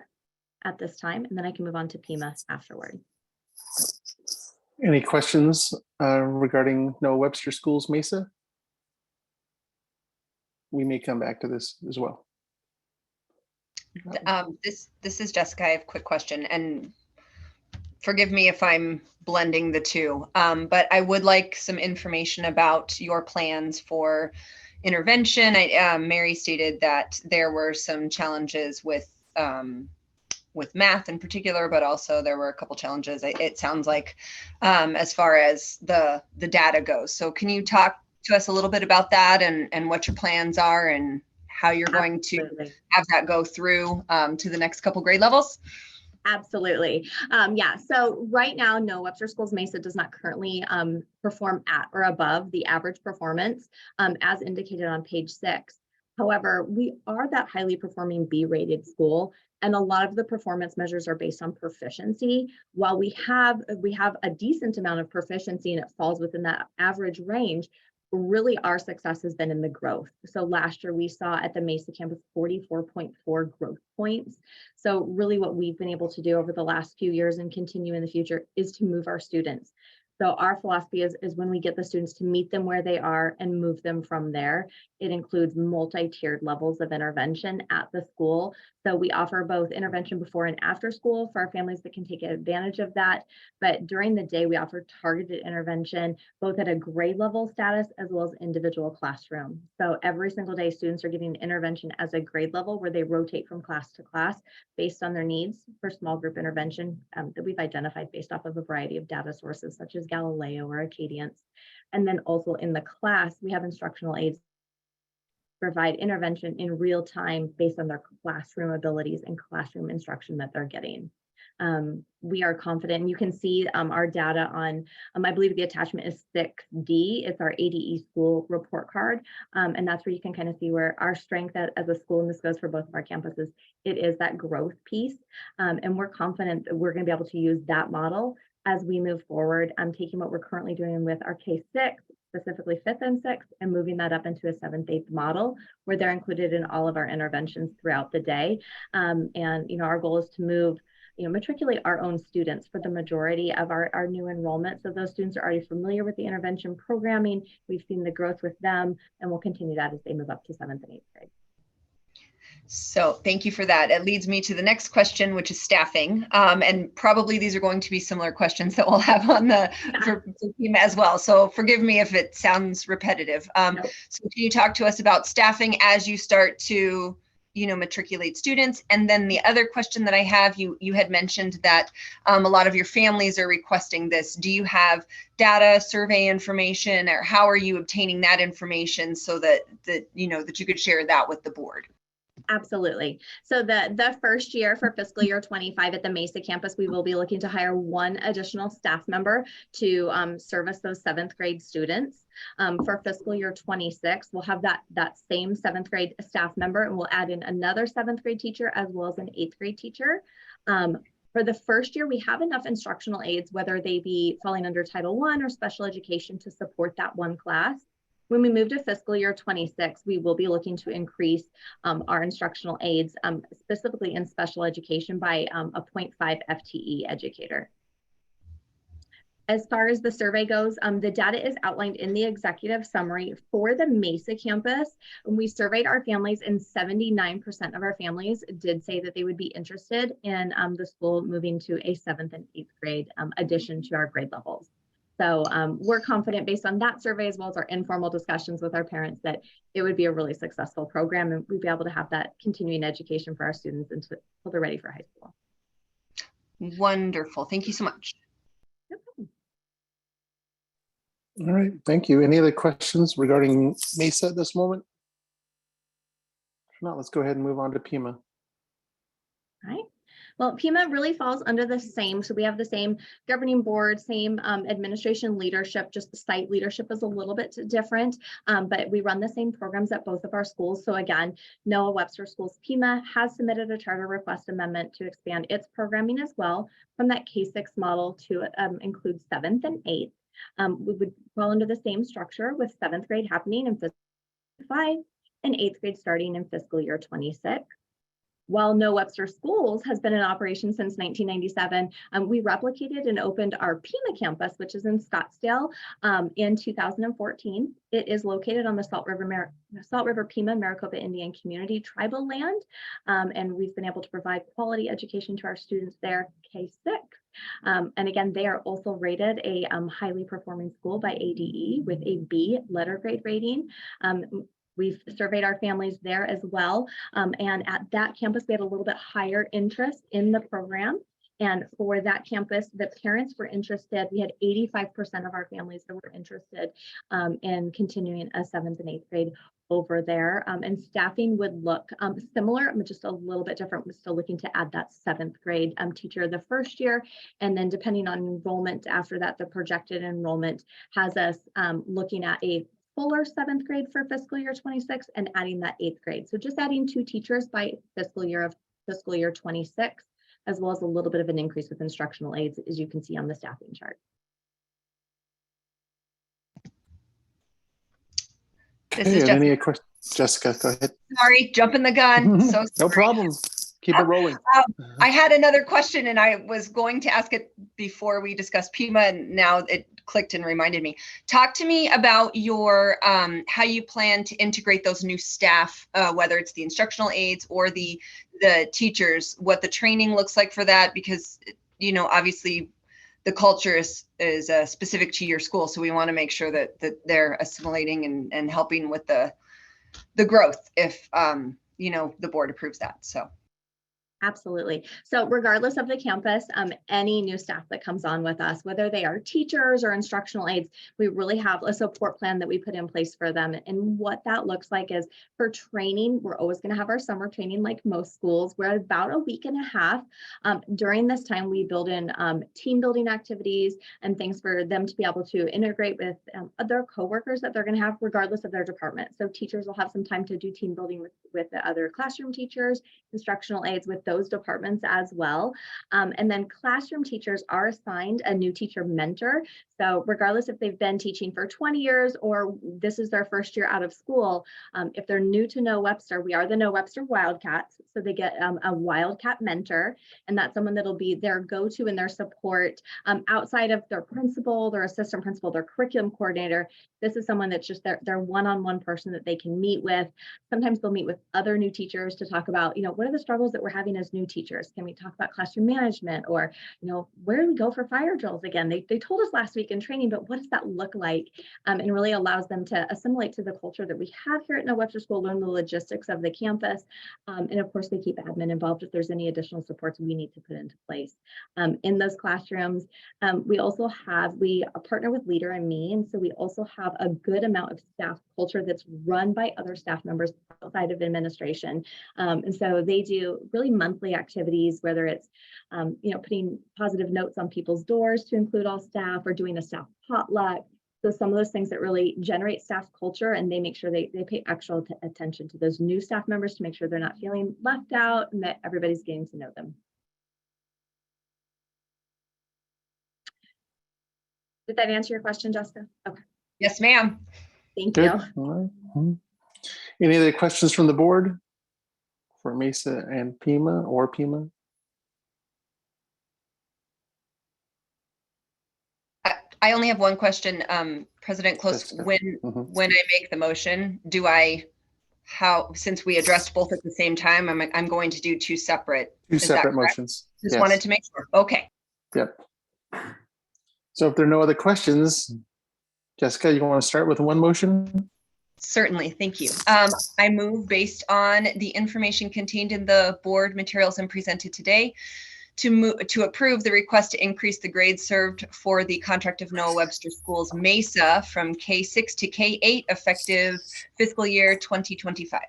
at this time, and then I can move on to Pima afterward. Any questions regarding No Webster Schools Mesa? We may come back to this as well. This is Jessica. I have a quick question, and forgive me if I'm blending the two, but I would like some information about your plans for intervention. Mary stated that there were some challenges with math in particular, but also there were a couple challenges, it sounds like, as far as the data goes. So can you talk to us a little bit about that and what your plans are and how you're going to have that go through to the next couple grade levels? Absolutely. Yeah, so right now, No Webster Schools Mesa does not currently perform at or above the average performance as indicated on page 6. However, we are that highly performing B-rated school, and a lot of the performance measures are based on proficiency. While we have a decent amount of proficiency and it falls within that average range, really our success has been in the growth. So last year we saw at the Mesa campus 44.4 growth points. So really what we've been able to do over the last few years and continue in the future is to move our students. So our philosophy is when we get the students to meet them where they are and move them from there. It includes multi-tiered levels of intervention at the school. So we offer both intervention before and after school for our families that can take advantage of that. But during the day, we offer targeted intervention, both at a grade level status as well as individual classroom. So every single day, students are getting intervention as a grade level where they rotate from class to class based on their needs for small group intervention that we've identified based off of a variety of data sources such as Galileo or Acadience. And then also in the class, we have instructional aides provide intervention in real time based on their classroom abilities and classroom instruction that they're getting. We are confident. You can see our data on, I believe the attachment is 6D. It's our ADE school report card. And that's where you can kind of see where our strength as a school, and this goes for both of our campuses, it is that growth piece. And we're confident that we're going to be able to use that model as we move forward. I'm taking what we're currently doing with our K6, specifically 5th and 6th, and moving that up into a 7th, 8th model where they're included in all of our interventions throughout the day. And our goal is to move, matriculate our own students for the majority of our new enrollment. So those students are already familiar with the intervention programming. We've seen the growth with them, and we'll continue that as they move up to 7th and 8th grade. So thank you for that. It leads me to the next question, which is staffing. And probably these are going to be similar questions that we'll have on for Pima as well. So forgive me if it sounds repetitive. So can you talk to us about staffing as you start to, matriculate students? And then the other question that I have, you had mentioned that a lot of your families are requesting this. Do you have data, survey information, or how are you obtaining that information so that you could share that with the board? Absolutely. So the first year for fiscal year 25 at the Mesa campus, we will be looking to hire one additional staff member to service those 7th grade students. For fiscal year 26, we'll have that same 7th grade staff member, and we'll add in another 7th grade teacher as well as an 8th grade teacher. For the first year, we have enough instructional aides, whether they be falling under Title I or special education, to support that one class. When we move to fiscal year 26, we will be looking to increase our instructional aides, specifically in special education, by a 0.5 FTE educator. As far as the survey goes, the data is outlined in the executive summary for the Mesa campus. When we surveyed our families, and 79% of our families did say that they would be interested in the school moving to a 7th and 8th grade addition to our grade levels. So we're confident based on that survey, as well as our informal discussions with our parents, that it would be a really successful program, and we'd be able to have that continuing education for our students until they're ready for high school. Wonderful. Thank you so much. No problem. All right, thank you. Any other questions regarding Mesa at this moment? If not, let's go ahead and move on to Pima. All right. Well, Pima really falls under the same. So we have the same governing board, same administration leadership, just the site leadership is a little bit different, but we run the same programs at both of our schools. So again, Noah Webster Schools Pima has submitted a charter request amendment to expand its programming as well from that K-6 model to include 7th and 8th. We would fall under the same structure with 7th grade happening in fiscal 5 and 8th grade starting in fiscal year 26. While No Webster Schools has been in operation since 1997, we replicated and opened our Pima campus, which is in Scottsdale, in 2014. It is located on the Salt River Pima Maricopa Indian Community tribal land, and we've been able to provide quality education to our students there, K-6. And again, they are also rated a highly performing school by ADE with a B letter grade rating. We've surveyed our families there as well. And at that campus, we had a little bit higher interest in the program. And for that campus, the parents were interested. We had 85% of our families that were interested in continuing a 7th and 8th grade over there. And staffing would look similar, just a little bit different. We're still looking to add that 7th grade teacher the first year. And then depending on enrollment after that, the projected enrollment has us looking at a fuller 7th grade for fiscal year 26 and adding that 8th grade. So just adding 2 teachers by fiscal year 26, as well as a little bit of an increase with instructional aides, as you can see on the staffing chart. This is any questions? Jessica, go ahead. Sorry, jumping the gun. So sorry. No problem. Keep it rolling. I had another question and I was going to ask it before we discussed Pima, and now it clicked and reminded me. Talk to me about your how you plan to integrate those new staff, whether it's the instructional aides or the teachers, what the training looks like for that, because obviously the culture is specific to your school, so we want to make sure that they're assimilating and helping with the growth if the board approves that. So. Absolutely. So regardless of the campus, any new staff that comes on with us, whether they are teachers or instructional aides, we really have a support plan that we put in place for them. And what that looks like is for training, we're always going to have our summer training like most schools. We're about a week and a half. During this time, we build in team building activities and things for them to be able to integrate with other coworkers that they're going to have regardless of their department. So teachers will have some time to do team building with the other classroom teachers, instructional aides with those departments as well. And then classroom teachers are assigned a new teacher mentor. So regardless if they've been teaching for 20 years or this is their first year out of school, if they're new to No Webster, we are the No Webster Wildcats. So they get a Wildcat mentor, and that's someone that'll be their go-to and their support outside of their principal, their assistant principal, their curriculum coordinator. This is someone that's just their one-on-one person that they can meet with. Sometimes they'll meet with other new teachers to talk about, what are the struggles that we're having as new teachers? Can we talk about classroom management, or, where do we go for fire drills again? They told us last week in training, but what does that look like? And really allows them to assimilate to the culture that we have here at No Webster School, learn the logistics of the campus. And of course, they keep admin involved if there's any additional supports we need to put into place. In those classrooms, we partner with Leader and Me. And so we also have a good amount of staff culture that's run by other staff members outside of administration. And so they do really monthly activities, whether it's, putting positive notes on people's doors to include all staff or doing a staff potluck. So some of those things that really generate staff culture, and they make sure they pay extra attention to those new staff members to make sure they're not feeling left out and that everybody's getting to know them. Did that answer your question, Jessica? Okay. Yes, ma'am. Thank Good. you. All right. Any other questions from the board for Mesa and Pima or Pima? I only have one question, President Close. When I make the motion, since we addressed both at the same time, I'm going to do two separate Motions. Just wanted to make sure. Okay. Yep. So if there are no other questions, Jessica, you want to start with one motion? Certainly, thank you. I move based on the information contained in the board materials and presented today to approve the request to increase the grades served for the contract of Noah Webster Schools Mesa from K6 to K8 effective fiscal year 2025.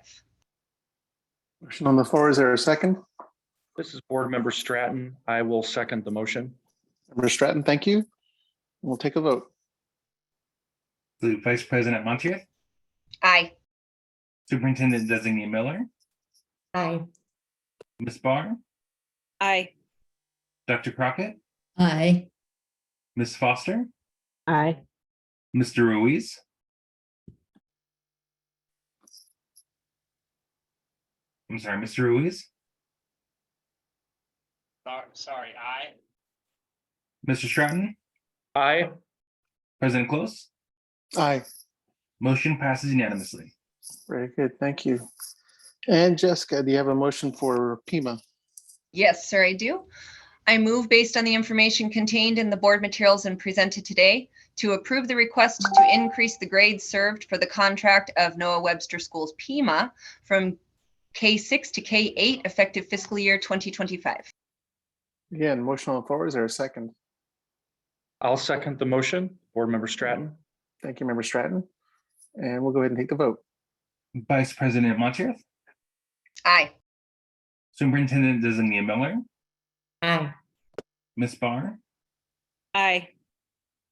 Motion on the floor. Is there a second? This is Board Member Stratton. I will second the motion. Member Stratton, thank you. We'll take a vote. Vice President Montier, Aye. Superintendent Designee Miller, Aye. Ms. Barr, Aye. Dr. Crockett, Aye. Ms. Foster, Aye. Mr. Ruiz, I'm sorry, Mr. Ruiz, Sorry, aye. Mr. Stratton, Aye. President Close, Aye. motion passes unanimously. Very good. Thank you. And Jessica, do you have a motion for PIMA? Yes, sir, I do. I move based on the information contained in the board materials and presented today to approve the request to increase the grades served for the contract of Noah Webster Schools PIMA from K6 to K8 effective fiscal year 2025. Again, motion on the floor. Is there a second? I'll second the motion. Board Member Stratton. Thank you, Member Stratton. And we'll go ahead and take the vote. Vice President Montier, Aye. Superintendent Designee Miller, Aye. Ms. Barr, Aye.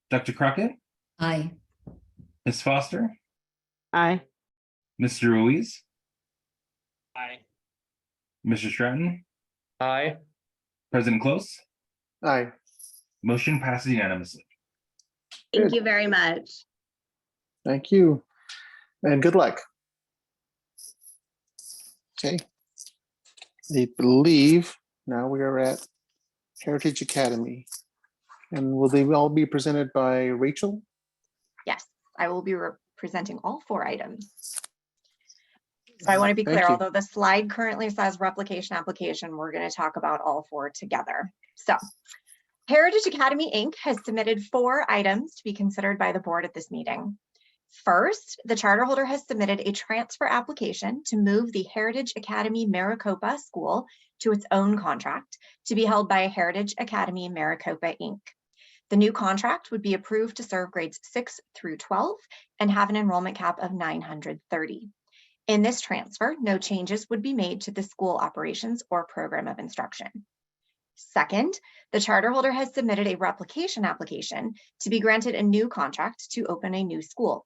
Dr. Crockett, Aye. Ms. Foster, Aye. Mr. Ruiz, Aye. Mr. Stratton, Aye. President Close, Aye. motion passes unanimously. Thank Good. you very much. Thank you. And good luck. Okay. I believe now we are at Heritage Academy. And will they all be presented by Rachel? Yes, I will be presenting all 4 items. So I want to be Thank clear, you. although the slide currently says replication application, we're going to talk about all 4 together. So Heritage Academy Inc. has submitted 4 items to be considered by the board at this meeting. First, the charter holder has submitted a transfer application to move the Heritage Academy Maricopa School to its own contract to be held by Heritage Academy Maricopa Inc. The new contract would be approved to serve grades 6 through 12 and have an enrollment cap of 930. In this transfer, no changes would be made to the school operations or program of instruction. Second, the charter holder has submitted a replication application to be granted a new contract to open a new school.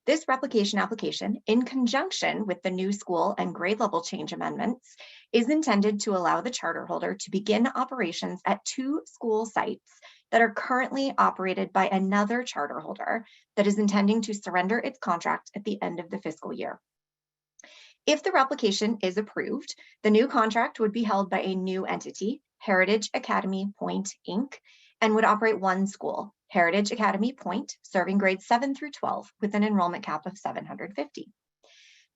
This replication application, in conjunction with the new school and grade level change amendments, is intended to allow the charter holder to begin operations at 2 school sites that are currently operated by another charter holder that is intending to surrender its contract at the end of the fiscal year. If the replication is approved, the new contract would be held by a new entity, Heritage Academy Point Inc., and would operate 1 school, Heritage Academy Point, serving grades 7 through 12 with an enrollment cap of 750.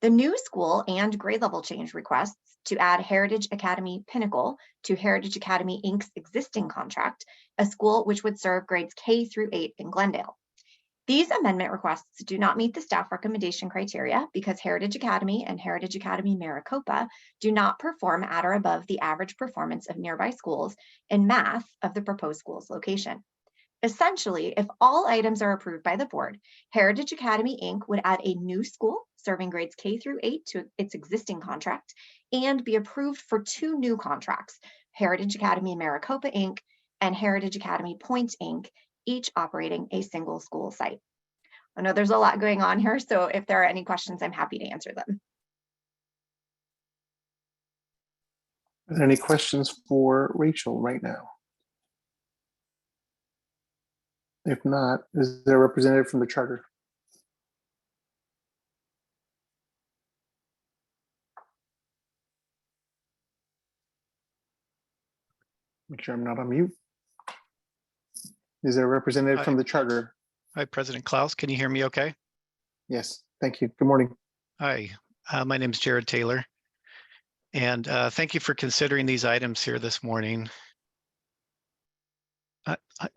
The new school and grade level change requests to add Heritage Academy Pinnacle to Heritage Academy Inc.'s existing contract, a school which would serve grades K through 8 in Glendale. These amendment requests do not meet the staff recommendation criteria because Heritage Academy and Heritage Academy Maricopa do not perform at or above the average performance of nearby schools in math of the proposed school's location. Essentially, if all items are approved by the board, Heritage Academy Inc. would add a new school serving grades K through 8 to its existing contract and be approved for 2 new contracts, Heritage Academy Maricopa Inc. and Heritage Academy Point Inc., each operating a single school site. I know there's a lot going on here, so if there are any questions, I'm happy to answer them. Are there any questions for Rachel right now? If not, is there a representative from the charter? Make sure I'm not on mute. Is there a representative from the charter? Hi, President Klaus. Can you hear me okay? Yes, thank you. Good morning. Hi, my name is Jared Taylor. And thank you for considering these items here this morning.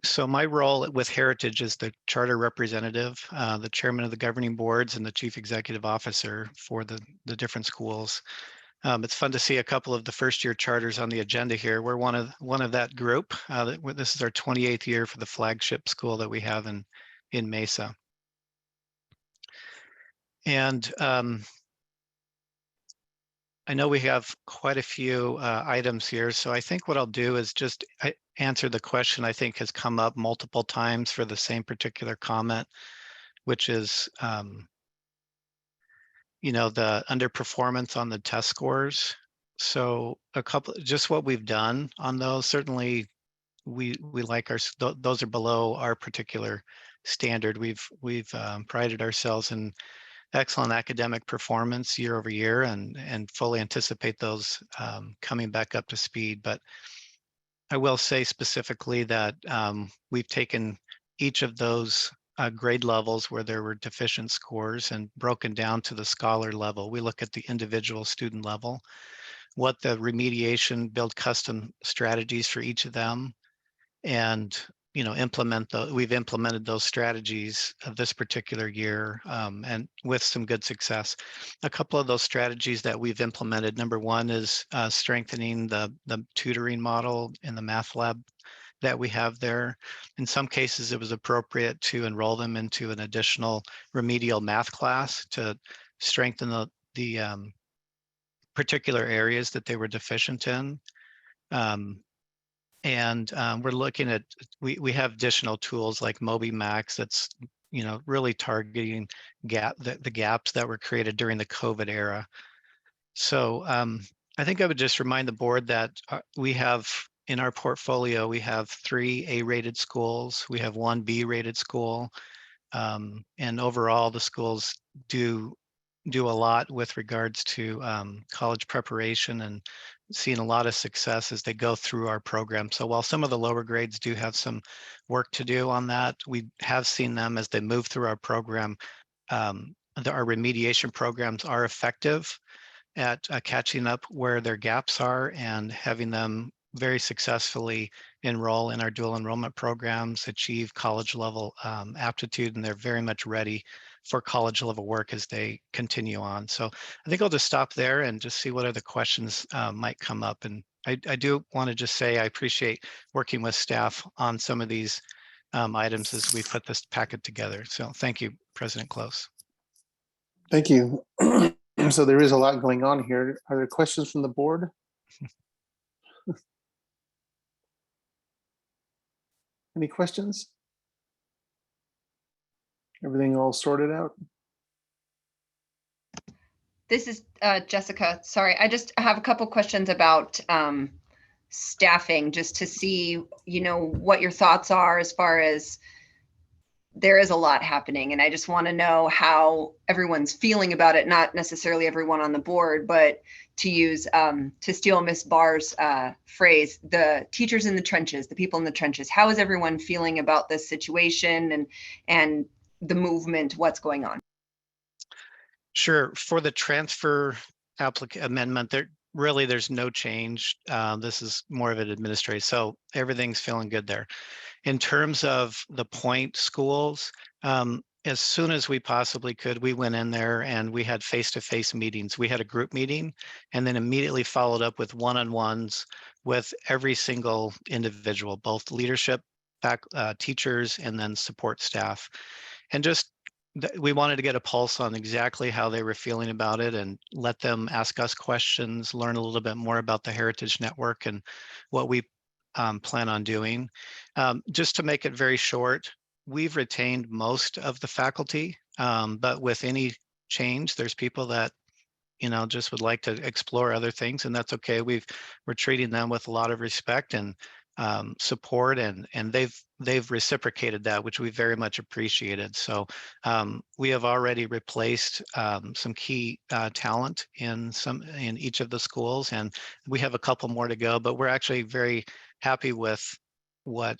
So my role with Heritage is the charter representative, the chairman of the governing boards and the chief executive officer for the different schools. It's fun to see a couple of the first year charters on the agenda here. We're one of that group. This is our 28th year for the flagship school that we have in Mesa. And I know we have quite a few items here, so I think what I'll do is just answer the question I think has come up multiple times for the same particular comment, which is, the underperformance on the test scores. So just what we've done on those, certainly we like those are below our particular standard. We've prided ourselves in excellent academic performance year over year and fully anticipate those coming back up to speed. But I will say specifically that we've taken each of those grade levels where there were deficient scores and broken down to the scholar level. We look at the individual student level, what the remediation, build custom strategies for each of them, and we've implemented those strategies of this particular year and with some good success. A couple of those strategies that we've implemented, number one is strengthening the tutoring model in the math lab that we have there. In some cases, it was appropriate to enroll them into an additional remedial math class to strengthen the particular areas that they were deficient in. We're looking at, we have additional tools like MobiMax that's, really targeting the gaps that were created during the COVID era. So I think I would just remind the board that we have in our portfolio, we have 3 A-rated schools, we have 1 B-rated school, and overall the schools do a lot with regards to college preparation and seeing a lot of success as they go through our program. So while some of the lower grades do have some work to do on that, we have seen them as they move through our program. Our remediation programs are effective at catching up where their gaps are and having them very successfully enroll in our dual enrollment programs, achieve college level aptitude, and they're very much ready for college level work as they continue on. So I think I'll just stop there and just see what other questions might come up. And I do want to just say I appreciate working with staff on some of these items as we put this packet together. So thank you, President Close. Thank you. So there is a lot going on here. Are there questions from the board? Any questions? Everything all sorted out? This is Jessica. Sorry, I just have a couple questions about staffing, just to see, what your thoughts are as far as there is a lot happening. And I just want to know how everyone's feeling about it, not necessarily everyone on the board, but to use, to steal Ms. Barr's phrase, the teachers in the trenches, the people in the trenches. How is everyone feeling about this situation and the movement, what's going on? Sure. For the transfer amendment, there's no change. This is more of an administrative, so everything's feeling good there. In terms of the point schools, as soon as we possibly could, we went in there and we had face-to-face meetings. We had a group meeting and then immediately followed up with one-on-ones with every single individual, both leadership, teachers, and then support staff. And just we wanted to get a pulse on exactly how they were feeling about it and let them ask us questions, learn a little bit more about the Heritage Network and what we plan on doing. Just to make it very short, we've retained most of the faculty, but with any change, there's people that just would like to explore other things, and that's okay. We're treating them with a lot of respect and support, and they've reciprocated that, which we very much appreciated. So we have already replaced some key talent in each of the schools, and we have a couple more to go, but we're actually very happy with what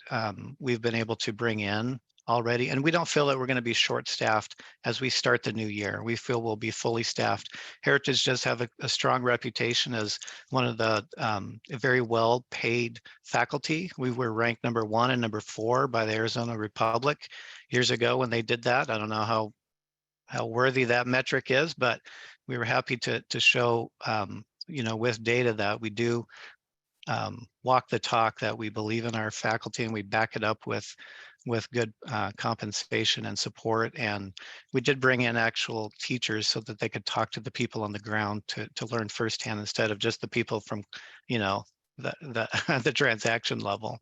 we've been able to bring in already. And we don't feel that we're going to be short-staffed as we start the new year. We feel we'll be fully staffed. Heritage does have a strong reputation as one of the very well-paid faculty. We were ranked number 1 and number 4 by the Arizona Republic years ago when they did that. I don't know how worthy that metric is, but we were happy to show, with data that we do walk the talk, that we believe in our faculty and we back it up with with good compensation and support. And we did bring in actual teachers so that they could talk to the people on the ground to learn firsthand instead of just the people from, you know, the the transaction level.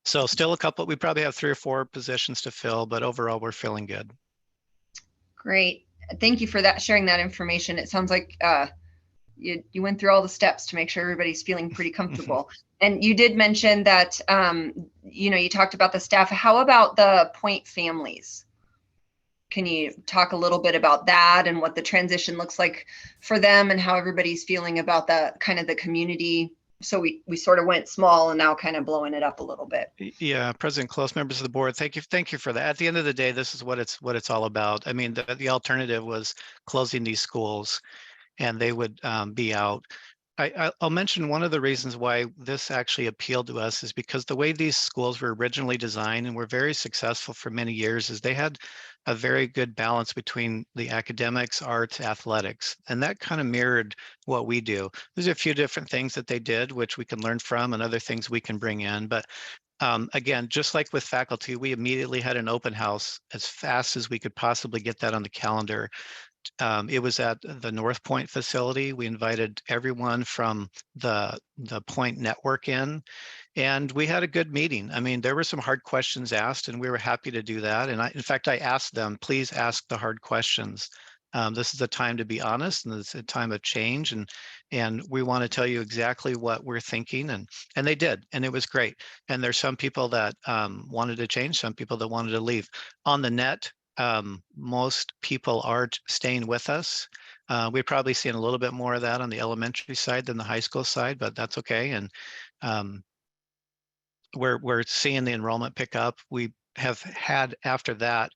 So still a couple, we probably have 3 or 4 positions to fill, but overall we're feeling good. Great. Thank you for that, sharing that information. It sounds like you went through all the steps to make sure everybody's feeling pretty comfortable. And you did mention that, you know, you talked about the staff. How about the point families? Can you talk a little bit about that and what the transition looks like for them and how everybody's feeling about the kind of the community? So we sort of went small and now kind of blowing it up a little bit. Yeah, President Close, members of the board, thank you for that. At the end of the day, this is what it's all about. I mean, the alternative was closing these schools and they would be out. I'll mention one of the reasons why this actually appealed to us is because the way these schools were originally designed and were very successful for many years is they had a very good balance between the academics, arts, athletics, and that kind of mirrored what we do. There's a few different things that they did, which we can learn from, and other things we can bring in. But again, just like with faculty, we immediately had an open house as fast as we could possibly get that on the calendar. It was at the North Point facility. We invited everyone from the Point network in, and we had a good meeting. I mean, there were some hard questions asked, and we were happy to do that. And in fact, I asked them, please ask the hard questions. This is a time to be honest, and it's a time of change, and we want to tell you exactly what we're thinking, and they did, and it was great. And there's some people that wanted to change, some people that wanted to leave. On the net, most people are staying with us. We're probably seeing a little bit more of that on the elementary side than the high school side, but that's okay. And we're seeing the enrollment pick up. We have had after that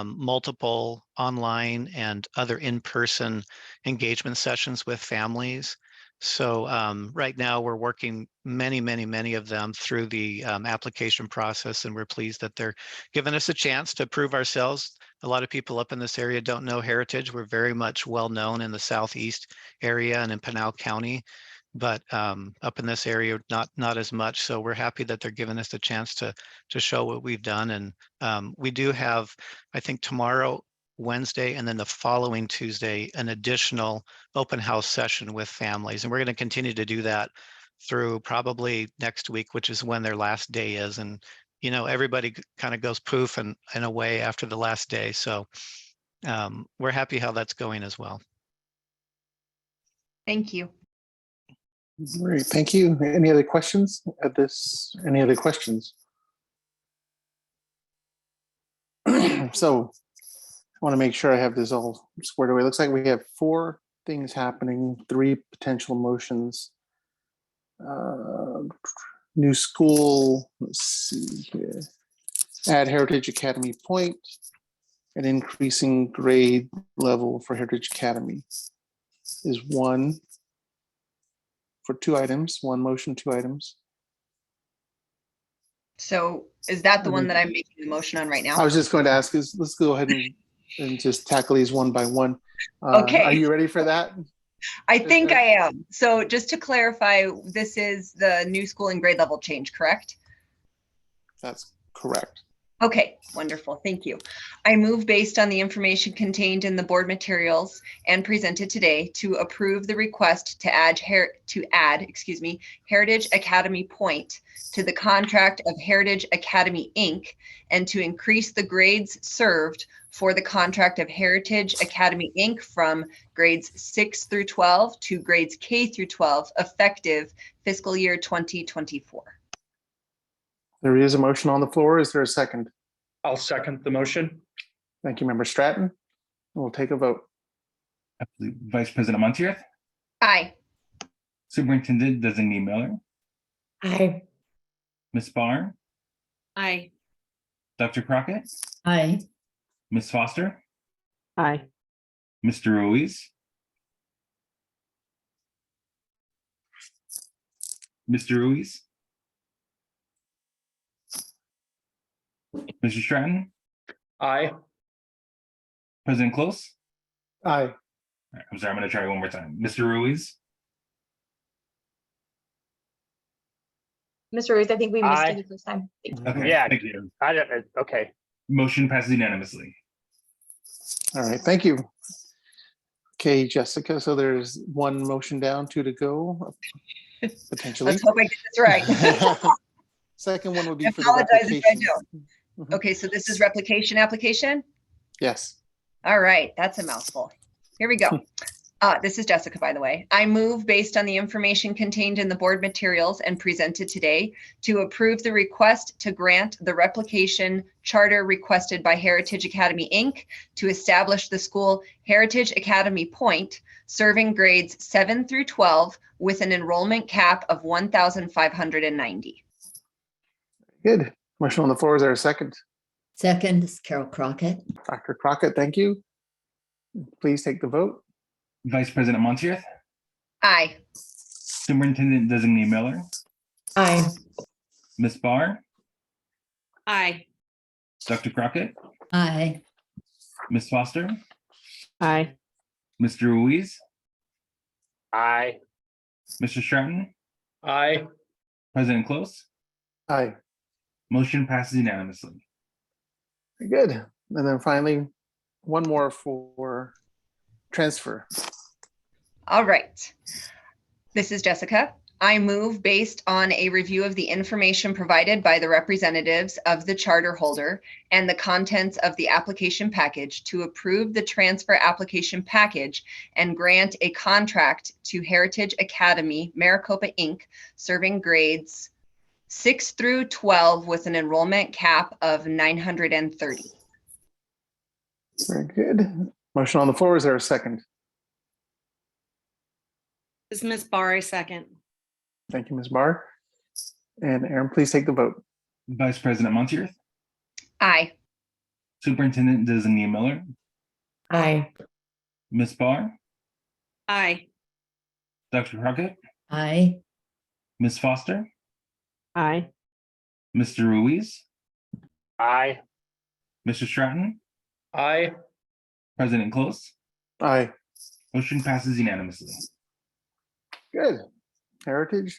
multiple online and other in-person engagement sessions with families. So right now we're working many of them through the application process, and we're pleased that they're giving us a chance to prove ourselves. A lot of people up in this area don't know Heritage. We're very much well known in the Southeast area and in Pinal County, but up in this area, not as much. So we're happy that they're giving us a chance to show what we've done. And we do have, I think tomorrow, Wednesday, and then the following Tuesday, an additional open house session with families. And we're going to continue to do that through probably next week, which is when their last day is. And, you know, everybody kind of goes poof and away after the last day. So we're happy how that's going as well. Thank you. Great, thank you. Any other questions at this? Any other questions? So I want to make sure I have this all squared away. Looks like we have 4 things happening, 3 potential motions. New school, let's see here. Add Heritage Academy Point, an increasing grade level for Heritage Academy is 1 for 2 items, 1 motion, 2 items. So is that the one that I'm making the motion on right now? I was just going to ask, let's go ahead and just tackle these one by one. Okay. Are you ready for that? I think I am. So just to clarify, this is the new school and grade level change, correct? That's correct. Okay, wonderful. Thank you. I move based on the information contained in the board materials and presented today to approve the request to add Heritage Academy Point to the contract of Heritage Academy Inc. and to increase the grades served for the contract of Heritage Academy Inc. from grades 6 through 12 to grades K through 12 effective fiscal year 2024. There is a motion on the floor. Is there a second? I'll second the motion. Thank you, Member Stratton. We'll take a vote. Vice President Montier, Aye. Superintendent Designee Miller, Aye. Ms. Barr, Aye. Dr. Crockett, Aye. Ms. Foster, Aye. Mr. Ruiz, Mr. Ruiz, Mr. Stratton, Aye. President Close. Aye. All right, I'm sorry, I'm going to try it 1 more time. Mr. Ruiz, Aye. Mr. Stratton, President Close. All right, I'm sorry, I'm going to try it 1 more time. Mr. Ruiz, Aye. Mr. Stratton, President Close. Aye. Mr. Ruiz, I think we missed Aye. you the first time. Thank you. Okay, Yeah. thank you. I don't, okay. Motion passes unanimously. All right, thank you. Okay, Jessica, so there's one motion down, two to go, potentially. Let's hope I get this right. Second one would be I for the apologize if I replication. don't. Okay, so this is replication application? Yes. All right, that's a mouthful. Here we go. This is Jessica, by the way. I move based on the information contained in the board materials and presented today to approve the request to grant the replication charter requested by Heritage Academy, Inc. to establish the school Heritage Academy Point, serving grades 7 through 12 with an enrollment cap of 1,590. Good. Motion on the floor. Is there a second? Second is Carol Crockett. Dr. Crockett, thank you. Please take the vote. Vice President Montier, Aye. Superintendent Designee Miller, Aye. Ms. Barr, Aye. Dr. Crockett, Aye. Ms. Foster, Aye. Mr. Ruiz, Aye. Mr. Stratton, Aye. President Close. Aye. Motion passes unanimously. Very good. And then finally, one more for transfer. All right. This is Jessica. I move based on a review of the information provided by the representatives of the charter holder and the contents of the application package to approve the transfer application package and grant a contract to Heritage Academy, Maricopa, Inc., serving grades 6 through 12 with an enrollment cap of 930. Very good. Motion on the floor. Is there a second? This is Ms. Barr, I second. Thank you, Ms. Barr. And Aaron, please take the vote. Vice President Montier, Aye. Superintendent Designee Miller, Aye. Ms. Barr, Aye. Dr. Crockett, Aye. Ms. Foster, Aye. Mr. Ruiz, Aye. Mr. Stratton, Aye. President Close. Aye. Motion passes unanimously. Good. Heritage,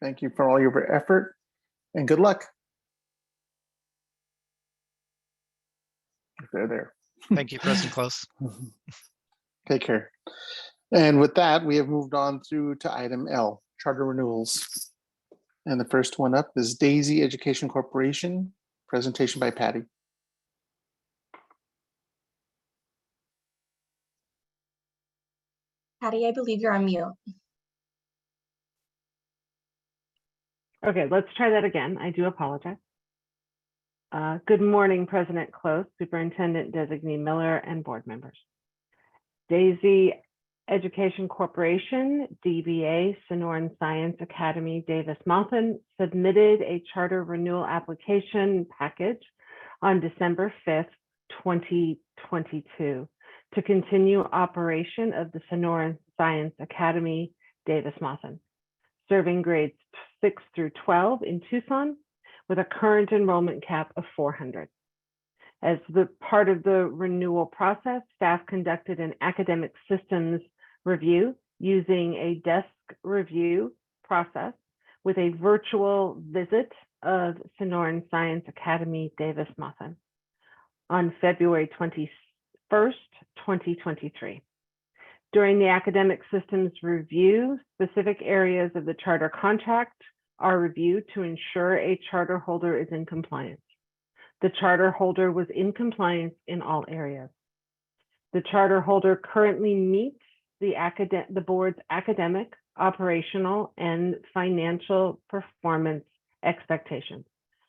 thank you for all your effort and good luck. If they're there. Thank you, President Close. Take care. And with that, we have moved on through to item L, charter renewals. And the first one up is Daisy Education Corporation, presentation by Patty. Patty, I believe you're on mute. Okay, let's try that again. I do apologize. Good morning, President Close, Superintendent Designee Miller, and board members. Daisy Education Corporation, DBA, Sonoran Science Academy, Davis-Monthan, submitted a charter renewal application package on December 5th, 2022 to continue operation of the Sonoran Science Academy, Davis-Monthan, serving grades 6 through 12 in Tucson with a current enrollment cap of 400. As the part of the renewal process, staff conducted an academic systems review using a desk review process with a virtual visit of Sonoran Science Academy, Davis-Monthan on February 21st, 2023. During the academic systems review, specific areas of the charter contract are reviewed to ensure a charter holder is in compliance. The charter holder was in compliance in all areas. The charter holder currently meets the board's academic, operational, and financial performance expectations.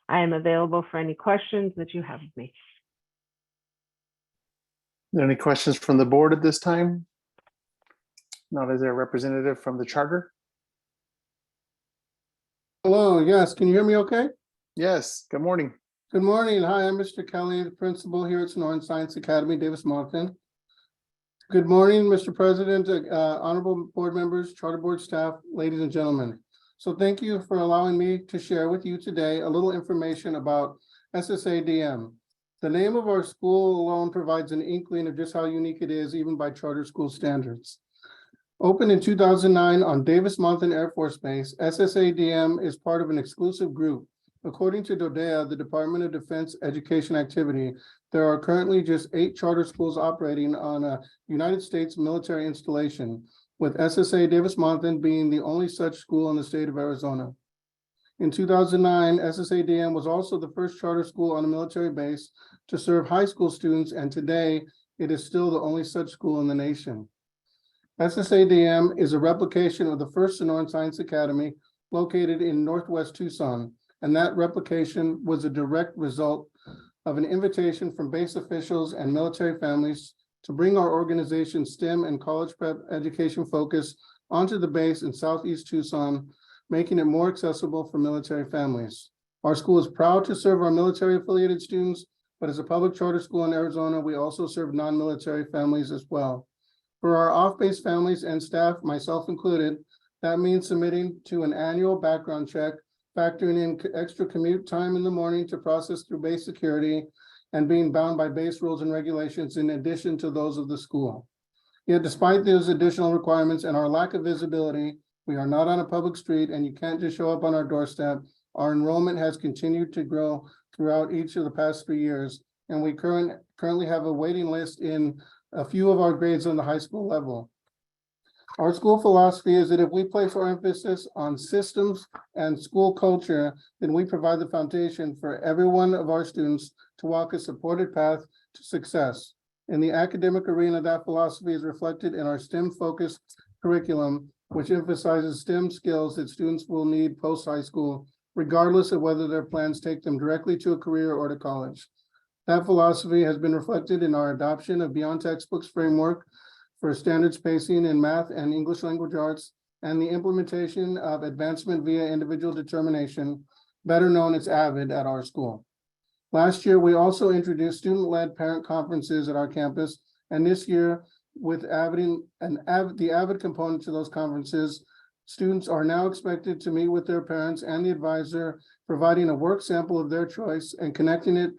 I am available for any questions that you have of me. Are there any questions from the board at this time? Not as a representative from the charter? Hello, yes, can you hear me okay? Yes, good morning. Good morning. Hi, I'm Mr. Kelly, the principal here at Sonoran Science Academy, Davis-Monthan. Good morning, Mr. President, honorable board members, charter board staff, ladies and gentlemen. So thank you for allowing me to share with you today a little information about SSADM. The name of our school alone provides an inkling of just how unique it is, even by charter school standards. Opened in 2009 on Davis Monthan Air Force Base, SSADM is part of an exclusive group. According to DODEA, the Department of Defense Education Activity, there are currently just 8 charter schools operating on a United States military installation, with SSA Davis Monthan being the only such school in the state of Arizona. In 2009, SSADM was also the first charter school on a military base to serve high school students, and today it is still the only such school in the nation. SSADM is a replication of the first Sonoran Science Academy located in Northwest Tucson, and that replication was a direct result of an invitation from base officials and military families to bring our organization's STEM and college prep education focus onto the base in Southeast Tucson, making it more accessible for military families. Our school is proud to serve our military affiliated students, but as a public charter school in Arizona, we also serve non-military families as well. For our off-base families and staff, myself included, that means submitting to an annual background check, factoring in extra commute time in the morning to process through base security, and being bound by base rules and regulations in addition to those of the school. Yet despite those additional requirements and our lack of visibility, we are not on a public street and you can't just show up on our doorstep. Our enrollment has continued to grow throughout each of the past 3 years, and we currently have a waiting list in a few of our grades on the high school level. Our school philosophy is that if we place our emphasis on systems and school culture, then we provide the foundation for every one of our students to walk a supported path to success. In the academic arena, that philosophy is reflected in our STEM-focused curriculum, which emphasizes STEM skills that students will need post-high school, regardless of whether their plans take them directly to a career or to college. That philosophy has been reflected in our adoption of Beyond Textbooks framework for standard spacing in math and English language arts, and the implementation of advancement via individual determination, better known as AVID, at our school. Last year, we also introduced student-led parent conferences at our campus, and this year, with the AVID component to those conferences, students are now expected to meet with their parents and the advisor, providing a work sample of their choice and connecting it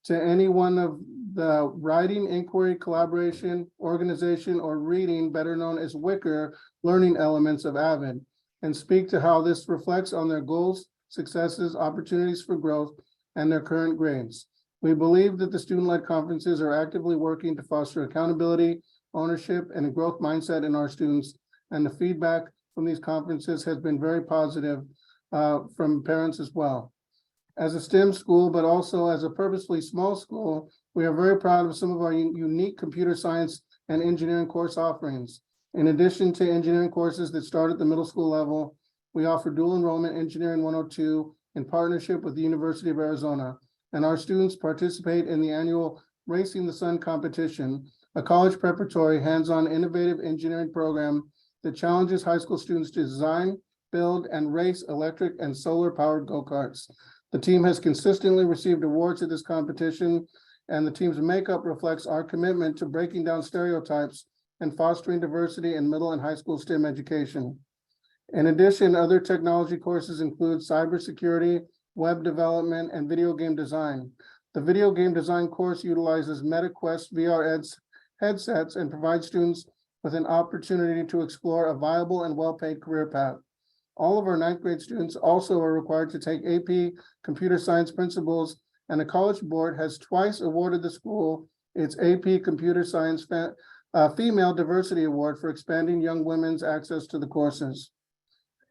to any one of the writing, inquiry, collaboration, organization, or reading, better known as WICR, learning elements of AVID, and speak to how this reflects on their goals, successes, opportunities for growth, and their current grades. We believe that the student-led conferences are actively working to foster accountability, ownership, and a growth mindset in our students, and the feedback from these conferences has been very positive from parents as well. As a STEM school, but also as a purposefully small school, we are very proud of some of our unique computer science and engineering course offerings. In addition to engineering courses that start at the middle school level, we offer dual enrollment Engineering 102 in partnership with the University of Arizona, and our students participate in the annual Racing the Sun competition, a college preparatory hands-on innovative engineering program that challenges high school students to design, build, and race electric and solar-powered go-karts. The team has consistently received awards at this competition, and the team's makeup reflects our commitment to breaking down stereotypes and fostering diversity in middle and high school STEM education. In addition, other technology courses include cybersecurity, web development, and video game design. The video game design course utilizes MetaQuest VR headsets and provides students with an opportunity to explore a viable and well-paid career path. All of our 9th grade students also are required to take AP Computer Science Principles, and the College Board has twice awarded the school its AP Computer Science Female Diversity Award for expanding young women's access to the courses.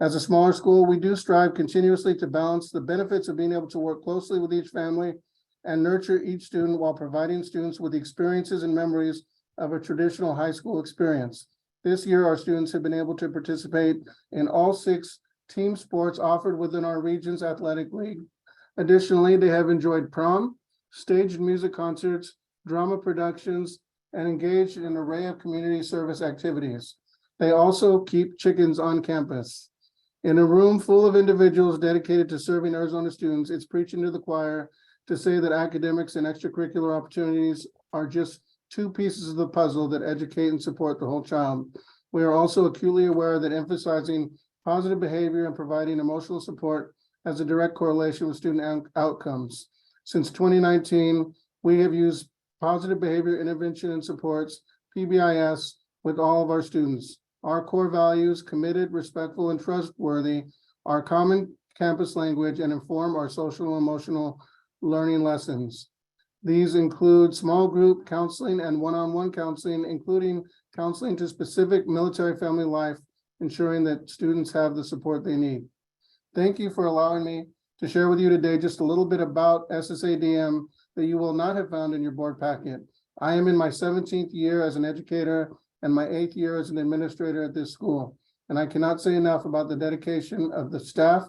As a smaller school, we do strive continuously to balance the benefits of being able to work closely with each family and nurture each student while providing students with the experiences and memories of a traditional high school experience. This year, our students have been able to participate in all 6 team sports offered within our region's athletic league. Additionally, they have enjoyed prom, staged music concerts, drama productions, and engaged in an array of community service activities. They also keep chickens on campus. In a room full of individuals dedicated to serving Arizona students, it's preaching to the choir to say that academics and extracurricular opportunities are just 2 pieces of the puzzle that educate and support the whole child. We are also acutely aware that emphasizing positive behavior and providing emotional support has a direct correlation with student outcomes. Since 2019, we have used positive behavior intervention and supports, PBIS, with all of our students. our core values, committed, respectful, and trustworthy, our common campus language, and inform our social and emotional learning lessons. These include small group counseling and one-on-one counseling, including counseling to specific military family life, ensuring that students have the support they need. Thank you for allowing me to share with you today just a little bit about SSADM that you will not have found in your board packet. I am in my 17th year as an educator and my 8th year as an administrator at this school. And I cannot say enough about the dedication of the staff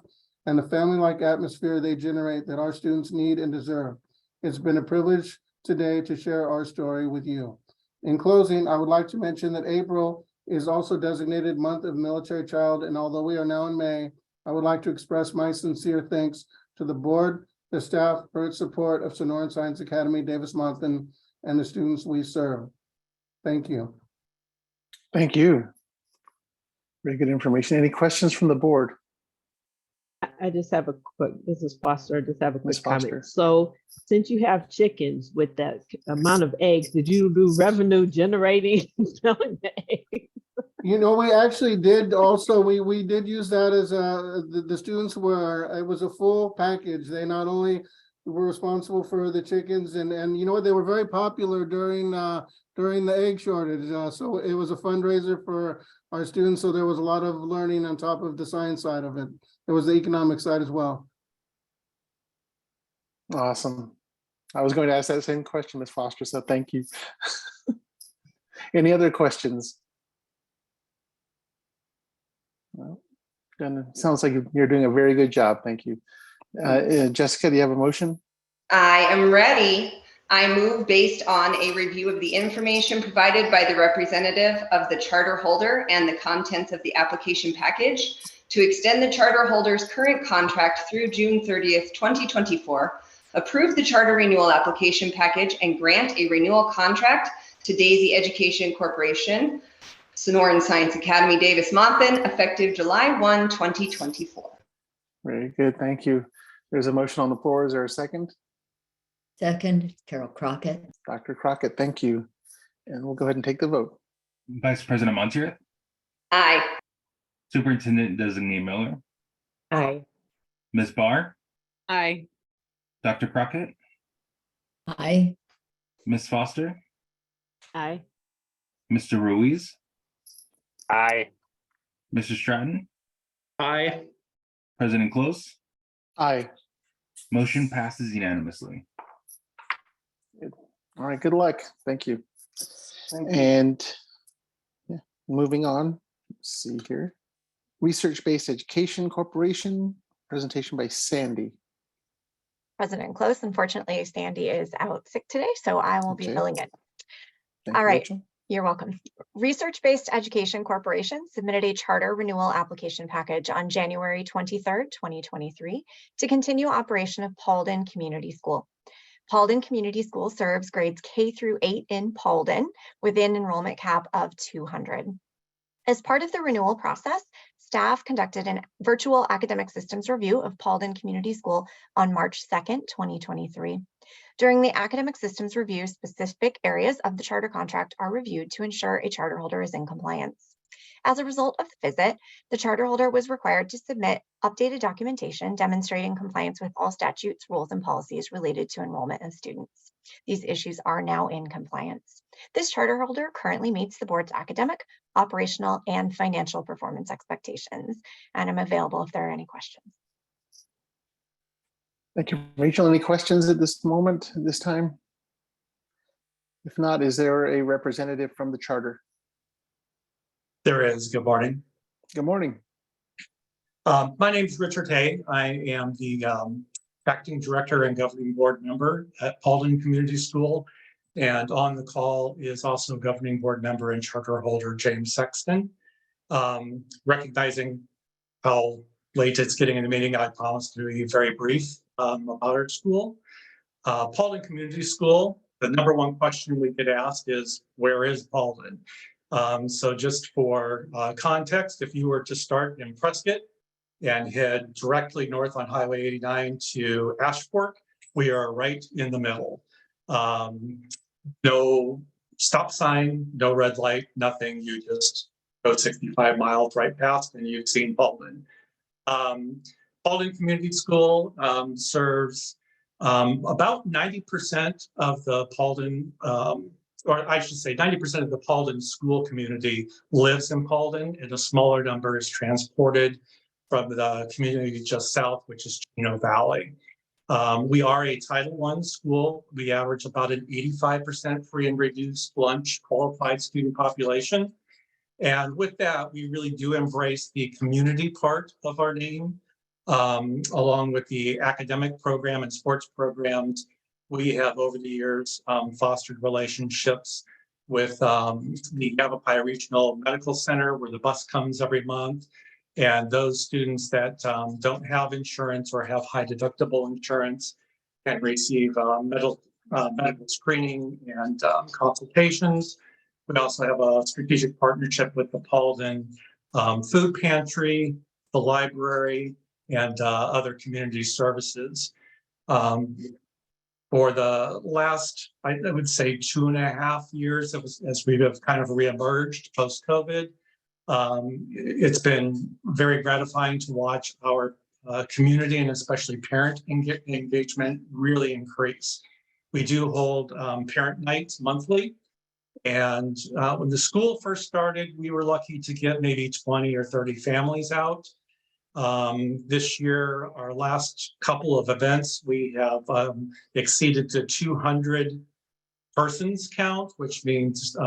and the family-like atmosphere they generate that our students need and deserve. It's been a privilege today to share our story with you. In closing, I would like to mention that April is also designated Month of Military Child, and although we are now in May, I would like to express my sincere thanks to the board, the staff for its support of Sonoran Science Academy, Davis-Monthan, and the students we serve. Thank you. Thank you. Very good information. Any questions from the board? I just have a quick, this is Foster, I just have a quick Ms. Foster. comment. So since you have chickens with that amount of eggs, did you do revenue generating selling the eggs? You know, we actually did also, we did use that as the students were, it was a full package. They not only were responsible for the chickens and you know what, they were very popular during the egg shortage. So it was a fundraiser for our students. So there was a lot of learning on top of the science side of it. There was the economic side as well. Awesome. I was going to ask that same question, Ms. Foster, so thank you. Any other questions? Well, sounds like you're doing a very good job. Thank you. Jessica, do you have a motion? I am ready. I move based on a review of the information provided by the representative of the charter holder and the contents of the application package to extend the charter holder's current contract through June 30th, 2024, approve the charter renewal application package, and grant a renewal contract to Daisy Education Corporation, Sonoran Science Academy, Davis-Monthan, effective July 1, 2024. Very good. Thank you. There's a motion on the floor. Is there a second? Second, Carol Crockett. Dr. Crockett, thank you. And we'll go ahead and take the vote. Vice President Montier, Aye. Superintendent Designee Miller, Aye. Ms. Barr, Aye. Dr. Crockett, Aye. Ms. Foster, Aye. Mr. Ruiz, Aye. Mr. Stratton, Aye. President Close. Aye. Motion passes unanimously. All right, good luck. Thank you. And yeah, moving on, let's see here. Research-Based Education Corporation, presentation by Sandy. President Close, unfortunately, Sandy is out sick today, so I will be Okay. filling in. Thank All you, right, Rachel. you're welcome. Research-Based Education Corporation submitted a charter renewal application package on January 23rd, 2023 to continue operation of Paulden Community School. Paulden Community School serves grades K through 8 in Paulden within enrollment cap of 200. As part of the renewal process, staff conducted a virtual academic systems review of Paulden Community School on March 2nd, 2023. During the academic systems review, specific areas of the charter contract are reviewed to ensure a charter holder is in compliance. As a result of the visit, the charter holder was required to submit updated documentation demonstrating compliance with all statutes, rules, and policies related to enrollment of students. These issues are now in compliance. This charter holder currently meets the board's academic, operational, and financial performance expectations, and I'm available if there are any questions. Thank you, Rachel. Any questions at this moment, at this time? If not, is there a representative from the charter? There is. Good morning. Good morning. My name is Richard Hay. I am the acting director and governing board member at Paulden Community School. And on the call is also governing board member and charter holder James Sexton. Recognizing how late it's getting in the meeting, I promise to be very brief about our school. Paulden Community School, the number one question we get asked is, where is Paulden? So just for context, if you were to start in Prescott and head directly north on Highway 89 to Ashport, we are right in the middle. No stop sign, no red light, nothing. You just go 65 miles right past and you've seen Paulden. Paulden Community School serves about 90% of the Paulden, or I should say 90% of the Paulden school community lives in Paulden, and a smaller number is transported from the community just south, which is Chino Valley. We are a Title I school. We average about an 85% free and reduced lunch qualified student population. And with that, we really do embrace the community part of our name, along with the academic program and sports programs. We have over the years fostered relationships with the Yavapai Regional Medical Center, where the bus comes every month. And those students that don't have insurance or have high deductible insurance can receive medical screening and consultations. We also have a strategic partnership with the Paulden Food Pantry, the library, and other community services. For the last, I would say 2.5 years, as we have kind of reemerged post-COVID, it's been very gratifying to watch our community and especially parent engagement really increase. We do hold parent nights monthly. And when the school first started, we were lucky to get maybe 20 or 30 families out. This year, our last couple of events, we have exceeded the 200 persons count, which means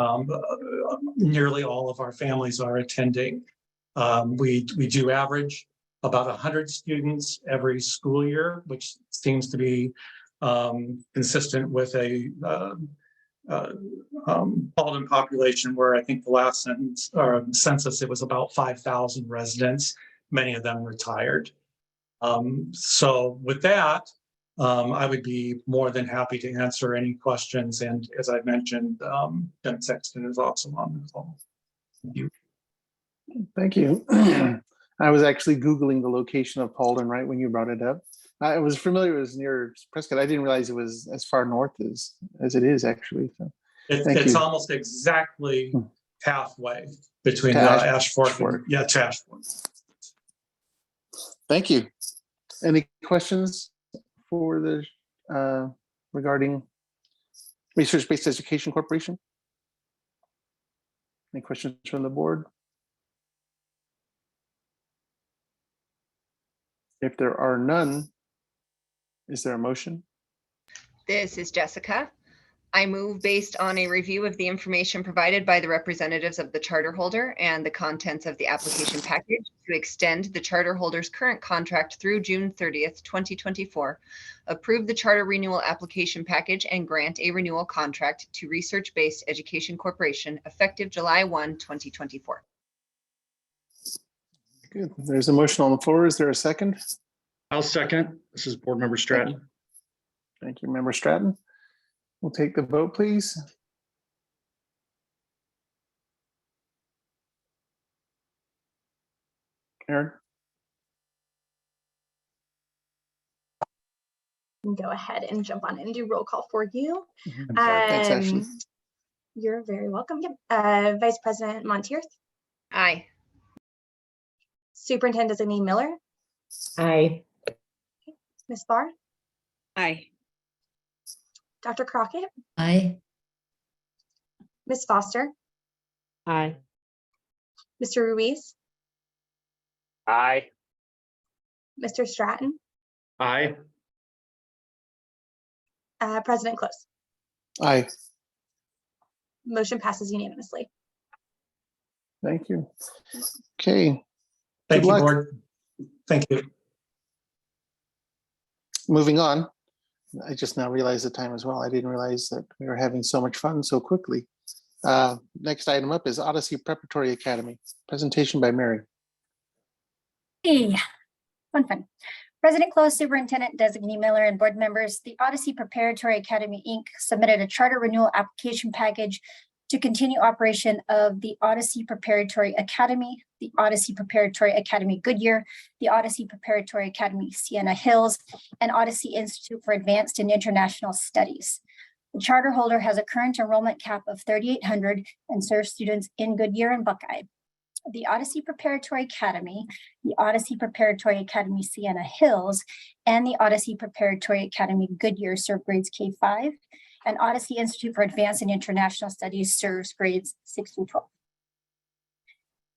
nearly all of our families are attending. We do average about 100 students every school year, which seems to be consistent with a Paulden population, where I think the last census, it was about 5,000 residents, many of them retired. So with that, I would be more than happy to answer any questions. And as I mentioned, Jen Sexton is also on the call. Thank you. Thank you. I was actually Googling the location of Paulden right when you brought it up. I was familiar it was near Prescott. I didn't realize it was as far north as it is actually. So it's almost exactly halfway between Ashford and Ashford. Thank you. Any questions for the regarding Research-Based Education Corporation? Any questions from the board? If there are none, is there a motion? This is Jessica. I move based on a review of the information provided by the representatives of the charter holder and the contents of the application package to extend the charter holder's current contract through June 30th, 2024, approve the charter renewal application package and grant a renewal contract to Research-Based Education Corporation effective July 1, 2024. Good. There's a motion on the floor. Is there a second? I'll second. This is Board Member Stratton. Thank you, Member Stratton. We'll take the vote, please. Karen? Go ahead and jump on and do roll call for you. Thanks, Ashley. You're very welcome. Yep. Vice President Montiers. Aye. Superintendent Designee Miller. Aye. Ms. Barr. Aye. Dr. Crockett. Aye. Ms. Foster. Aye. Mr. Ruiz. Aye. Mr. Stratton. Aye. President Close. Aye. Motion passes unanimously. Thank you. Okay. Thank Good you, luck. Board. Thank you. Moving on. I just now realized the time as well. I didn't realize that we were having so much fun so quickly. Next item up is Odyssey Preparatory Academy. Presentation by Mary. Hey, fun. President Close, Superintendent Designee Miller, and board members, the Odyssey Preparatory Academy, Inc. submitted a charter renewal application package to continue operation of the Odyssey Preparatory Academy, the Odyssey Preparatory Academy Goodyear, the Odyssey Preparatory Academy Sienna Hills, and Odyssey Institute for Advanced and International Studies. The charter holder has a current enrollment cap of 3,800 and serves students in Goodyear and Buckeye. the Odyssey Preparatory Academy, the Odyssey Preparatory Academy Sienna Hills, and the Odyssey Preparatory Academy Goodyear serve grades K-5, and Odyssey Institute for Advanced and International Studies serves grades 6 through 12.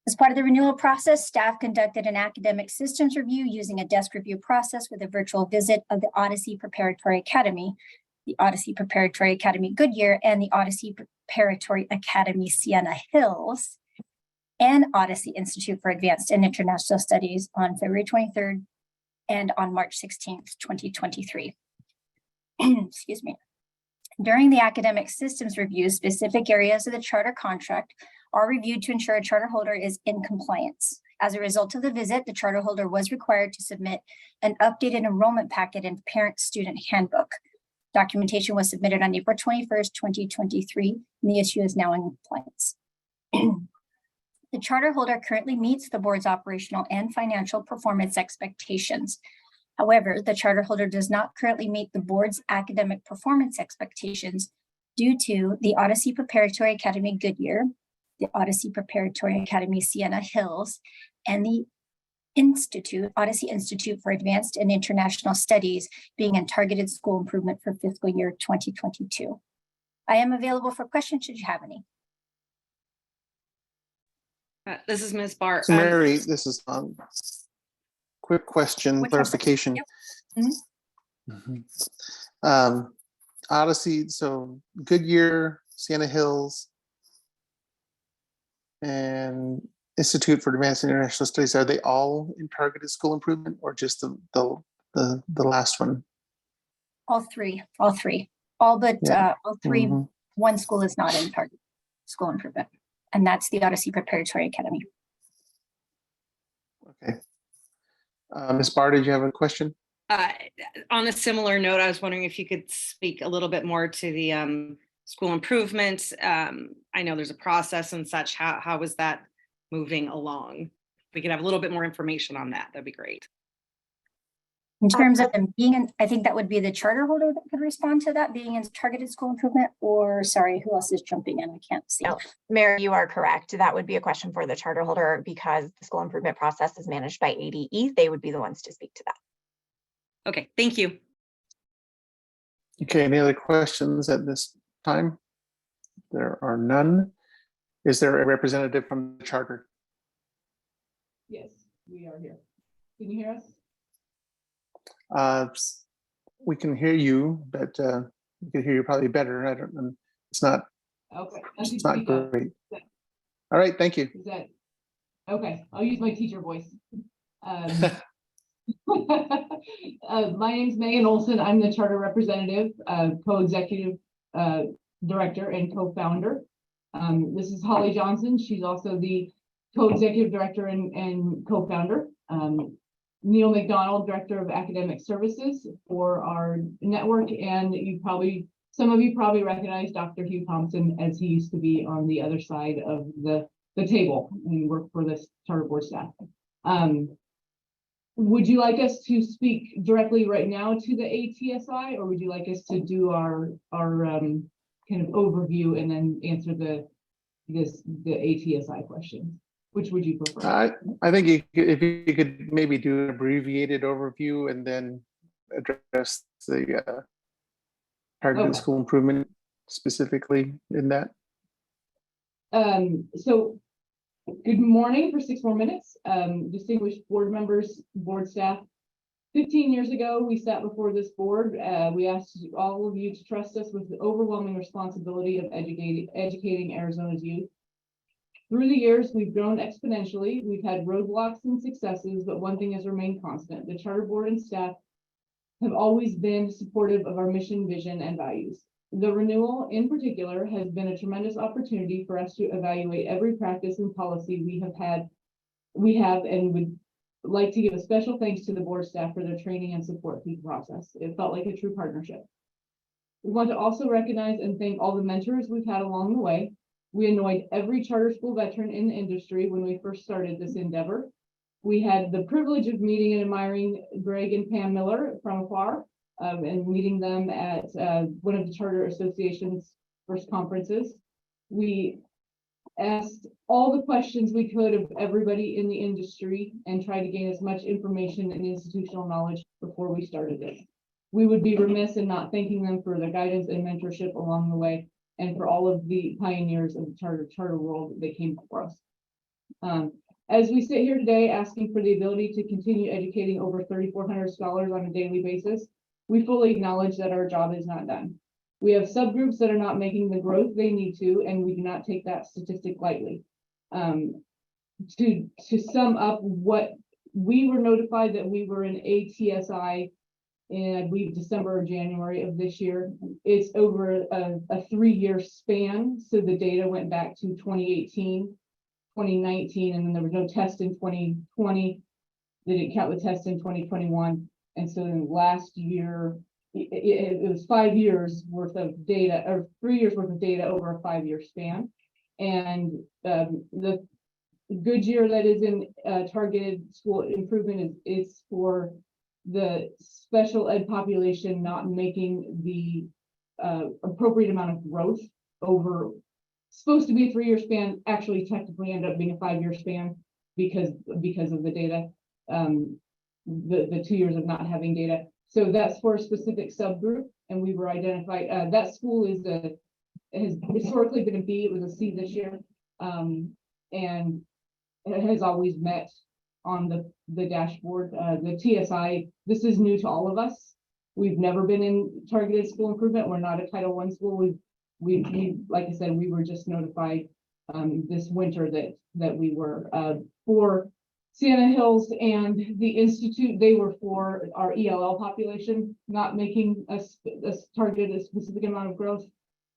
As part of the renewal process, staff conducted an academic systems review using a desk review process with a virtual visit of the Odyssey Preparatory Academy, the Odyssey Preparatory Academy Goodyear, and the Odyssey Preparatory Academy Sienna Hills, and Odyssey Institute for Advanced and International Studies on February 23rd and on March 16th, 2023. Excuse me. During the academic systems review, specific areas of the charter contract are reviewed to ensure a charter holder is in compliance. As a result of the visit, the charter holder was required to submit an updated enrollment packet and parent-student handbook. Documentation was submitted on April 21st, 2023, and the issue is now in compliance. The charter holder currently meets the board's operational and financial performance expectations. However, the charter holder does not currently meet the board's academic performance expectations due to the Odyssey Preparatory Academy Goodyear, the Odyssey Preparatory Academy Sienna Hills, and the Odyssey Institute for Advanced and International Studies being in targeted school improvement for fiscal year 2022. I am available for questions should you have any. This is Ms. Bart. So Mary, this is quick question, clarification. Yep. Odyssey, so Goodyear, Sienna Hills, and Institute for Advanced International Studies, are they all in targeted school improvement or just the last one? All three, all three, all but all three. One school is not in target school improvement, and that's the Odyssey Preparatory Academy. Okay. Ms. Barr, did you have a question? On a similar note, I was wondering if you could speak a little bit more to the school improvements. I know there's a process and such. How is that moving along? If we could have a little bit more information on that, that'd be great. In terms of them being in, I think that would be the charter holder that could respond to that, being in targeted school improvement, or sorry, who else is jumping in? I can't see. No, Mary, you are correct. That would be a question for the charter holder because the school improvement process is managed by ADE. They would be the ones to speak to that. Okay, thank you. Okay, any other questions at this time? There are none. Is there a representative from the charter? Yes, we are here. Can you hear us? We can hear you, but we can hear you probably better. I don't know. It's not. Okay. It's not great. All right. Thank you. Is that okay? I'll use my teacher voice. My name's Megan Olson. I'm the charter representative, co-executive director, and co-founder. This is Holly Johnson. She's also the co-executive director and co-founder. Neil McDonald, Director of Academic Services for our network, and some of you probably recognize Dr. Hugh Thompson as he used to be on the other side of the table and work for this charter board staff. Would you like us to speak directly right now to the ATSI, or would you like us to do our kind of overview and then answer the ATSI questions? Which would you prefer? I think if you could maybe do an abbreviated overview and then address the targeted school improvement specifically in that. So good morning for 6 more minutes. Distinguished board members, board staff. 15 years ago, we sat before this board. We asked all of you to trust us with the overwhelming responsibility of educating Arizona's youth. Through the years, we've grown exponentially. We've had roadblocks and successes, but one thing has remained constant. The charter board and staff have always been supportive of our mission, vision, and values. The renewal in particular has been a tremendous opportunity for us to evaluate every practice and policy we have and would like to give a special thanks to the board staff for their training and support through the process. It felt like a true partnership. We want to also recognize and thank all the mentors we've had along the way. We annoyed every charter school veteran in the industry when we first started this endeavor. We had the privilege of meeting and admiring Greg and Pam Miller from afar and meeting them at one of the Charter Association's first conferences. We asked all the questions we could of everybody in the industry and tried to gain as much information and institutional knowledge before we started this. We would be remiss in not thanking them for their guidance and mentorship along the way, and for all of the pioneers of the charter world that came before us. As we sit here today asking for the ability to continue educating over 3,400 scholars on a daily basis, we fully acknowledge that our job is not done. We have subgroups that are not making the growth they need to, and we do not take that statistic lightly. To sum up, what we were notified that we were in ATSI in, I believe, December or January of this year. It's over a 3-year span. So the data went back to 2018, 2019, and then there was no test in 2020. They didn't count the test in 2021. And so in last year, it was 5 years worth of data, or 3 years worth of data over a 5-year span. And the good year that is in targeted school improvement is for the special ed population not making the appropriate amount of growth over, supposed to be a 3-year span, actually technically ended up being a 5-year span because of the data, the 2 years of not having data. So that's for a specific subgroup, and we were identified, that school has historically been a B, it was a C this year, and it has always met on the dashboard. The TSI, this is new to all of us. We've never been in targeted school improvement. We're not a Title I school. We like I said, we were just notified this winter that we were for Sienna Hills and the Institute. They were for our ELL population, not making us targeted a specific amount of growth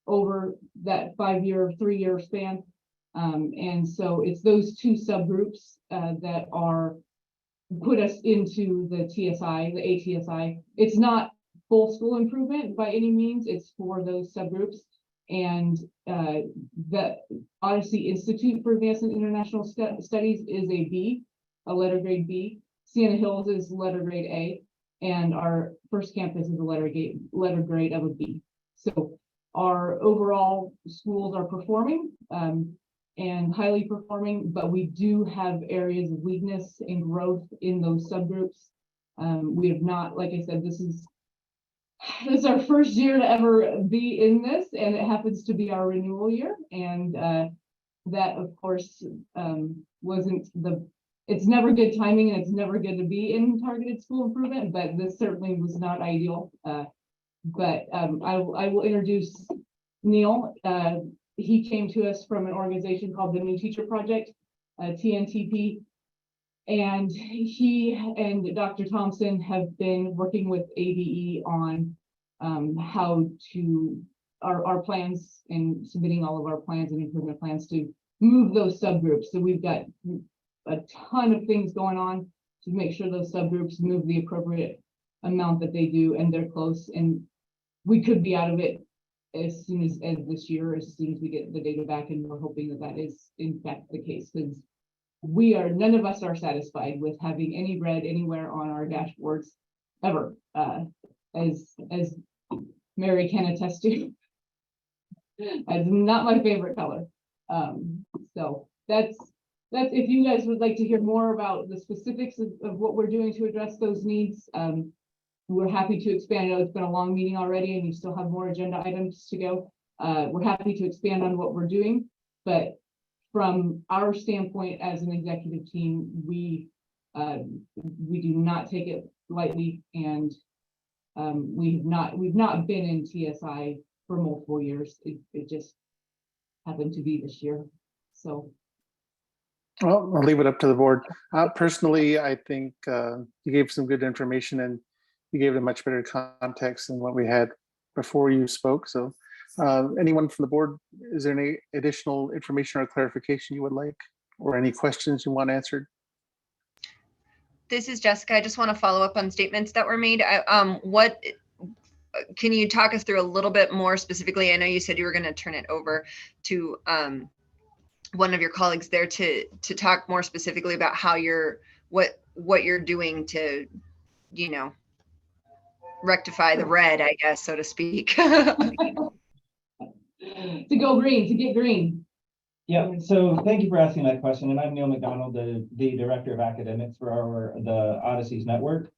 over that 3-year span. And so it's those two subgroups that are put us into the TSI, the ATSI. It's not full school improvement by any means. It's for those subgroups. And the Odyssey Institute for Advanced and International Studies is a B, a letter grade B. Sienna Hills is letter grade A, and our first campus is a letter grade of a B. So our overall schools are performing and highly performing, but we do have areas of weakness and growth in those subgroups. We have not, like I said, this is our first year to ever be in this, and it happens to be our renewal year. And that, of course, it's never good timing, and it's never good to be in targeted school improvement, but this certainly was not ideal. But I will introduce Neil. He came to us from an organization called the New Teacher Project, TNTP. And he and Dr. Thompson have been working with ADE on how to, our plans and submitting all of our plans and improvement plans to move those subgroups. So we've got a ton of things going on to make sure those subgroups move the appropriate amount that they do, and they're close. And we could be out of it as soon as this year, as soon as we get the data back, and we're hoping that that is in fact the case, because none of us are satisfied with having any red anywhere on our dashboards ever, as Mary can attest to. It's not my favorite color. So that's if you guys would like to hear more about the specifics of what we're doing to address those needs, we're happy to expand. I know it's been a long meeting already, and you still have more agenda items to go. We're happy to expand on what we're doing, but from our standpoint as an executive team, we do not take it lightly, and we've not been in TSI for multiple years. It just happened to be this year. So, well, I'll leave it up to the board. Personally, I think you gave some good information, and you gave it a much better context than what we had before you spoke. So anyone from the board, is there any additional information or clarification you would like, or any questions you want answered? This is Jessica. I just want to follow up on statements that were made. What can you talk us through a little bit more specifically? I know you said you were going to turn it over to one of your colleagues there to talk more specifically about how what you're doing to, you know, rectify the red, I guess, so to speak. To go green, to get green. Yeah, so thank you for asking that question. And I'm Neil McDonald, the Director of Academics for the Odysseys Network.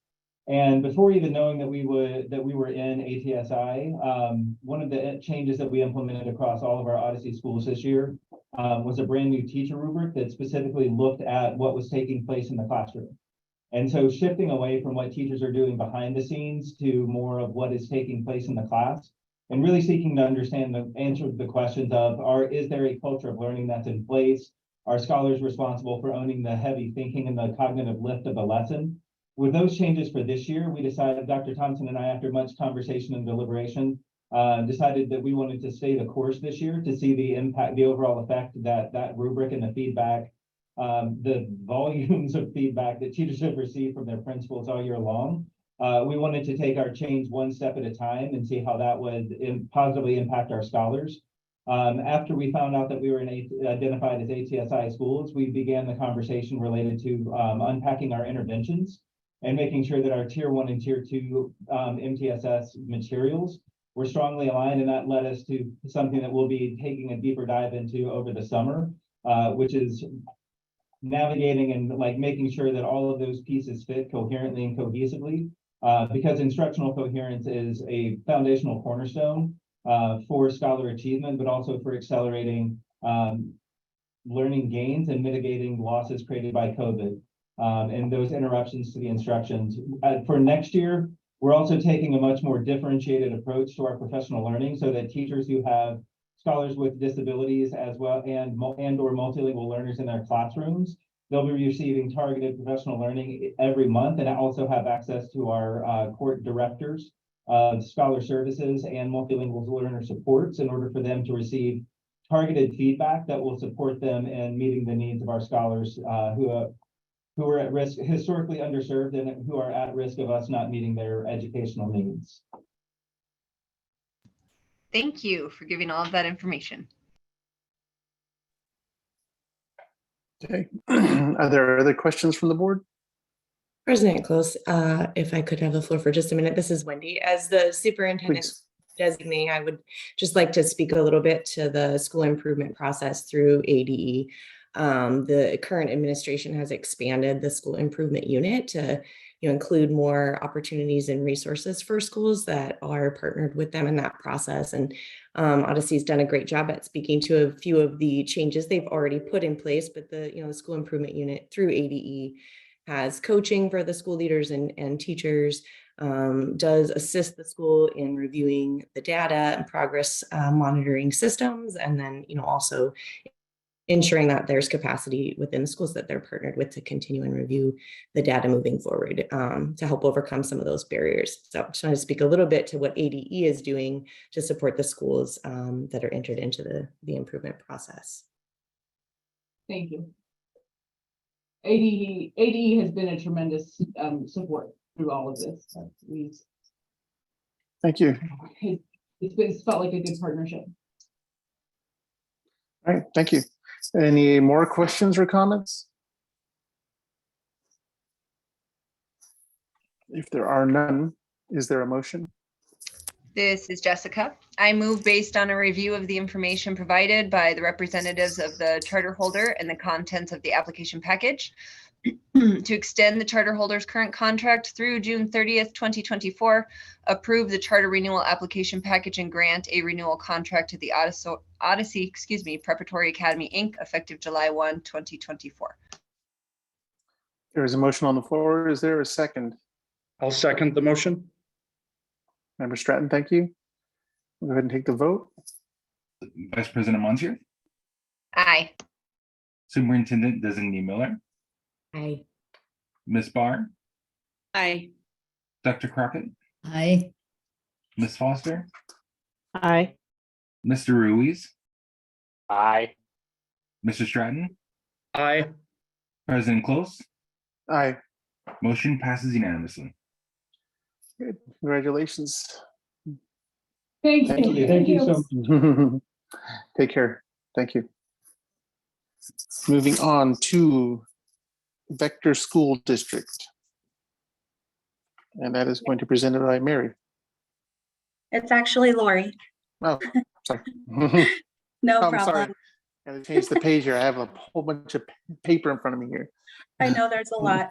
And before even knowing that we were in ATSI, one of the changes that we implemented across all of our Odyssey schools this year was a brand new teacher rubric that specifically looked at what was taking place in the classroom. And so shifting away from what teachers are doing behind the scenes to more of what is taking place in the class, and really seeking to understand the answer to the questions of, is there a culture of learning that's in place? Are scholars responsible for owning the heavy thinking and the cognitive lift of the lesson? With those changes for this year, we decided, Dr. Thompson and I, after much conversation and deliberation, decided that we wanted to stay the course this year to see the impact, the overall effect that that rubric and the feedback, the volumes of feedback that teachers have received from their principals all year long. We wanted to take our change one step at a time and see how that would positively impact our scholars. After we found out that we were identified as ATSI schools, we began the conversation related to unpacking our interventions and making sure that our tier 1 and tier 2 MTSS materials were strongly aligned. And that led us to something that we'll be taking a deeper dive into over the summer, which is navigating and making sure that all of those pieces fit coherently and cohesively, because instructional coherence is a foundational cornerstone for scholar achievement, but also for accelerating learning gains and mitigating losses created by COVID and those interruptions to the instructions. For next year, we're also taking a much more differentiated approach to our professional learning so that teachers who have scholars with disabilities as well and or multilingual learners in their classrooms, they'll be receiving targeted professional learning every month and also have access to our court directors of scholar services and multilingual learner supports in order for them to receive targeted feedback that will support them in meeting the needs of our scholars who are at risk, historically underserved, and who are at risk of us not meeting their educational needs. Thank you for giving all of that information. Okay. Are there other questions from the board? President Close, if I could have the floor for just a minute. This is Wendy. As the superintendent designate, I would just like to speak a little bit to the school improvement process through ADE. The current administration has expanded the school improvement unit to include more opportunities and resources for schools that are partnered with them in that process. And Odyssey's done a great job at speaking to a few of the changes they've already put in place, but the school improvement unit through ADE has coaching for the school leaders and teachers, does assist the school in reviewing the data and progress monitoring systems, and then also ensuring that there's capacity within the schools that they're partnered with to continue and review the data moving forward to help overcome some of those barriers. So I just want to speak a little bit to what ADE is doing to support the schools that are entered into the improvement process. Thank you. ADE has been a tremendous support through all of this. Thank you. It's felt like a good partnership. All right, thank you. Any more questions or comments? If there are none, is there a motion? This is Jessica. I move based on a review of the information provided by the representatives of the charter holder and the contents of the application package to extend the charter holder's current contract through June 30th, 2024, approve the charter renewal application package and grant a renewal contract to the Odyssey, Preparatory Academy, Inc., effective July 1, 2024. There is a motion on the floor. Is there a second? I'll second the motion. Member Stratton, thank you. We'll go ahead and take the vote. Vice President Montier, Aye. Superintendent Designee Miller, Aye. Ms. Barr, Aye. Dr. Crockett, Aye. Ms. Foster, Aye. Mr. Ruiz, Aye. Mr. Stratton, Aye. President Close. Aye. Motion passes unanimously. Good. Congratulations. Thank you. Thank you so much. Take care. Thank you. Moving on to Vector School District. And that is going to be presented by Mary. It's actually Lori. Oh, sorry. No I'm problem. sorry. Gotta change the page here. I have a whole bunch of paper in front of me here. I know there's a lot.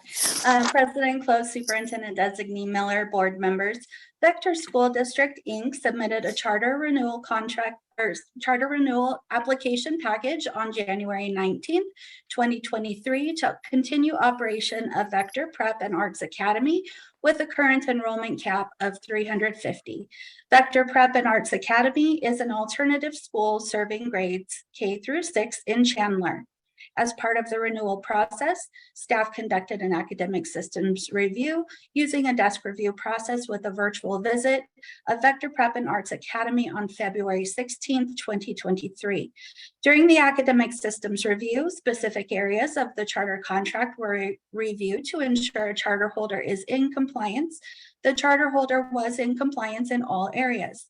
President Close, Superintendent Designee Miller, board members. Vector School District, Inc. submitted a charter renewal contract or charter renewal application package on January 19th, 2023 to continue operation of Vector Prep and Arts Academy with a current enrollment cap of 350. Vector Prep and Arts Academy is an alternative school serving grades K through 6 in Chandler. As part of the renewal process, staff conducted an academic systems review using a desk review process with a virtual visit of Vector Prep and Arts Academy on February 16th, 2023. During the academic systems review, specific areas of the charter contract were reviewed to ensure a charter holder is in compliance. The charter holder was in compliance in all areas.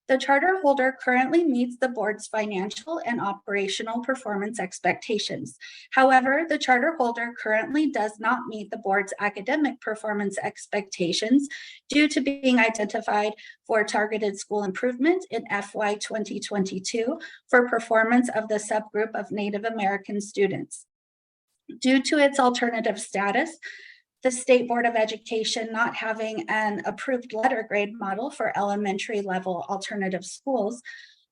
The charter holder currently meets the board's financial and operational performance expectations. However, the charter holder currently does not meet the board's academic performance expectations due to being identified for targeted school improvement in FY 2022 for performance of the subgroup of Native American students. Due to its alternative status, the State Board of Education not having an approved letter grade model for elementary level alternative schools,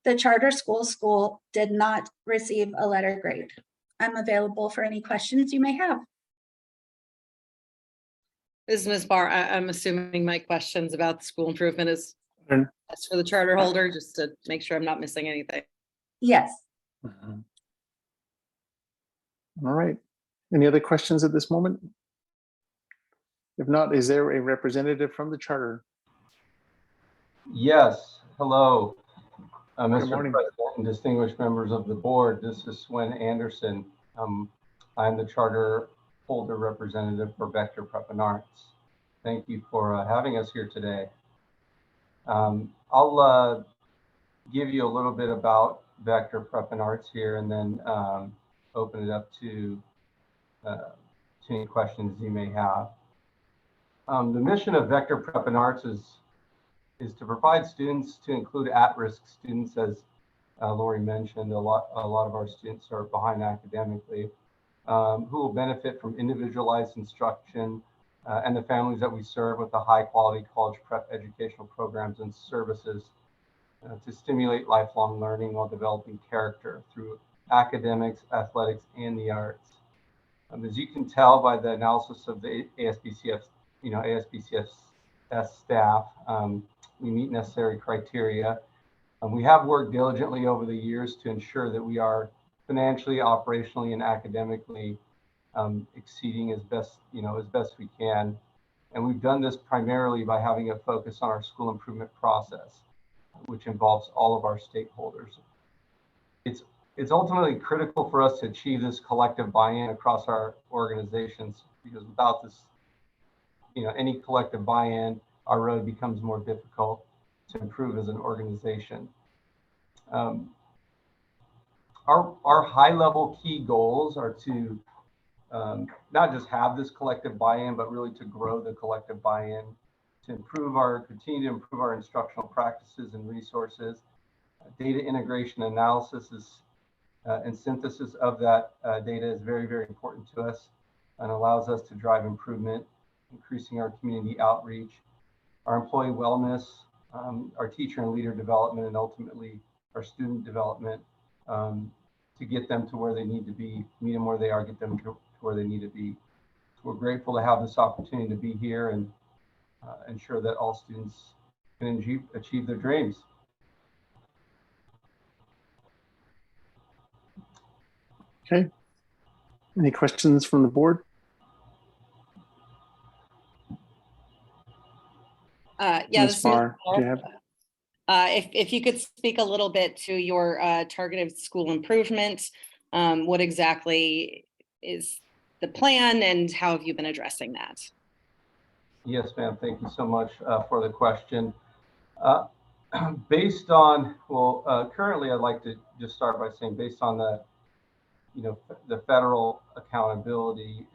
the charter school did not receive a letter grade. I'm available for any questions you may have. This is Ms. Barr. I'm assuming my questions about the school improvement is that's for the charter holder, just to make sure I'm not missing anything. Yes. All right. Any other questions at this moment? If not, is there a representative from the charter? Yes, hello, Mr. morning. President and distinguished members of the board. This is Swen Anderson. I'm the charter holder representative for Vector Prep and Arts. Thank you for having us here today. I'll give you a little bit about Vector Prep and Arts here and then open it up to any questions you may have. The mission of Vector Prep and Arts is to provide students, to include at-risk students, as Lori mentioned. A lot of our students are behind academically, who will benefit from individualized instruction and the families that we serve with the high-quality college prep educational programs and services to stimulate lifelong learning while developing character through academics, athletics, and the arts. As you can tell by the analysis of the ASBCS staff, we meet necessary criteria. We have worked diligently over the years to ensure that we are financially, operationally, and academically exceeding as best we can. And we've done this primarily by having a focus on our school improvement process, which involves all of our stakeholders. It's ultimately critical for us to achieve this collective buy-in across our organizations, because without this, any collective buy-in, our road becomes more difficult to improve as an organization. Our high-level key goals are to not just have this collective buy-in, but really to grow the collective buy-in, to continue to improve our instructional practices and resources. Data integration analysis and synthesis of that data is very, very important to us and allows us to drive improvement, increasing our community outreach, our employee wellness, our teacher and leader development, and ultimately our student development to get them to where they need to be, meet them where they are, get them to where they need to be. So we're grateful to have this opportunity to be here and ensure that all students can achieve their dreams. Okay. Any questions from the board? Yeah, Ms. Barr, do you have? If you could speak a little bit to your targeted school improvement, what exactly is the plan and how have you been addressing that? Yes, ma'am. Thank you so much for the question. Based on, currently I'd like to just start by saying based on the federal accountability,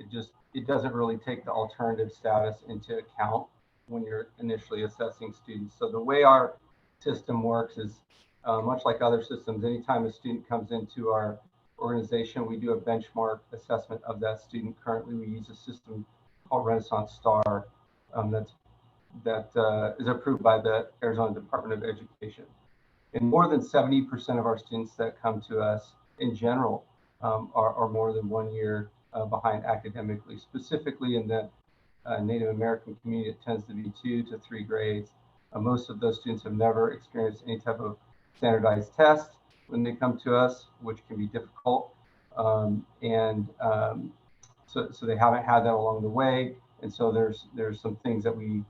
it doesn't really take the alternative status into account when you're initially assessing students. So the way our system works is much like other systems. Anytime a student comes into our organization. We do a benchmark assessment of that student. Currently, we use a system called Renaissance Star that is approved by the Arizona Department of Education. And more than 70% of our students that come to us in general are more than 1 year behind academically. Specifically in the Native American community, it tends to be 2 to 3 grades. Most of those students have never experienced any type of standardized test when they come to us, which can be difficult. So they haven't had that along the way. And so there's some things that we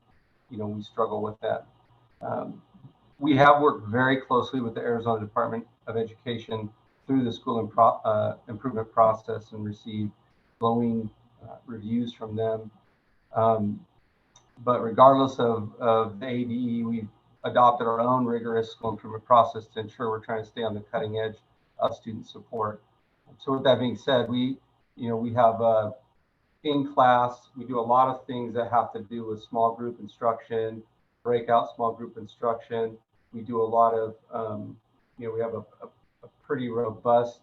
struggle with that. We have worked very closely with the Arizona Department of Education through the school improvement process and received glowing reviews from them. But regardless of the ADE, we've adopted our own rigorous school improvement process to ensure we're trying to stay on the cutting edge of student support. So with that being said, we have in class, we do a lot of things that have to do with small group instruction, breakout small group instruction. We do a lot of, we have a pretty robust,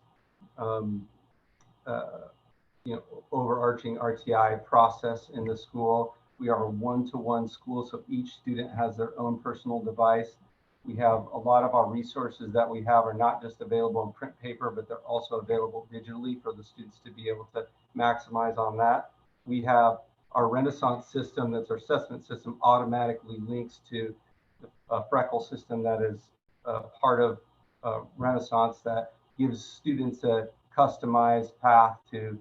overarching RTI process in the school. We are a one-to-one school, so each student has their own personal device. We have a lot of our resources that we have are not just available in print paper, but they're also available digitally for the students to be able to maximize on that. We have our Renaissance system, that's our assessment system, automatically links to a Freckle system that is part of Renaissance that gives students a customized path to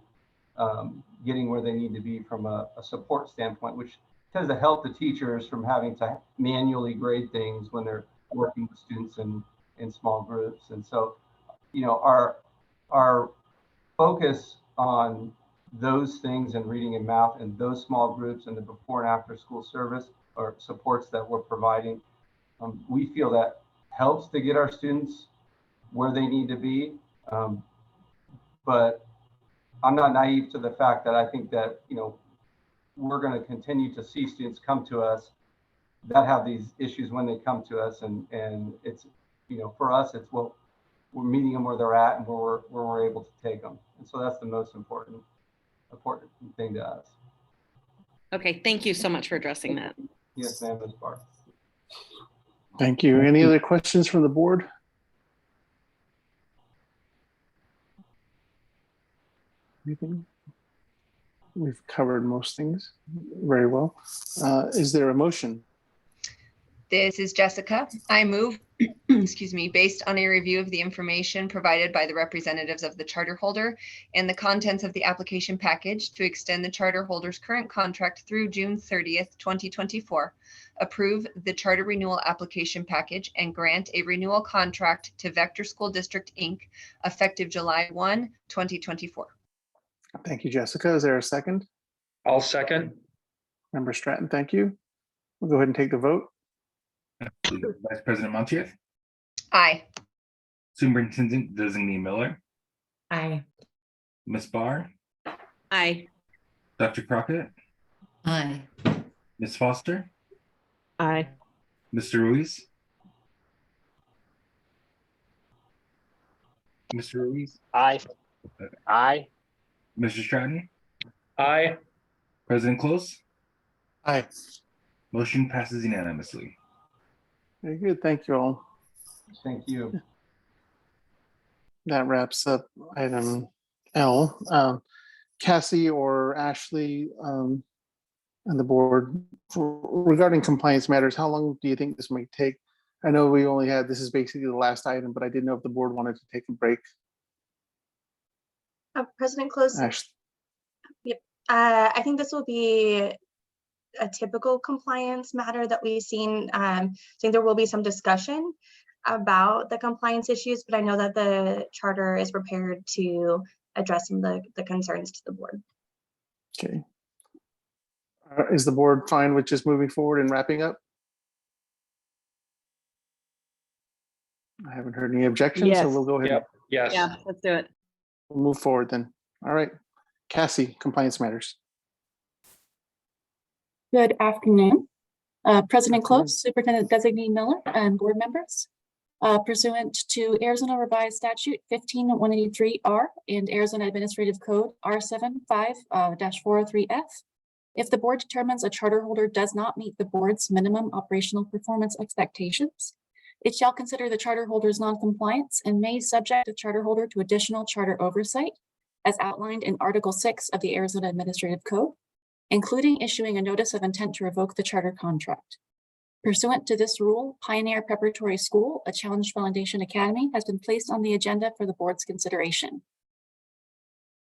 getting where they need to be from a support standpoint, which tends to help the teachers from having to manually grade things when they're working with students in small groups. And so, our focus on those things in reading and math and those small groups and the before and after school service or supports that we're providing, we feel that helps to get our students where they need to be. But I'm not naive to the fact that I think that, we're going to continue to see students come to us that have these issues when they come to us. And it's, for us, it's what we're meeting them where they're at and where we're able to take them. And so that's the most important thing to us. Okay, thank you so much for addressing that. Yes, ma'am, Ms. Barr. Thank you. Any other questions from the board? Anything? We've covered most things very well. Is there a motion? This is Jessica. I move, excuse me, based on a review of the information provided by the representatives of the charter holder and the contents of the application package to extend the charter holder's current contract through June 30th, 2024, approve the charter renewal application package and grant a renewal contract to Vector School District, Inc., effective July 1, 2024. Thank you, Jessica. Is there a second? I'll second. Member Stratton, thank you. We'll go ahead and take the vote. Vice President Montieth, Aye. Superintendent Designee Miller, Aye. Ms. Barr, Aye. Dr. Crockett, Aye. Ms. Foster, Aye. Mr. Ruiz, Mr. Ruiz, Aye. Aye. Mr. Stratton, Aye. President Close. Aye. Motion passes unanimously. Very good. Thank you all. Thank you. That wraps up item L. Cassie or Ashley and the board, regarding compliance matters, how long do you think this might take? I know we only had, this is basically the last item, but I didn't know if the board wanted to take a break. President Close. Ashley. Yep. I think this will be a typical compliance matter that we've seen. I think there will be some discussion about the compliance issues, but I know that the charter is prepared to address some of the concerns to the board. Okay. Is the board fine with just moving forward and wrapping up? I haven't heard any objections, so Yes. we'll go ahead. Yep. Yes. Yeah, let's do it. We'll move forward then. All right. Cassie, compliance matters. Good afternoon, President Afternoon. Close, Superintendent Designee Miller, and board members. Pursuant to Arizona Revised Statute 15183R and Arizona Administrative Code R75-403F, if the board determines a charter holder does not meet the board's minimum operational performance expectations, it shall consider the charter holder's noncompliance and may subject the charter holder to additional charter oversight as outlined in Article 6 of the Arizona Administrative Code, including issuing a notice of intent to revoke the charter contract. Pursuant to this rule, Pioneer Preparatory School, a Challenge Foundation Academy, has been placed on the agenda for the board's consideration.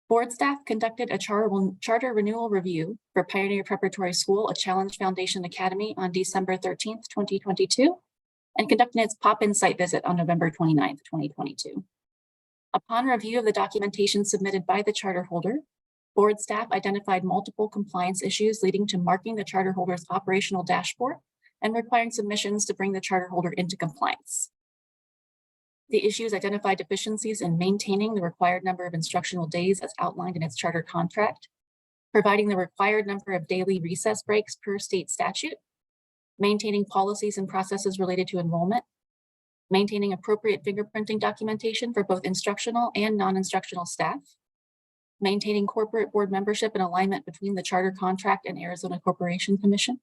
Board staff conducted a charter renewal review for Pioneer Preparatory School, a Challenge Foundation Academy on December 13th, 2022, and conducted its pop-in site visit on November 29th, 2022. Upon review of the documentation submitted by the charter holder, board staff identified multiple compliance issues leading to marking the charter holder's operational dashboard and requiring submissions to bring the charter holder into compliance. The issues identified deficiencies in maintaining the required number of instructional days as outlined in its charter contract, providing the required number of daily recess breaks per state statute, maintaining policies and processes related to enrollment, maintaining appropriate fingerprinting documentation for both instructional and non-instructional staff, maintaining corporate board membership and alignment between the charter contract and Arizona Corporation Commission,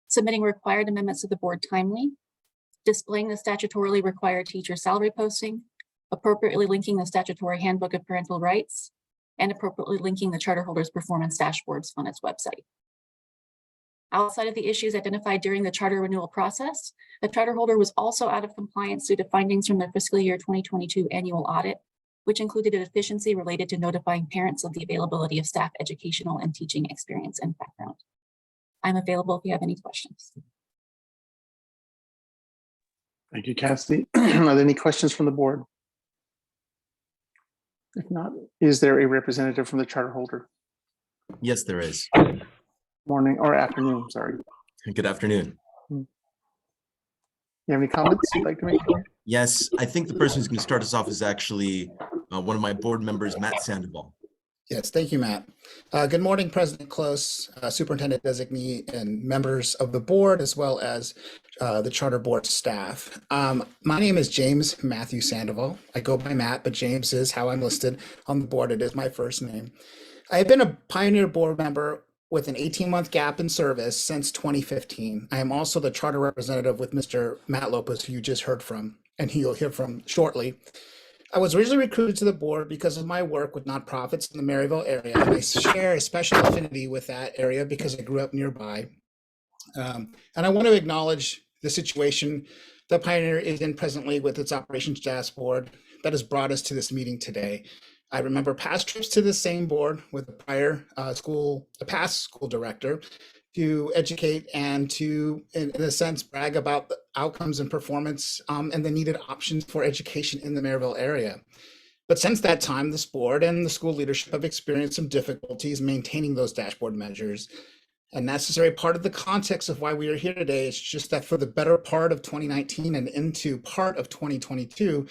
submitting required amendments to the board timely, displaying the statutorily required teacher salary posting, appropriately linking the statutory handbook of parental rights, and appropriately linking the charter holder's performance dashboards on its website. Outside of the issues identified during the charter renewal process, the charter holder was also out of compliance due to findings from their fiscal year 2022 annual audit, which included a deficiency related to notifying parents of the availability of staff educational and teaching experience and background. I'm available if you have any questions. Thank you, Cassidy. Are there any questions from the board? If not, is there a representative from the charter holder? Yes, there is. Morning or afternoon, sorry. Good afternoon. You have any comments you'd like to make? Yes, I think the person who's going to start us off is actually one of my board members, Matt Sandoval. Yes, thank you, Matt. Good morning, President Close, Superintendent Designee, and members of the board, as well as the charter board staff. My name is James Matthew Sandoval. I go by Matt, but James is how I'm listed on the board. It is my first name. I've been a Pioneer board member with an 18-month gap in service since 2015. I am also the charter representative with Mr. Matt Lopez, who you just heard from, and who you'll hear from shortly. I was originally recruited to the board because of my work with nonprofits in the Maryville area, and I share a special affinity with that area because I grew up nearby. And I want to acknowledge the situation that Pioneer is in presently with its operations dashboard that has brought us to this meeting today. I remember past trips to the same board with the prior past school director to educate and to, in a sense, brag about the outcomes and performance and the needed options for education in the Maryville area. But since that time, this board and the school leadership have experienced some difficulties maintaining those dashboard measures. A necessary part of the context of why we are here today is just that for the better part of 2019 and into part of 2022,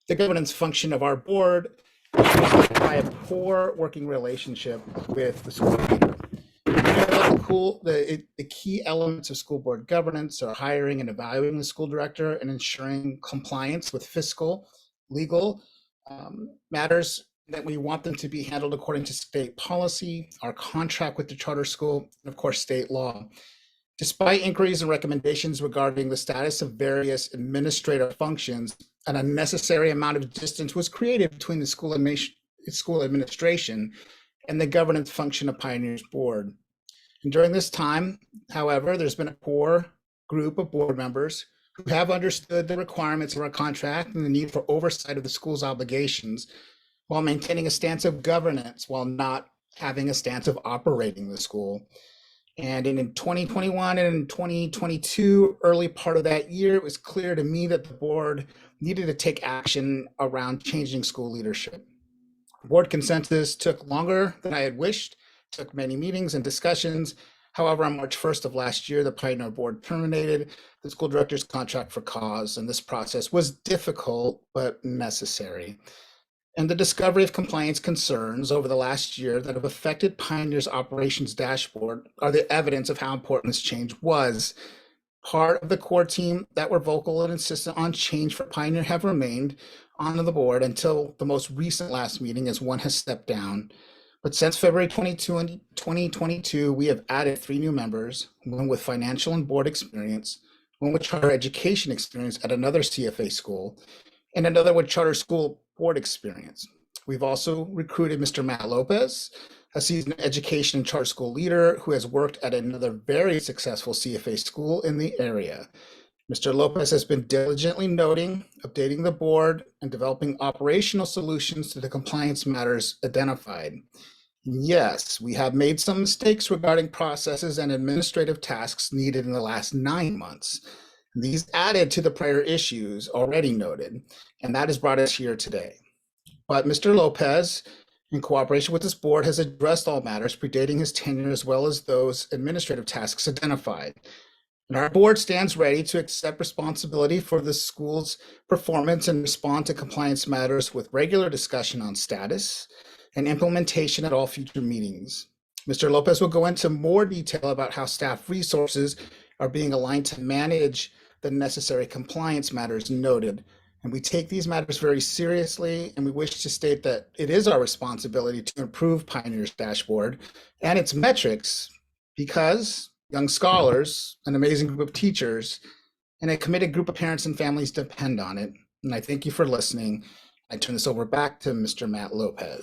the governance function of our board by a poor working relationship with the school leader. The key elements of school board governance are hiring and evaluating the school director and ensuring compliance with fiscal, legal matters that we want them to be handled according to state policy, our contract with the charter school, and of course, state law. Despite inquiries and recommendations regarding the status of various administrative functions, an unnecessary amount of distance was created between the school administration and the governance function of Pioneer's board. And during this time, however, there's been a core group of board members who have understood the requirements of our contract and the need for oversight of the school's obligations while maintaining a stance of governance while not having a stance of operating the school. And in 2021 and in 2022, early part of that year, it was clear to me that the board needed to take action around changing school leadership. Board consensus took longer than I had wished, took many meetings and discussions. However, on March 1st of last year, the Pioneer board terminated the school director's contract for cause, and this process was difficult but necessary. And the discovery of compliance concerns over the last year that have affected Pioneer's operations dashboard are the evidence of how important this change was. Part of the core team that were vocal and insistent on change for Pioneer have remained on the board until the most recent last meeting, as one has stepped down. But since February 2022, we have added 3 new members, one with financial and board experience, one with charter education experience at another CFA school, and another with charter school board experience. We've also recruited Mr. Matt Lopez, a seasoned education and charter school leader who has worked at another very successful CFA school in the area. Mr. Lopez has been diligently noting, updating the board, and developing operational solutions to the compliance matters identified. Yes, we have made some mistakes regarding processes and administrative tasks needed in the last 9 months. These added to the prior issues already noted, and that has brought us here today. But Mr. Lopez, in cooperation with this board, has addressed all matters predating his tenure as well as those administrative tasks identified. And our board stands ready to accept responsibility for the school's performance and respond to compliance matters with regular discussion on status and implementation at all future meetings. Mr. Lopez will go into more detail about how staff resources are being aligned to manage the necessary compliance matters noted. And we take these matters very seriously, and we wish to state that it is our responsibility to improve Pioneer's dashboard and its metrics because young scholars, an amazing group of teachers, and a committed group of parents and families depend on it. And I thank you for listening. I turn this over back to Mr. Matt Lopez.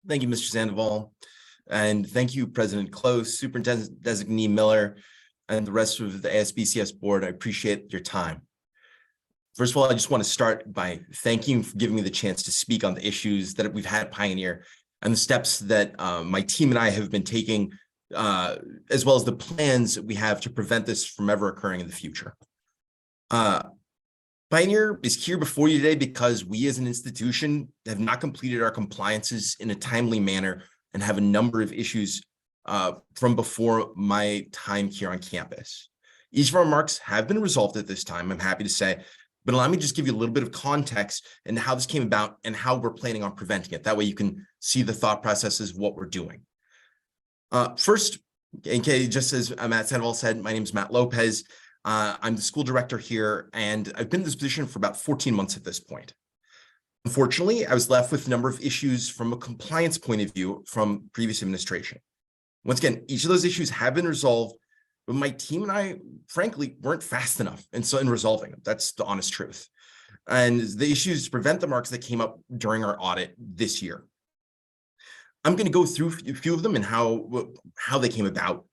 Thank you, Mr. Sandoval. And thank you, President Close, Superintendent Designee Miller, and the rest of the ASBCS board. I appreciate your time. First of all, I just want to start by thanking you for giving me the chance to speak on the issues that we've had at Pioneer and the steps that my team and I have been taking, as well as the plans we have to prevent this from ever occurring in the future. Pioneer is here before you today because we as an institution have not completed our compliances in a timely manner and have a number of issues from before my time here on campus. Each of our marks have been resolved at this time, I'm happy to say, but allow me to just give you a little bit of context and how this came about and how we're planning on preventing it. That way you can see the thought processes of what we're doing. First, okay, just as Matt Sandoval said, my name is Matt Lopez. I'm the school director here, and I've been in this position for about 14 months at this point. Unfortunately, I was left with a number of issues from a compliance point of view from previous administration. Once again, each of those issues have been resolved, but my team and I, frankly, weren't fast enough in resolving them. That's the honest truth. And the issues prevent the marks that came up during our audit this year. I'm going to go through a few of them and how they came about.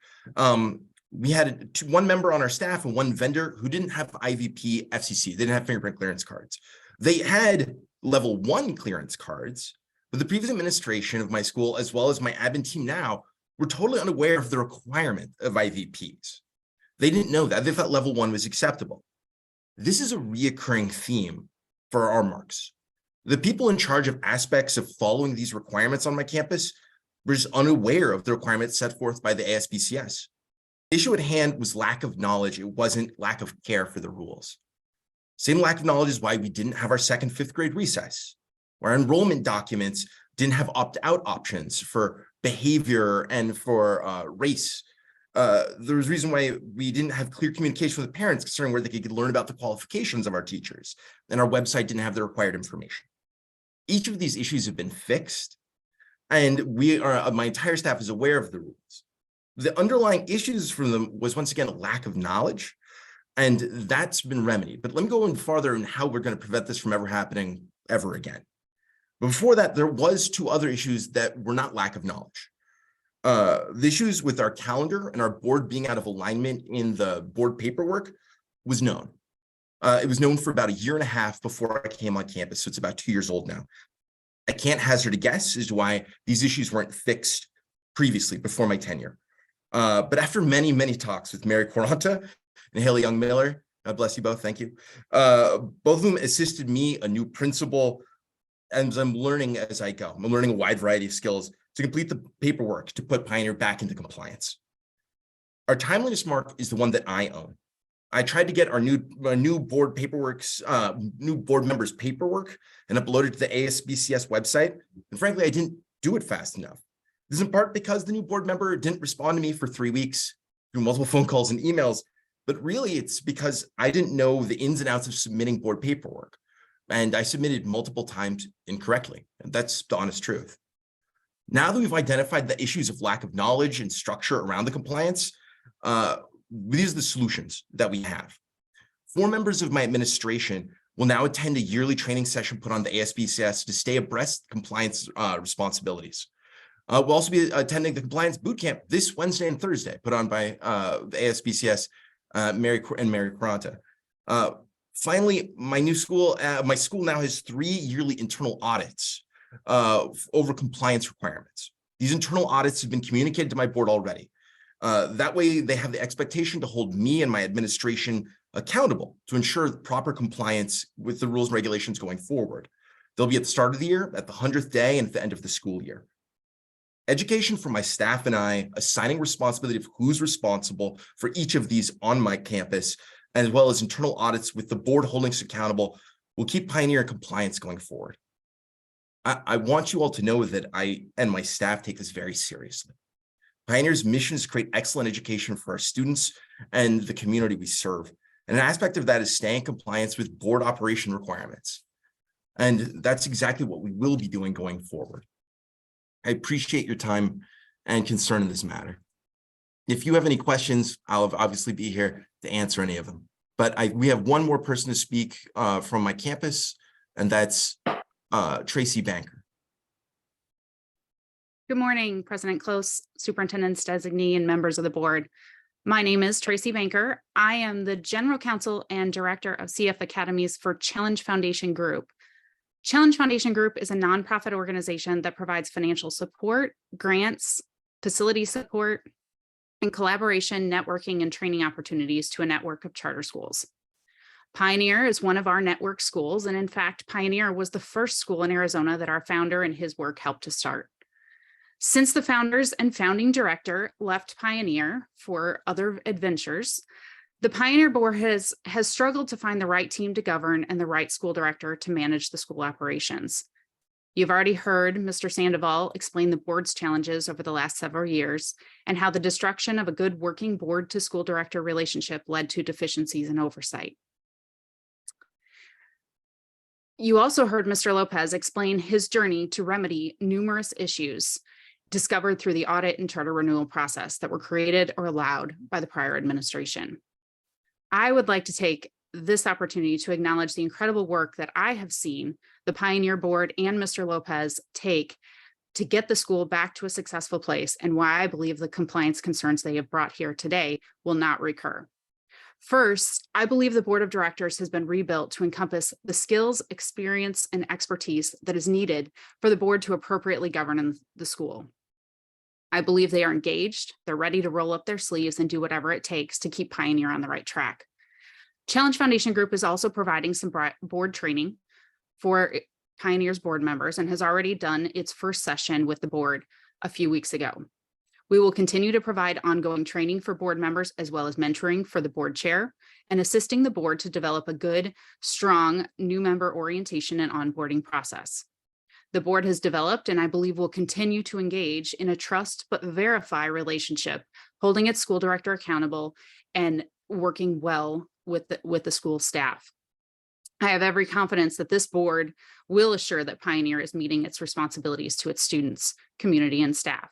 We had one member on our staff and one vendor who didn't have IVP FCC. They didn't have fingerprint clearance cards. They had level 1 clearance cards, but the previous administration of my school, as well as my admin team now, were totally unaware of the requirement of IVPs. They didn't know that. They thought level 1 was acceptable. This is a reoccurring theme for our marks. The people in charge of aspects of following these requirements on my campus were just unaware of the requirements set forth by the ASBCS. The issue at hand was lack of knowledge. It wasn't lack of care for the rules. Same lack of knowledge is why we didn't have our 2nd, 5th grade recess, where our enrollment documents didn't have opt-out options for behavior and for race. There was a reason why we didn't have clear communication with the parents concerning where they could learn about the qualifications of our teachers, and our website didn't have the required information. Each of these issues have been fixed, and my entire staff is aware of the rules. The underlying issues from them was, once again, a lack of knowledge, and that's been remedied. But let me go in farther in how we're going to prevent this from ever happening ever again. But before that, there was 2 other issues that were not lack of knowledge. The issues with our calendar and our board being out of alignment in the board paperwork was known. It was known for about 1.5 years before I came on campus, so it's about 2 years old now. I can't hazard a guess as to why these issues weren't fixed previously, before my tenure. But after many, many talks with Mary Quaranta and Haley Young Miller, God bless you both, thank you. Both of them assisted me, a new principal, and I'm learning as I go. I'm learning a wide variety of skills to complete the paperwork to put Pioneer back into compliance. Our timeliness mark is the one that I own. I tried to get our new board members' paperwork and upload it to the ASBCS website, and frankly, I didn't do it fast enough. This is in part because the new board member didn't respond to me for 3 weeks. through multiple phone calls and emails, but really it's because I didn't know the ins and outs of submitting board paperwork. And I submitted multiple times incorrectly. And that's the honest truth. Now that we've identified the issues of lack of knowledge and structure around the compliance, these are the solutions that we have. 4 members of my administration will now attend a yearly training session put on the ASBCS to stay abreast of compliance responsibilities. We'll also be attending the compliance boot camp this Wednesday and Thursday put on by the ASBCS Mary Quaranta. Finally, my school now has 3 yearly internal audits over compliance requirements. These internal audits have been communicated to my board already. That way they have the expectation to hold me and my administration accountable to ensure proper compliance with the rules and regulations going forward. They'll be at the start of the year, at the 100th day, and at the end of the school year. Education for my staff and I, assigning responsibility of who's responsible for each of these on my campus, as well as internal audits with the board holding us accountable, will keep Pioneer in compliance going forward. I want you all to know that I and my staff take this very seriously. Pioneer's mission is to create excellent education for our students and the community we serve. And an aspect of that is staying in compliance with board operation requirements. And that's exactly what we will be doing going forward. I appreciate your time and concern in this matter. If you have any questions, I'll obviously be here to answer any of them. But we have one more person to speak from my campus, and that's Tracy Banker. Good morning, President Close, Superintendent's designee, and members of the board. My name is Tracy Banker. I am the General Counsel and Director of CF Academies for Challenge Foundation Group. Challenge Foundation Group is a nonprofit organization that provides financial support, grants, facility support, and collaboration, networking, and training opportunities to a network of charter schools. Pioneer is one of our network schools, and in fact, Pioneer was the first school in Arizona that our founder and his work helped to start. Since the founders and founding director left Pioneer for other adventures, the Pioneer Board has struggled to find the right team to govern and the right school director to manage the school operations. You've already heard Mr. Sandoval explain the board's challenges over the last several years and how the destruction of a good working board to school director relationship led to deficiencies in oversight. You also heard Mr. Lopez explain his journey to remedy numerous issues discovered through the audit and charter renewal process that were created or allowed by the prior administration. I would like to take this opportunity to acknowledge the incredible work that I have seen the Pioneer Board and Mr. Lopez take to get the school back to a successful place, and why I believe the compliance concerns they have brought here today will not recur. First, I believe the Board of Directors has been rebuilt to encompass the skills, experience, and expertise that is needed for the board to appropriately govern the school. I believe they are engaged, they're ready to roll up their sleeves and do whatever it takes to keep Pioneer on the right track. Challenge Foundation Group is also providing some board training for Pioneer's board members and has already done its first session with the board a few weeks ago. We will continue to provide ongoing training for board members, as well as mentoring for the board chair and assisting the board to develop a good, strong new member orientation and onboarding process. The board has developed, and I believe will continue to engage in a trust but verify relationship, holding its school director accountable and working well with the school staff. I have every confidence that this board will assure that Pioneer is meeting its responsibilities to its students, community, and staff.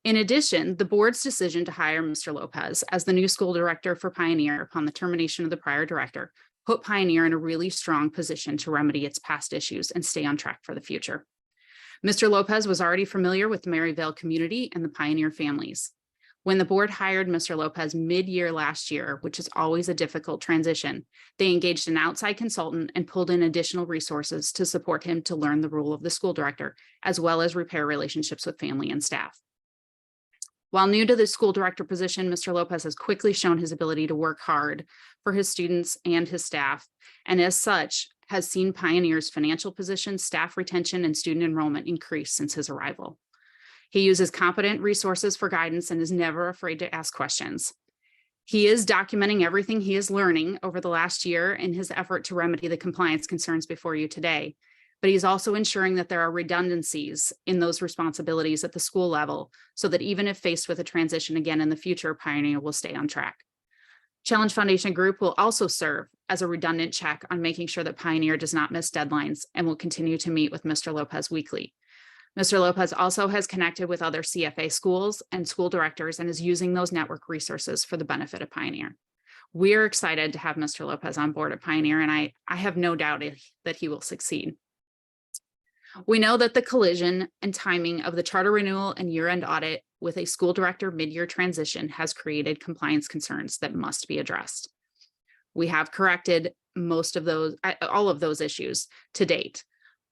In addition, the board's decision to hire Mr. Lopez as the new school director for Pioneer upon the termination of the prior director put Pioneer in a really strong position to remedy its past issues and stay on track for the future. Mr. Lopez was already familiar with the Maryvale community and the Pioneer families. When the board hired Mr. Lopez mid-year last year, which is always a difficult transition, they engaged an outside consultant and pulled in additional resources to support him to learn the role of the school director, as well as repair relationships with family and staff. While new to the school director position, Mr. Lopez has quickly shown his ability to work hard for his students and his staff, and as such, has seen Pioneer's financial position, staff retention, and student enrollment increase since his arrival. He uses competent resources for guidance and is never afraid to ask questions. He is documenting everything he is learning over the last year in his effort to remedy the compliance concerns before you today. but he's also ensuring that there are redundancies in those responsibilities at the school level so that even if faced with a transition again in the future, Pioneer will stay on track. Challenge Foundation Group will also serve as a redundant check on making sure that Pioneer does not miss deadlines and will continue to meet with Mr. Lopez weekly. Mr. Lopez also has connected with other CFA schools and school directors and is using those network resources for the benefit of Pioneer. We are excited to have Mr. Lopez on board at Pioneer, and I have no doubt that he will succeed. We know that the collision and timing of the charter renewal and year-end audit with a school director mid-year transition has created compliance concerns that must be addressed. We have corrected all of those issues to date.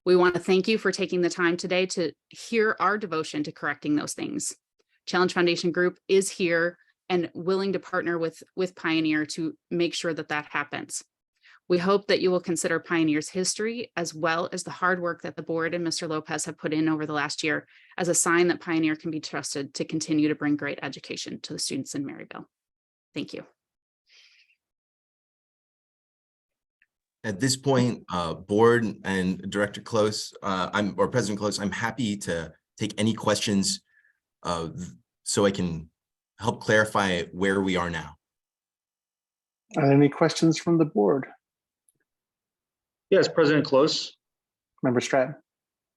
We want to thank you for taking the time today to hear our devotion to correcting those things. Challenge Foundation Group is here and willing to partner with Pioneer to make sure that that happens. We hope that you will consider Pioneer's history as well as the hard work that the board and Mr. Lopez have put in over the last year as a sign that Pioneer can be trusted to continue to bring great education to the students in Maryville. Thank you. At this point, board and Director Close, or President Close, I'm happy to take any questions so I can help clarify where we are now. Are there any questions from the board? Yes, President Close. Member Stratton.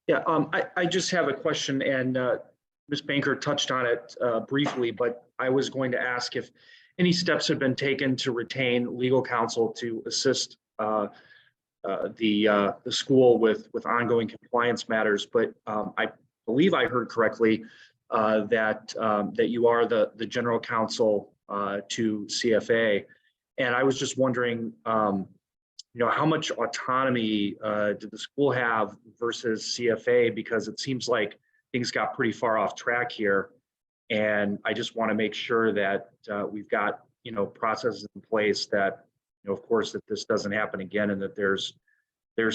Yeah, I just have a question, and Ms. Banker touched on it briefly, but I was going to ask if any steps have been taken to retain legal counsel to assist the school with ongoing compliance matters. But I believe I heard correctly that you are the general counsel to CFA, and I was just wondering, how much autonomy did the school have versus CFA? Because it seems like things got pretty far off track here. And I just want to make sure that we've got, processes in place that, of course, that this doesn't happen again, and that there's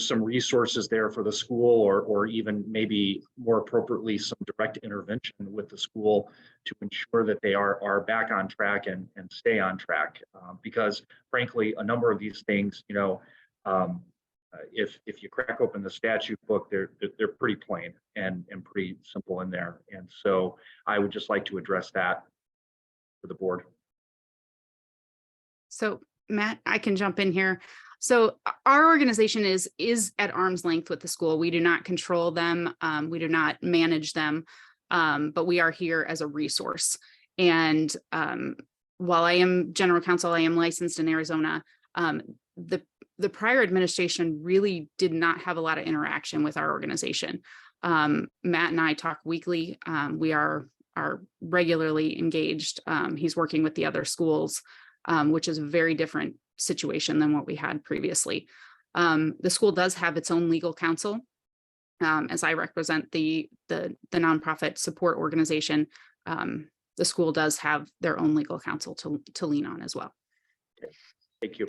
some resources there for the school, or even maybe more appropriately, some direct intervention with the school to ensure that they are back on track and stay on track. Because frankly, a number of these things, if you crack open the statute book, they're pretty plain and pretty simple in there. And so I would just like to address that for the board. So Matt, I can jump in here. So our organization is at arm's length with the school. We do not control them. We do not manage them, but we are here as a resource. And while I am general counsel, I am licensed in Arizona. The prior administration really did not have a lot of interaction with our organization. Matt and I talk weekly. We are regularly engaged. He's working with the other schools, which is a very different situation than what we had previously. The school does have its own legal counsel. As I represent the nonprofit support organization, the school does have their own legal counsel to lean on as well. Thank you.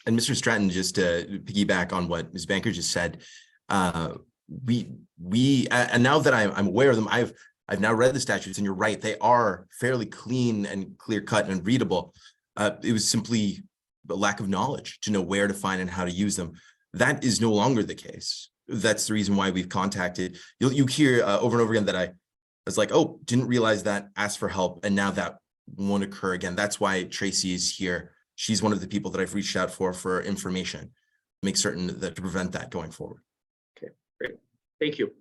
And Mr. Stratton, just to piggyback on what Ms. Banker just said, we and now that I'm aware of them, I've now read the statutes, and you're right, they are fairly clean and clear cut and readable. It was simply a lack of knowledge to know where to find and how to use them. That is no longer the case. That's the reason why we've contacted. You hear over and over again that I was like, oh, didn't realize that, asked for help, and now that won't occur again. That's why Tracy is here. She's one of the people that I've reached out for information, make certain that to prevent that going forward. Okay, great. Thank you.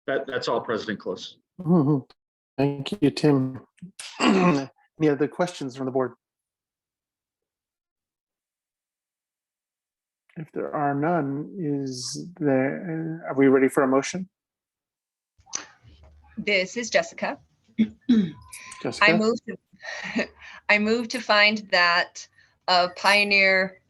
That's all, President Close. Mm-hmm. Thank you, Tim. Any other questions from the board? If there are none, are we ready for a motion? This is Jessica. Jessica? I move to find that a Pioneer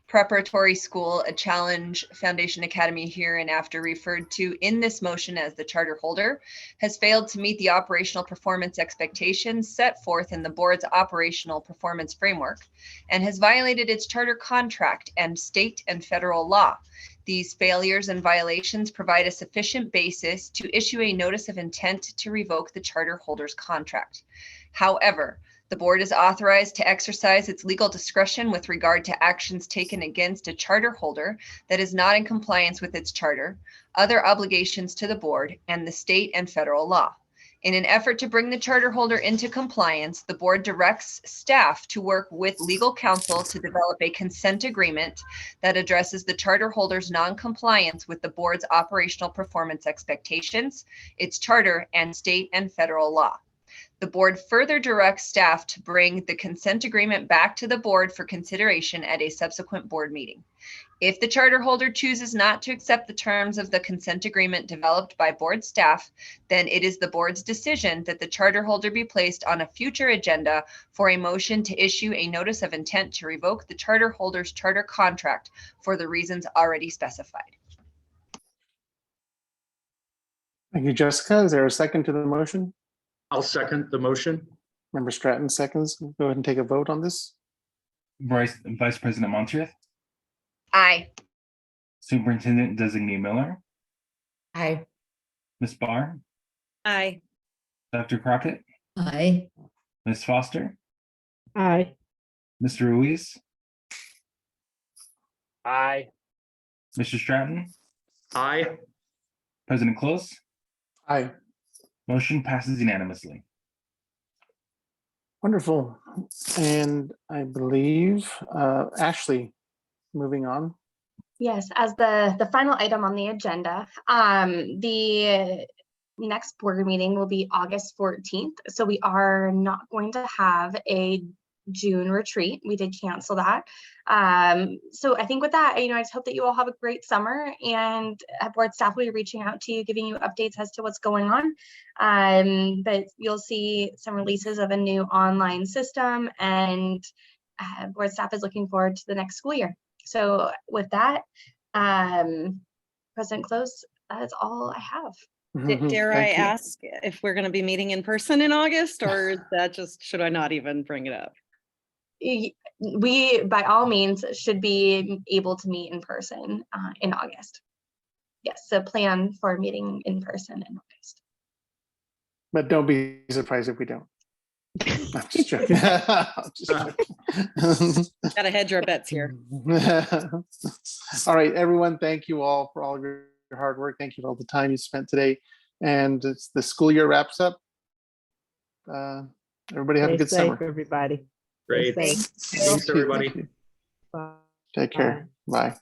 Preparatory School, a Challenge Foundation Academy hereinafter referred to in this motion as the charter holder, has failed to meet the operational performance expectations set forth in the board's operational performance framework and has violated its charter contract and state and federal law. These failures and violations provide a sufficient basis to issue a notice of intent to revoke the charter holder's contract. However, The board is authorized to exercise its legal discretion with regard to actions taken against a charter holder that is not in compliance with its charter, other obligations to the board, and the state and federal law. In an effort to bring the charter holder into compliance, the board directs staff to work with legal counsel to develop a consent agreement that addresses the charter holder's non-compliance with the board's operational performance expectations, its charter, and state and federal law. The board further directs staff to bring the consent agreement back to the board for consideration at a subsequent board meeting. If the charter holder chooses not to accept the terms of the consent agreement developed by board staff, then it is the board's decision that the charter holder be placed on a future agenda for a motion to issue a notice of intent to revoke the charter holder's charter contract for the reasons already specified. Thank you, Jessica. Is there a second to the motion? I'll second the motion. Member Stratton seconds. Go ahead and take a vote on this. Vice President Montieth, Aye. Superintendent Designee Miller, Aye. Ms. Barr, Aye. Dr. Crockett, Aye. Ms. Foster, Aye. Mr. Ruiz, Aye. Mr. Stratton, Aye. President Close. Aye. Motion passes unanimously. Wonderful. And I believe Ashley, moving on. Yes, as the final item on the agenda, the next board meeting will be August 14th. So we are not going to have a June retreat. We did cancel that. So I think with that, I just hope that you all have a great summer, and board staff will be reaching out to you, giving you updates as to what's going on. But you'll see some releases of a new online system, and board staff is looking forward to the next school year. So with that, President Close, that is all I have. Dare I Thank you. ask if we're going to be meeting in person in August, or is that just, should I not even bring it up? We, by all means, should be able to meet in person in August. Yes, so plan for meeting in person in August. But don't be surprised if we don't. I'm just joking. I'm just joking. Gotta hedge our bets here. All right, everyone, thank you all for all of your hard work. Thank you for all the time you spent today. And it's the school year wraps up. Everybody have a good Stay safe, summer. Everybody. Great. Stay safe. Thanks, everybody. Bye. Take care. Bye.